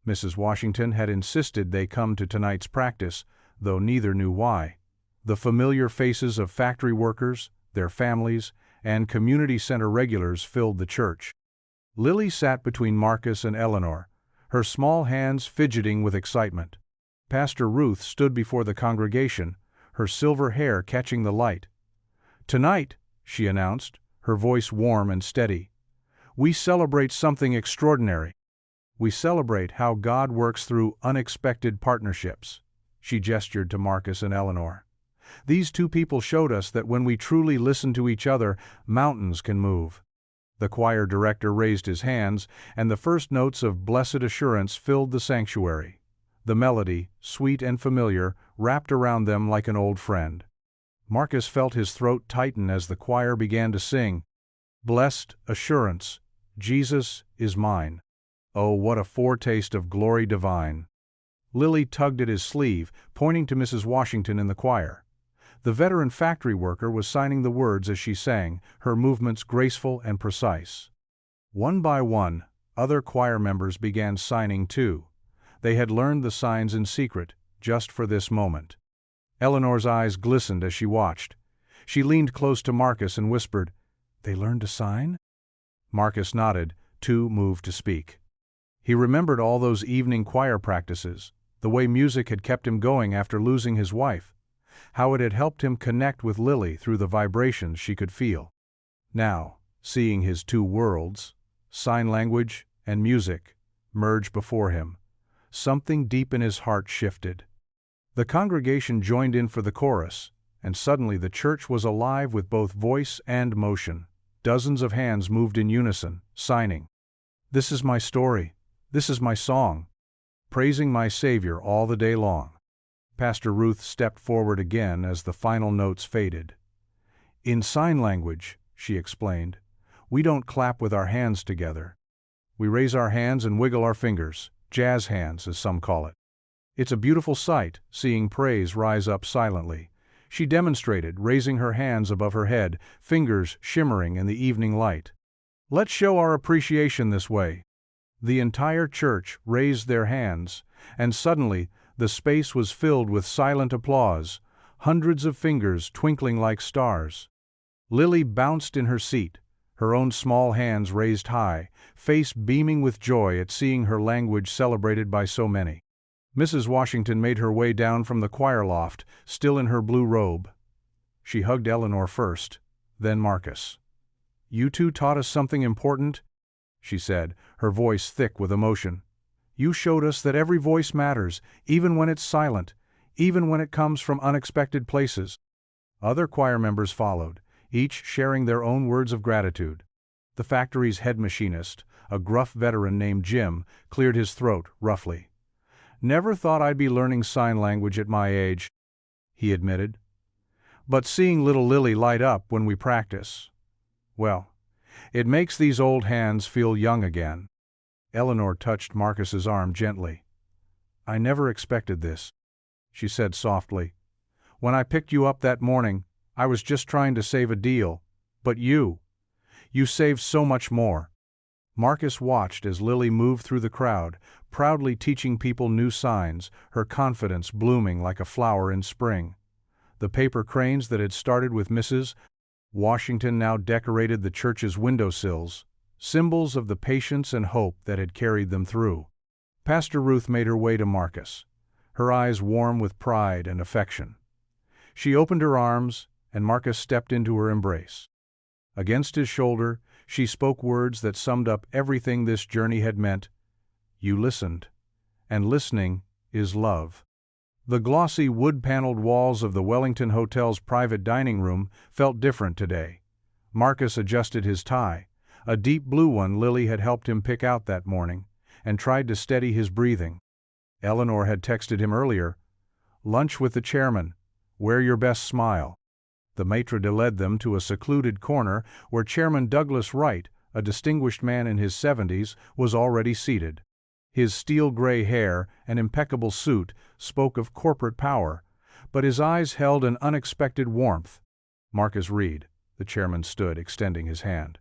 Mrs. Washington had insisted they come to tonight's practice, though neither knew why. The familiar faces of factory workers, their families, and community center regulars filled the church. Lily sat between Marcus and Eleanor, her small hands fidgeting with excitement. Pastor Ruth stood before the congregation, her silver hair catching the light. "Tonight," she announced, her voice warm and steady, "we celebrate something extraordinary. We celebrate how God works through unexpected partnerships." She gestured to Marcus and Eleanor. "These two people showed us that when we truly listen to each other, mountains can move." The choir director raised his hands, and the first notes of Blessed Assurance filled the sanctuary. The melody, sweet and familiar, wrapped around them like an old friend. Marcus felt his throat tighten as the choir began to sing, "Blessed Assurance, Jesus is mine. Oh, what a foretaste of glory divine." Lily tugged at his sleeve, pointing to Mrs. Washington in the choir. The veteran factory worker was signing the words as she sang, her movements graceful and precise. One by one, other choir members began signing too. They had learned the signs in secret, just for this moment. Eleanor's eyes glistened as she watched. She leaned close to Marcus and whispered, "They learned to sign?" Marcus nodded, too moved to speak. He remembered all those evening choir practices, the way music had kept him going after losing his wife, how it had helped him connect with Lily through the vibrations she could feel. Now, seeing his two worlds, sign language and music, merge before him, something deep in his heart shifted. The congregation joined in for the chorus, and suddenly the church was alive with both voice and motion. Dozens of hands moved in unison, signing, "This is my story. This is my song. Praising my Savior all the day long." Pastor Ruth stepped forward again as the final notes faded. "In sign language," she explained, "we don't clap with our hands together. We raise our hands and wiggle our fingers, jazz hands as some call it. It's a beautiful sight, seeing praise rise up silently." She demonstrated, raising her hands above her head, fingers shimmering in the evening light. "Let's show our appreciation this way." The entire church raised their hands, and suddenly the space was filled with silent applause, hundreds of fingers twinkling like stars. Lily bounced in her seat, her own small hands raised high, face beaming with joy at seeing her language celebrated by so many. Mrs. Washington made her way down from the choir loft, still in her blue robe. She hugged Eleanor first, then Marcus. "You two taught us something important," she said, her voice thick with emotion. "You showed us that every voice matters, even when it's silent, even when it comes from unexpected places." Other choir members followed, each sharing their own words of gratitude. The factory's head machinist, a gruff veteran named Jim, cleared his throat roughly. "Never thought I'd be learning sign language at my age," he admitted. "But seeing little Lily light up when we practice, well, it makes these old hands feel young again." Eleanor touched Marcus's arm gently. "I never expected this," she said softly. "When I picked you up that morning, I was just trying to save a deal. But you saved so much more." Marcus watched as Lily moved through the crowd, proudly teaching people new signs, her confidence blooming like a flower in spring. The paper cranes that had started with Mrs. Washington now decorated the church's windowsills, symbols of the patience and hope that had carried them through. Pastor Ruth made her way to Marcus, her eyes warm with pride and affection. She opened her arms, and Marcus stepped into her embrace. Against his shoulder, she spoke words that summed up everything this journey had meant. "You listened, and listening is love." The glossy wood-paneled walls of the Wellington Hotel's private dining room felt different today. Marcus adjusted his tie, a deep blue one Lily had helped him pick out that morning, and tried to steady his breathing. Eleanor had texted him earlier, "Lunch with the chairman. Wear your best smile." The maitre d' led them to a secluded corner where Chairman Douglas Wright, a distinguished man in his 70s, was already seated. His steel-gray hair and impeccable suit spoke of corporate power, but his eyes held an unexpected warmth. "Marcus Reed," the chairman stood, extending his hand.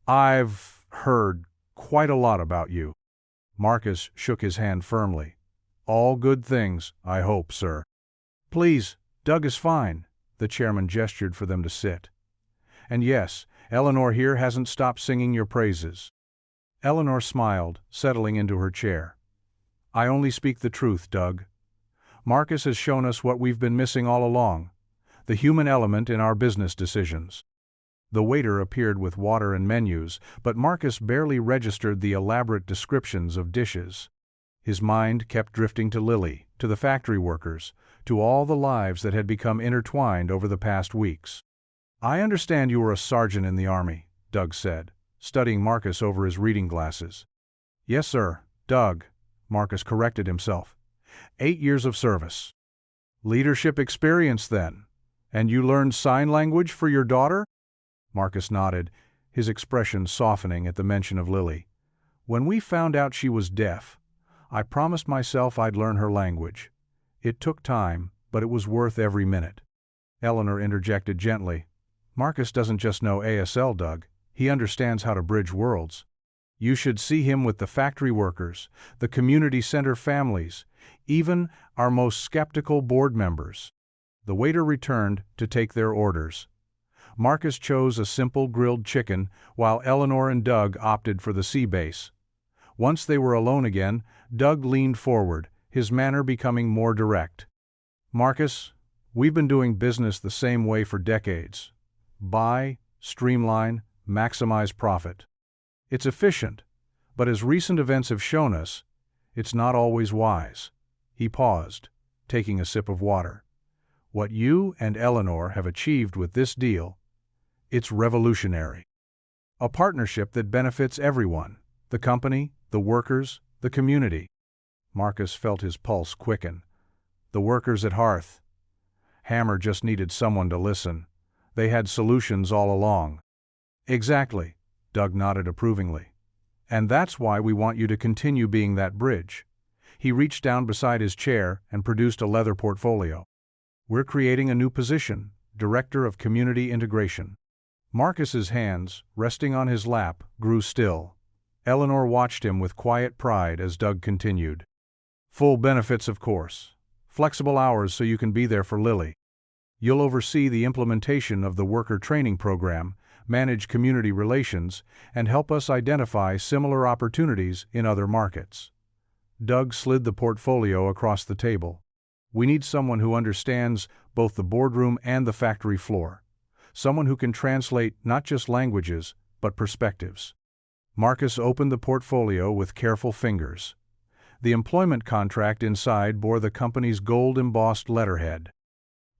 "I've heard quite a lot about you." Marcus shook his hand firmly. "All good things, I hope, sir." "Please, Doug is fine." The chairman gestured for them to sit. "And yes, Eleanor here hasn't stopped singing your praises." Eleanor smiled, settling into her chair. "I only speak the truth, Doug. Marcus has shown us what we've been missing all along, the human element in our business decisions." The waiter appeared with water and menus, but Marcus barely registered the elaborate descriptions of dishes. His mind kept drifting to Lily, to the factory workers, to all the lives that had become intertwined over the past weeks. "I understand you were a sergeant in the Army," Doug said, studying Marcus over his reading glasses. "Yes, sir, Doug," Marcus corrected himself. 8 years of service." "Leadership experience, then. And you learned sign language for your daughter?" Marcus nodded, his expression softening at the mention of Lily. "When we found out she was deaf, I promised myself I'd learn her language. It took time, but it was worth every minute." Eleanor interjected gently. "Marcus doesn't just know ASL, Doug. He understands how to bridge worlds. You should see him with the factory workers, the community center families, even our most skeptical board members." The waiter returned to take their orders. Marcus chose a simple grilled chicken, while Eleanor and Doug opted for the sea base. Once they were alone again, Doug leaned forward, his manner becoming more direct. "Marcus, we've been doing business the same way for decades. Buy, streamline, maximize profit. It's efficient, but as recent events have shown us, it's not always wise." He paused, taking a sip of water. "What you and Eleanor have achieved with this deal, it's revolutionary. A partnership that benefits everyone, the company, the workers, the community." Marcus felt his pulse quicken. The workers at Hearth. Hammer just needed someone to listen. They had solutions all along. "Exactly," Doug nodded approvingly. "And that's why we want you to continue being that bridge." He reached down beside his chair and produced a leather portfolio. "We're creating a new position, Director of Community Integration." Marcus's hands, resting on his lap, grew still. Eleanor watched him with quiet pride as Doug continued. "Full benefits, of course. Flexible hours so you can be there for Lily. You'll oversee the implementation of the worker training program, manage community relations, and help us identify similar opportunities in other markets." Doug slid the portfolio across the table. "We need someone who understands both the boardroom and the factory floor. Someone who can translate not just languages, but perspectives." Marcus opened the portfolio with careful fingers. The employment contract inside bore the company's gold-embossed letterhead.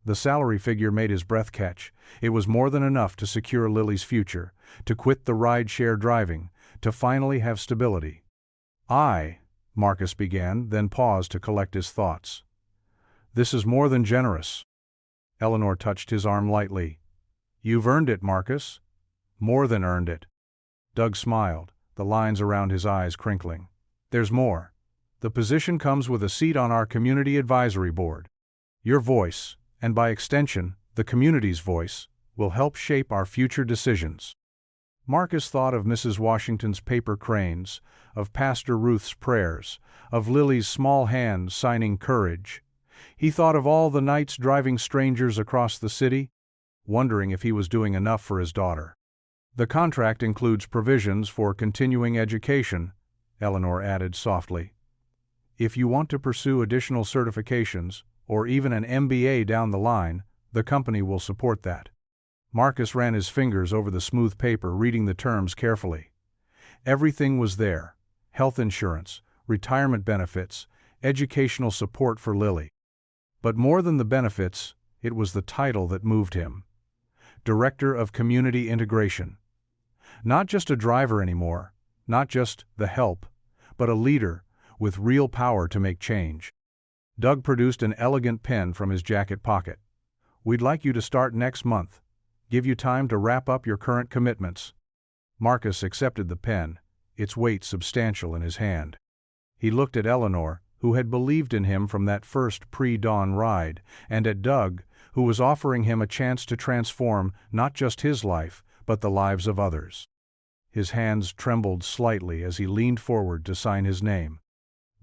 The salary figure made his breath catch. It was more than enough to secure Lily's future, to quit the ride-share driving, to finally have stability. Marcus began, then paused to collect his thoughts. "This is more than generous." Eleanor touched his arm lightly. "You've earned it, Marcus. More than earned it." Doug smiled, the lines around his eyes crinkling. "There's more. The position comes with a seat on our community advisory board. Your voice, and by extension, The community's voice will help shape our future decisions. Marcus thought of Mrs. Washington's paper cranes, of Pastor Ruth's prayers, of Lily's small hand signing courage. He thought of all the nights driving strangers across the city, wondering if he was doing enough for his daughter. The contract includes provisions for continuing education, Eleanor added softly. If you want to pursue additional certifications, or even an MBA down the line, the company will support that. Marcus ran his fingers over the smooth paper, reading the terms carefully. Everything was there: health insurance, retirement benefits, educational support for Lily. But more than the benefits, it was the title that moved him. Director of Community Integration. Not just a driver anymore, not just the help, but a leader with real power to make change. Doug produced an elegant pen from his jacket pocket. We'd like you to start next month. Give you time to wrap up your current commitments. Marcus accepted the pen, its weight substantial in his hand. He looked at Eleanor, who had believed in him from that first pre-dawn ride, and at Doug, who was offering him a chance to transform not just his life, but the lives of others. His hands trembled slightly as he leaned forward to sign his name.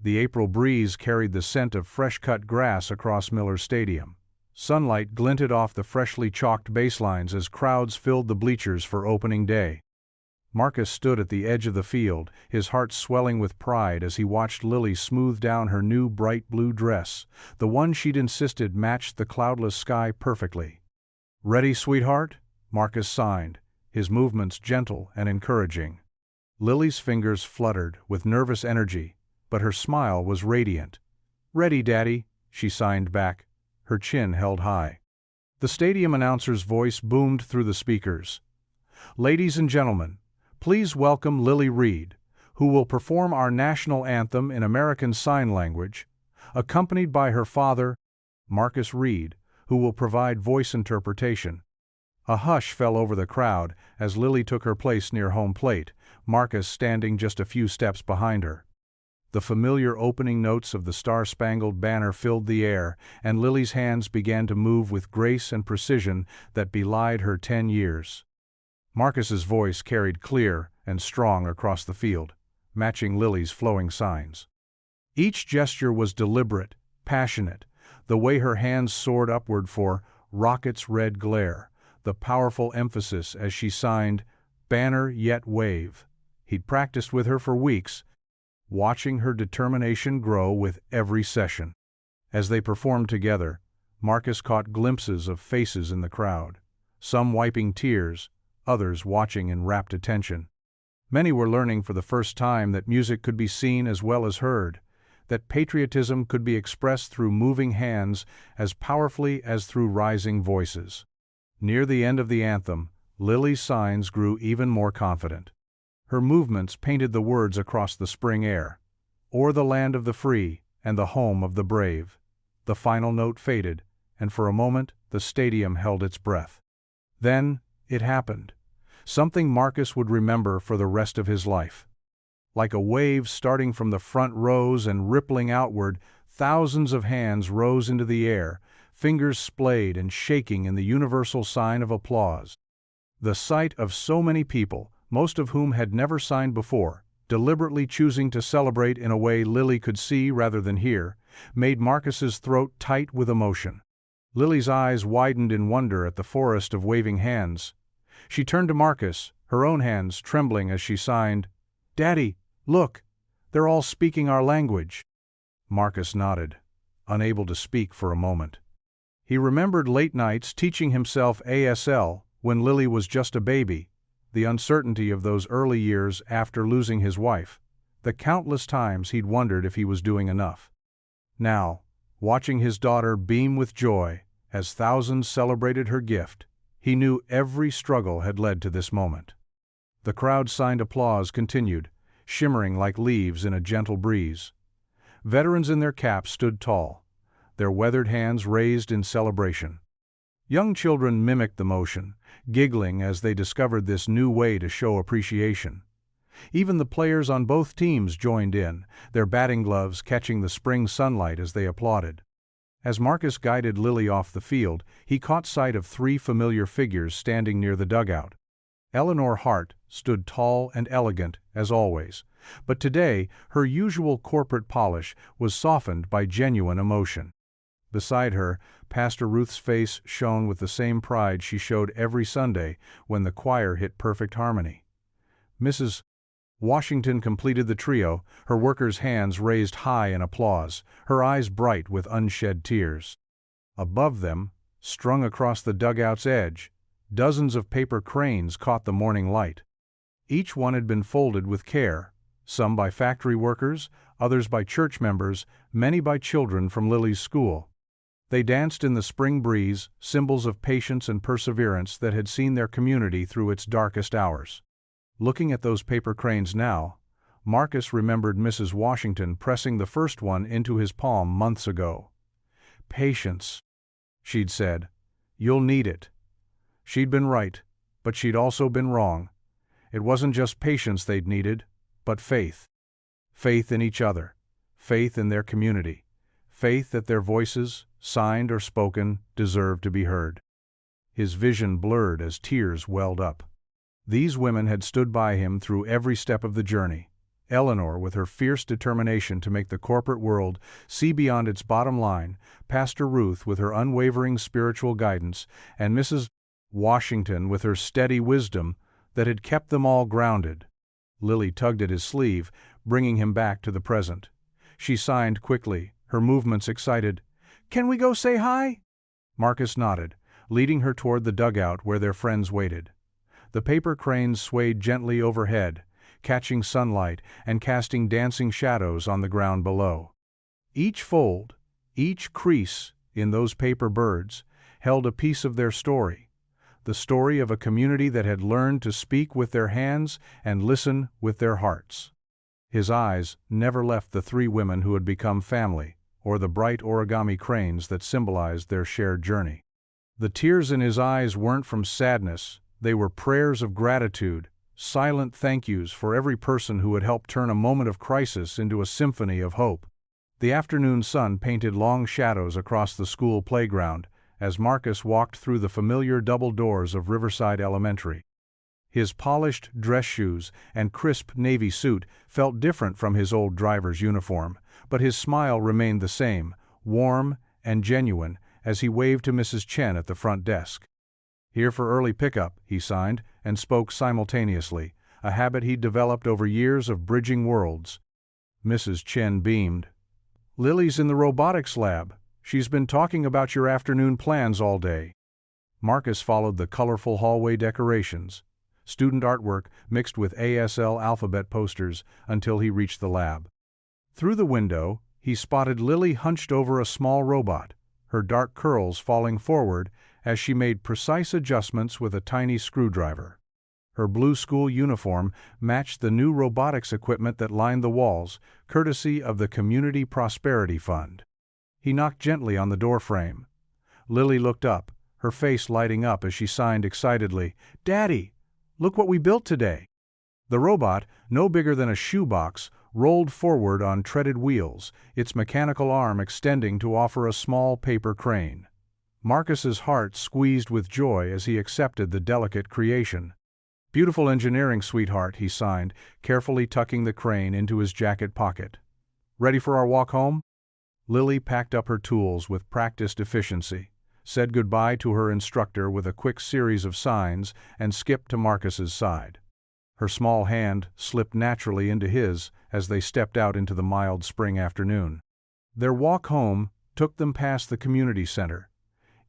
The April breeze carried the scent of fresh-cut grass across Miller Stadium. Sunlight glinted off the freshly chalked baselines as crowds filled the bleachers for opening day. Marcus stood at the edge of the field, his heart swelling with pride as he watched Lily smooth down her new bright blue dress, the one she'd insisted matched the cloudless sky perfectly. "Ready, sweetheart?" Marcus signed, his movements gentle and encouraging. Lily's fingers fluttered with nervous energy, but her smile was radiant. "Ready, Daddy," she signed back, her chin held high. The stadium announcer's voice boomed through the speakers. "Ladies and gentlemen, please welcome Lily Reed, who will perform our national anthem in American Sign Language, accompanied by her father, Marcus Reed, who will provide voice interpretation." A hush fell over the crowd as Lily took her place near home plate, Marcus standing just a few steps behind her. The familiar opening notes of the Star-Spangled Banner filled the air, and Lily's hands began to move with grace and precision that belied her 10 years. Marcus's voice carried clear and strong across the field, matching Lily's flowing signs. Each gesture was deliberate, passionate, the way her hands soared upward for "Rocket's Red Glare," the powerful emphasis as she signed "Banner Yet Wave." He'd practiced with her for weeks, watching her determination grow with every session. As they performed together, Marcus caught glimpses of faces in the crowd, some wiping tears, others watching in rapt attention. Many were learning for the first time that music could be seen as well as heard, that patriotism could be expressed through moving hands as powerfully as through rising voices. Near the end of the anthem, Lily's signs grew even more confident. Her movements painted the words across the spring air: "O'er the land of the free and the home of the brave." The final note faded, and for a moment the stadium held its breath. Then it happened. Something Marcus would remember for the rest of his life. Like a wave starting from the front rows and rippling outward, thousands of hands rose into the air, fingers splayed and shaking in the universal sign of applause. The sight of so many people, most of whom had never signed before, deliberately choosing to celebrate in a way Lily could see rather than hear, made Marcus's throat tight with emotion. Lily's eyes widened in wonder at the forest of waving hands. She turned to Marcus, her own hands trembling as she signed, "Daddy, look, they're all speaking our language." Marcus nodded, unable to speak for a moment. He remembered late nights teaching himself ASL when Lily was just a baby, the uncertainty of those early years after losing his wife, the countless times he'd wondered if he was doing enough. Now, watching his daughter beam with joy as thousands celebrated her gift, he knew every struggle had led to this moment. The crowd-signed applause continued, shimmering like leaves in a gentle breeze. Veterans in their caps stood tall, their weathered hands raised in celebration. Young children mimicked the motion, giggling as they discovered this new way to show appreciation. Even the players on both teams joined in, their batting gloves catching the spring sunlight as they applauded. As Marcus guided Lily off the field, he caught sight of three familiar figures standing near the dugout. Eleanor Hart stood tall and elegant, as always, but today her usual corporate polish was softened by genuine emotion. Beside her, Pastor Ruth's face shone with the same pride she showed every Sunday when the choir hit perfect harmony. Mrs. Washington completed the trio, her workers' hands raised high in applause, her eyes bright with unshed tears. Above them, strung across the dugout's edge, dozens of paper cranes caught the morning light. Each one had been folded with care, some by factory workers, others by church members, many by children from Lily's school. They danced in the spring breeze, symbols of patience and perseverance that had seen their community through its darkest hours. Looking at those paper cranes now, Marcus remembered Mrs. Washington pressing the first one into his palm months ago. "Patience," she'd said. "You'll need it." She'd been right, but she'd also been wrong. It wasn't just patience they'd needed, but faith. Faith in each other, faith in their community, faith that their voices, signed or spoken, deserved to be heard. His vision blurred as tears welled up. These women had stood by him through every step of the journey. Eleanor, with her fierce determination to make the corporate world see beyond its bottom line, Pastor Ruth with her unwavering spiritual guidance, and Mrs. Washington with her steady wisdom that had kept them all grounded. Lily tugged at his sleeve, bringing him back to the present. She signed quickly, her movements excited. "Can we go say hi?" Marcus nodded, leading her toward the dugout where their friends waited. The paper cranes swayed gently overhead, catching sunlight and casting dancing shadows on the ground below. Each fold, each crease in those paper birds, held a piece of their story, the story of a community that had learned to speak with their hands and listen with their hearts. His eyes never left the three women who had become family, or the bright origami cranes that symbolized their shared journey. The tears in his eyes weren't from sadness, they were prayers of gratitude, silent thank yous for every person who had helped turn a moment of crisis into a symphony of hope. The afternoon sun painted long shadows across the school playground as Marcus walked through the familiar double doors of Riverside Elementary. His polished dress shoes and crisp navy suit felt different from his old driver's uniform, but his smile remained the same, warm and genuine, as he waved to Mrs. Chen at the front desk. "Here for early pickup," he signed, and spoke simultaneously, a habit he'd developed over years of bridging worlds. Mrs. Chen beamed. "Lily's in the robotics lab. She's been talking about your afternoon plans all day." Marcus followed the colorful hallway decorations, student artwork mixed with ASL alphabet posters, until he reached the lab. Through the window, he spotted Lily hunched over a small robot, her dark curls falling forward as she made precise adjustments with a tiny screwdriver. Her blue school uniform matched the new robotics equipment that lined the walls, courtesy of the Community Prosperity Fund. He knocked gently on the doorframe. Lily looked up, her face lighting up as she signed excitedly, "Daddy, look what we built today." The robot, no bigger than a shoebox, rolled forward on treaded wheels, its mechanical arm extending to offer a small paper crane. Marcus's heart squeezed with joy as he accepted the delicate creation. "Beautiful engineering, sweetheart," he signed, carefully tucking the crane into his jacket pocket. "Ready for our walk home?" Lily packed up her tools with practiced efficiency, said goodbye to her instructor with a quick series of signs, and skipped to Marcus's side. Her small hand slipped naturally into his as they stepped out into the mild spring afternoon. Their walk home took them past the community center,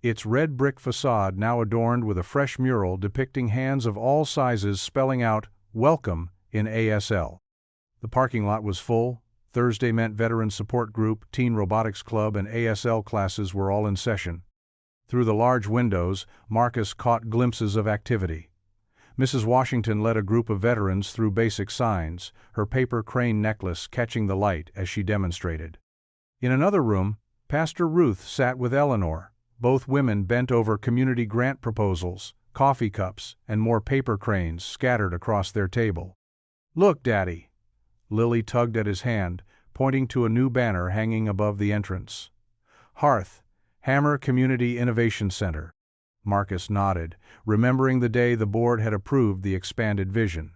its red brick facade now adorned with a fresh mural depicting hands of all sizes spelling out "Welcome" in ASL. The parking lot was full. Thursday meant Veteran Support Group, Teen Robotics Club, and ASL classes were all in session. Through the large windows, Marcus caught glimpses of activity. Mrs. Washington led a group of veterans through basic signs, her paper crane necklace catching the light as she demonstrated. In another room, Pastor Ruth sat with Eleanor. Both women bent over community grant proposals, coffee cups, and more paper cranes scattered across their table. "Look, Daddy." Lily tugged at his hand, pointing to a new banner hanging above the entrance. Hearth, Hammer Community Innovation Center. Marcus nodded, remembering the day the board had approved the expanded vision.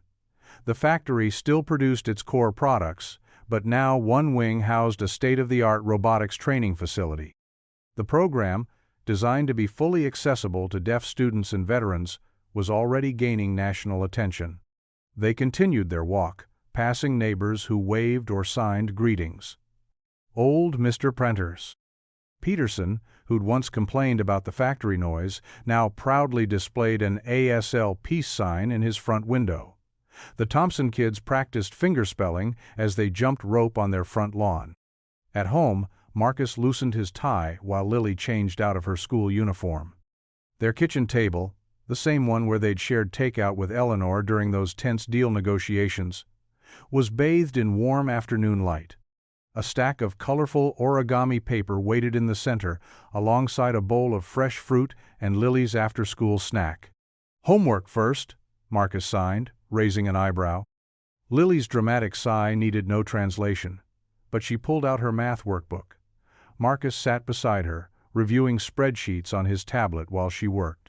The factory still produced its core products, but now one wing housed a state-of-the-art robotics training facility. The program, designed to be fully accessible to deaf students and veterans, was already gaining national attention. They continued their walk, passing neighbors who waved or signed greetings. Old Mr. Prentice Peterson, who'd once complained about the factory noise, now proudly displayed an ASL peace sign in his front window. The Thompson kids practiced fingerspelling as they jumped rope on their front lawn. At home, Marcus loosened his tie while Lily changed out of her school uniform. Their kitchen table, the same one where they'd shared takeout with Eleanor during those tense deal negotiations, was bathed in warm afternoon light. A stack of colorful origami paper waited in the center, alongside a bowl of fresh fruit and Lily's after-school snack. "Homework first," Marcus signed, raising an eyebrow. Lily's dramatic sigh needed no translation, but she pulled out her math workbook. Marcus sat beside her, reviewing spreadsheets on his tablet while she worked.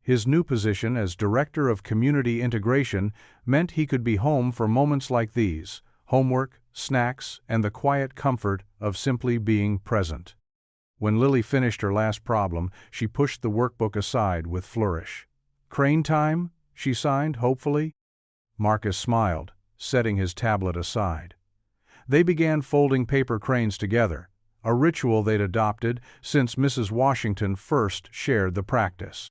His new position as Director of Community Integration meant he could be home for moments like these: homework, snacks, and the quiet comfort of simply being present. When Lily finished her last problem, she pushed the workbook aside with flourish. "Crane time?" she signed, hopefully. Marcus smiled, setting his tablet aside. They began folding paper cranes together, a ritual they'd adopted since Mrs. Washington first shared the practice.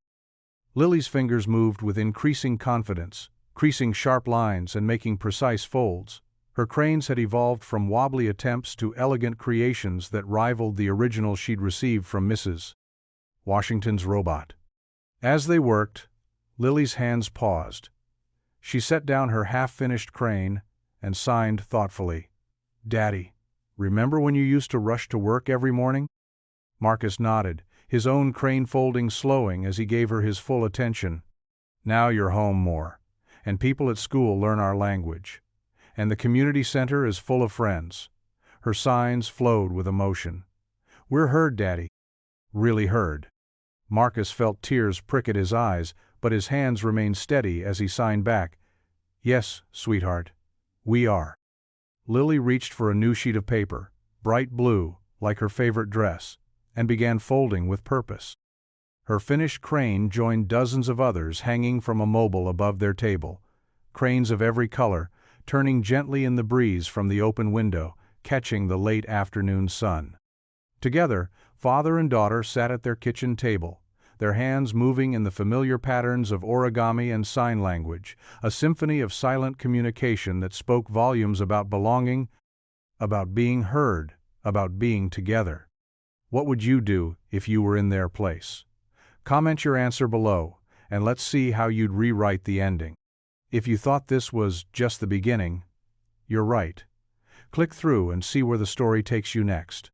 Lily's fingers moved with increasing confidence, creasing sharp lines and making precise folds. Her cranes had evolved from wobbly attempts to elegant creations that rivaled the original she'd received from Mrs. Washington's robot. As they worked, Lily's hands paused. She set down her half-finished crane and signed thoughtfully. "Daddy, remember when you used to rush to work every morning?" Marcus nodded, his own crane folding slowing as he gave her his full attention. "Now you're home more, and people at school learn our language. And the community center is full of friends." Her signs flowed with emotion. "We're heard, Daddy." Really heard. Marcus felt tears prick at his eyes, but his hands remained steady as he signed back. "Yes, sweetheart. We are." Lily reached for a new sheet of paper, bright blue, like her favorite dress, and began folding with purpose. Her finished crane joined dozens of others hanging from a mobile above their table, cranes of every color, turning gently in the breeze from the open window, catching the late afternoon sun. Together, father and daughter sat at their kitchen table, their hands moving in the familiar patterns of origami and sign language, a symphony of silent communication that spoke volumes about belonging, about being heard, about being together. What would you do if you were in their place? Comment your answer below, and let's see how you'd rewrite the ending. If you thought this was just the beginning, you're right. Click through and see where the story takes you next.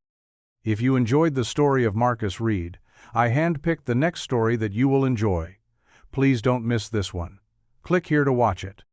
If you enjoyed the story of Marcus Reed, I handpicked the next story that you will enjoy. Please don't miss this one. Click here to watch it.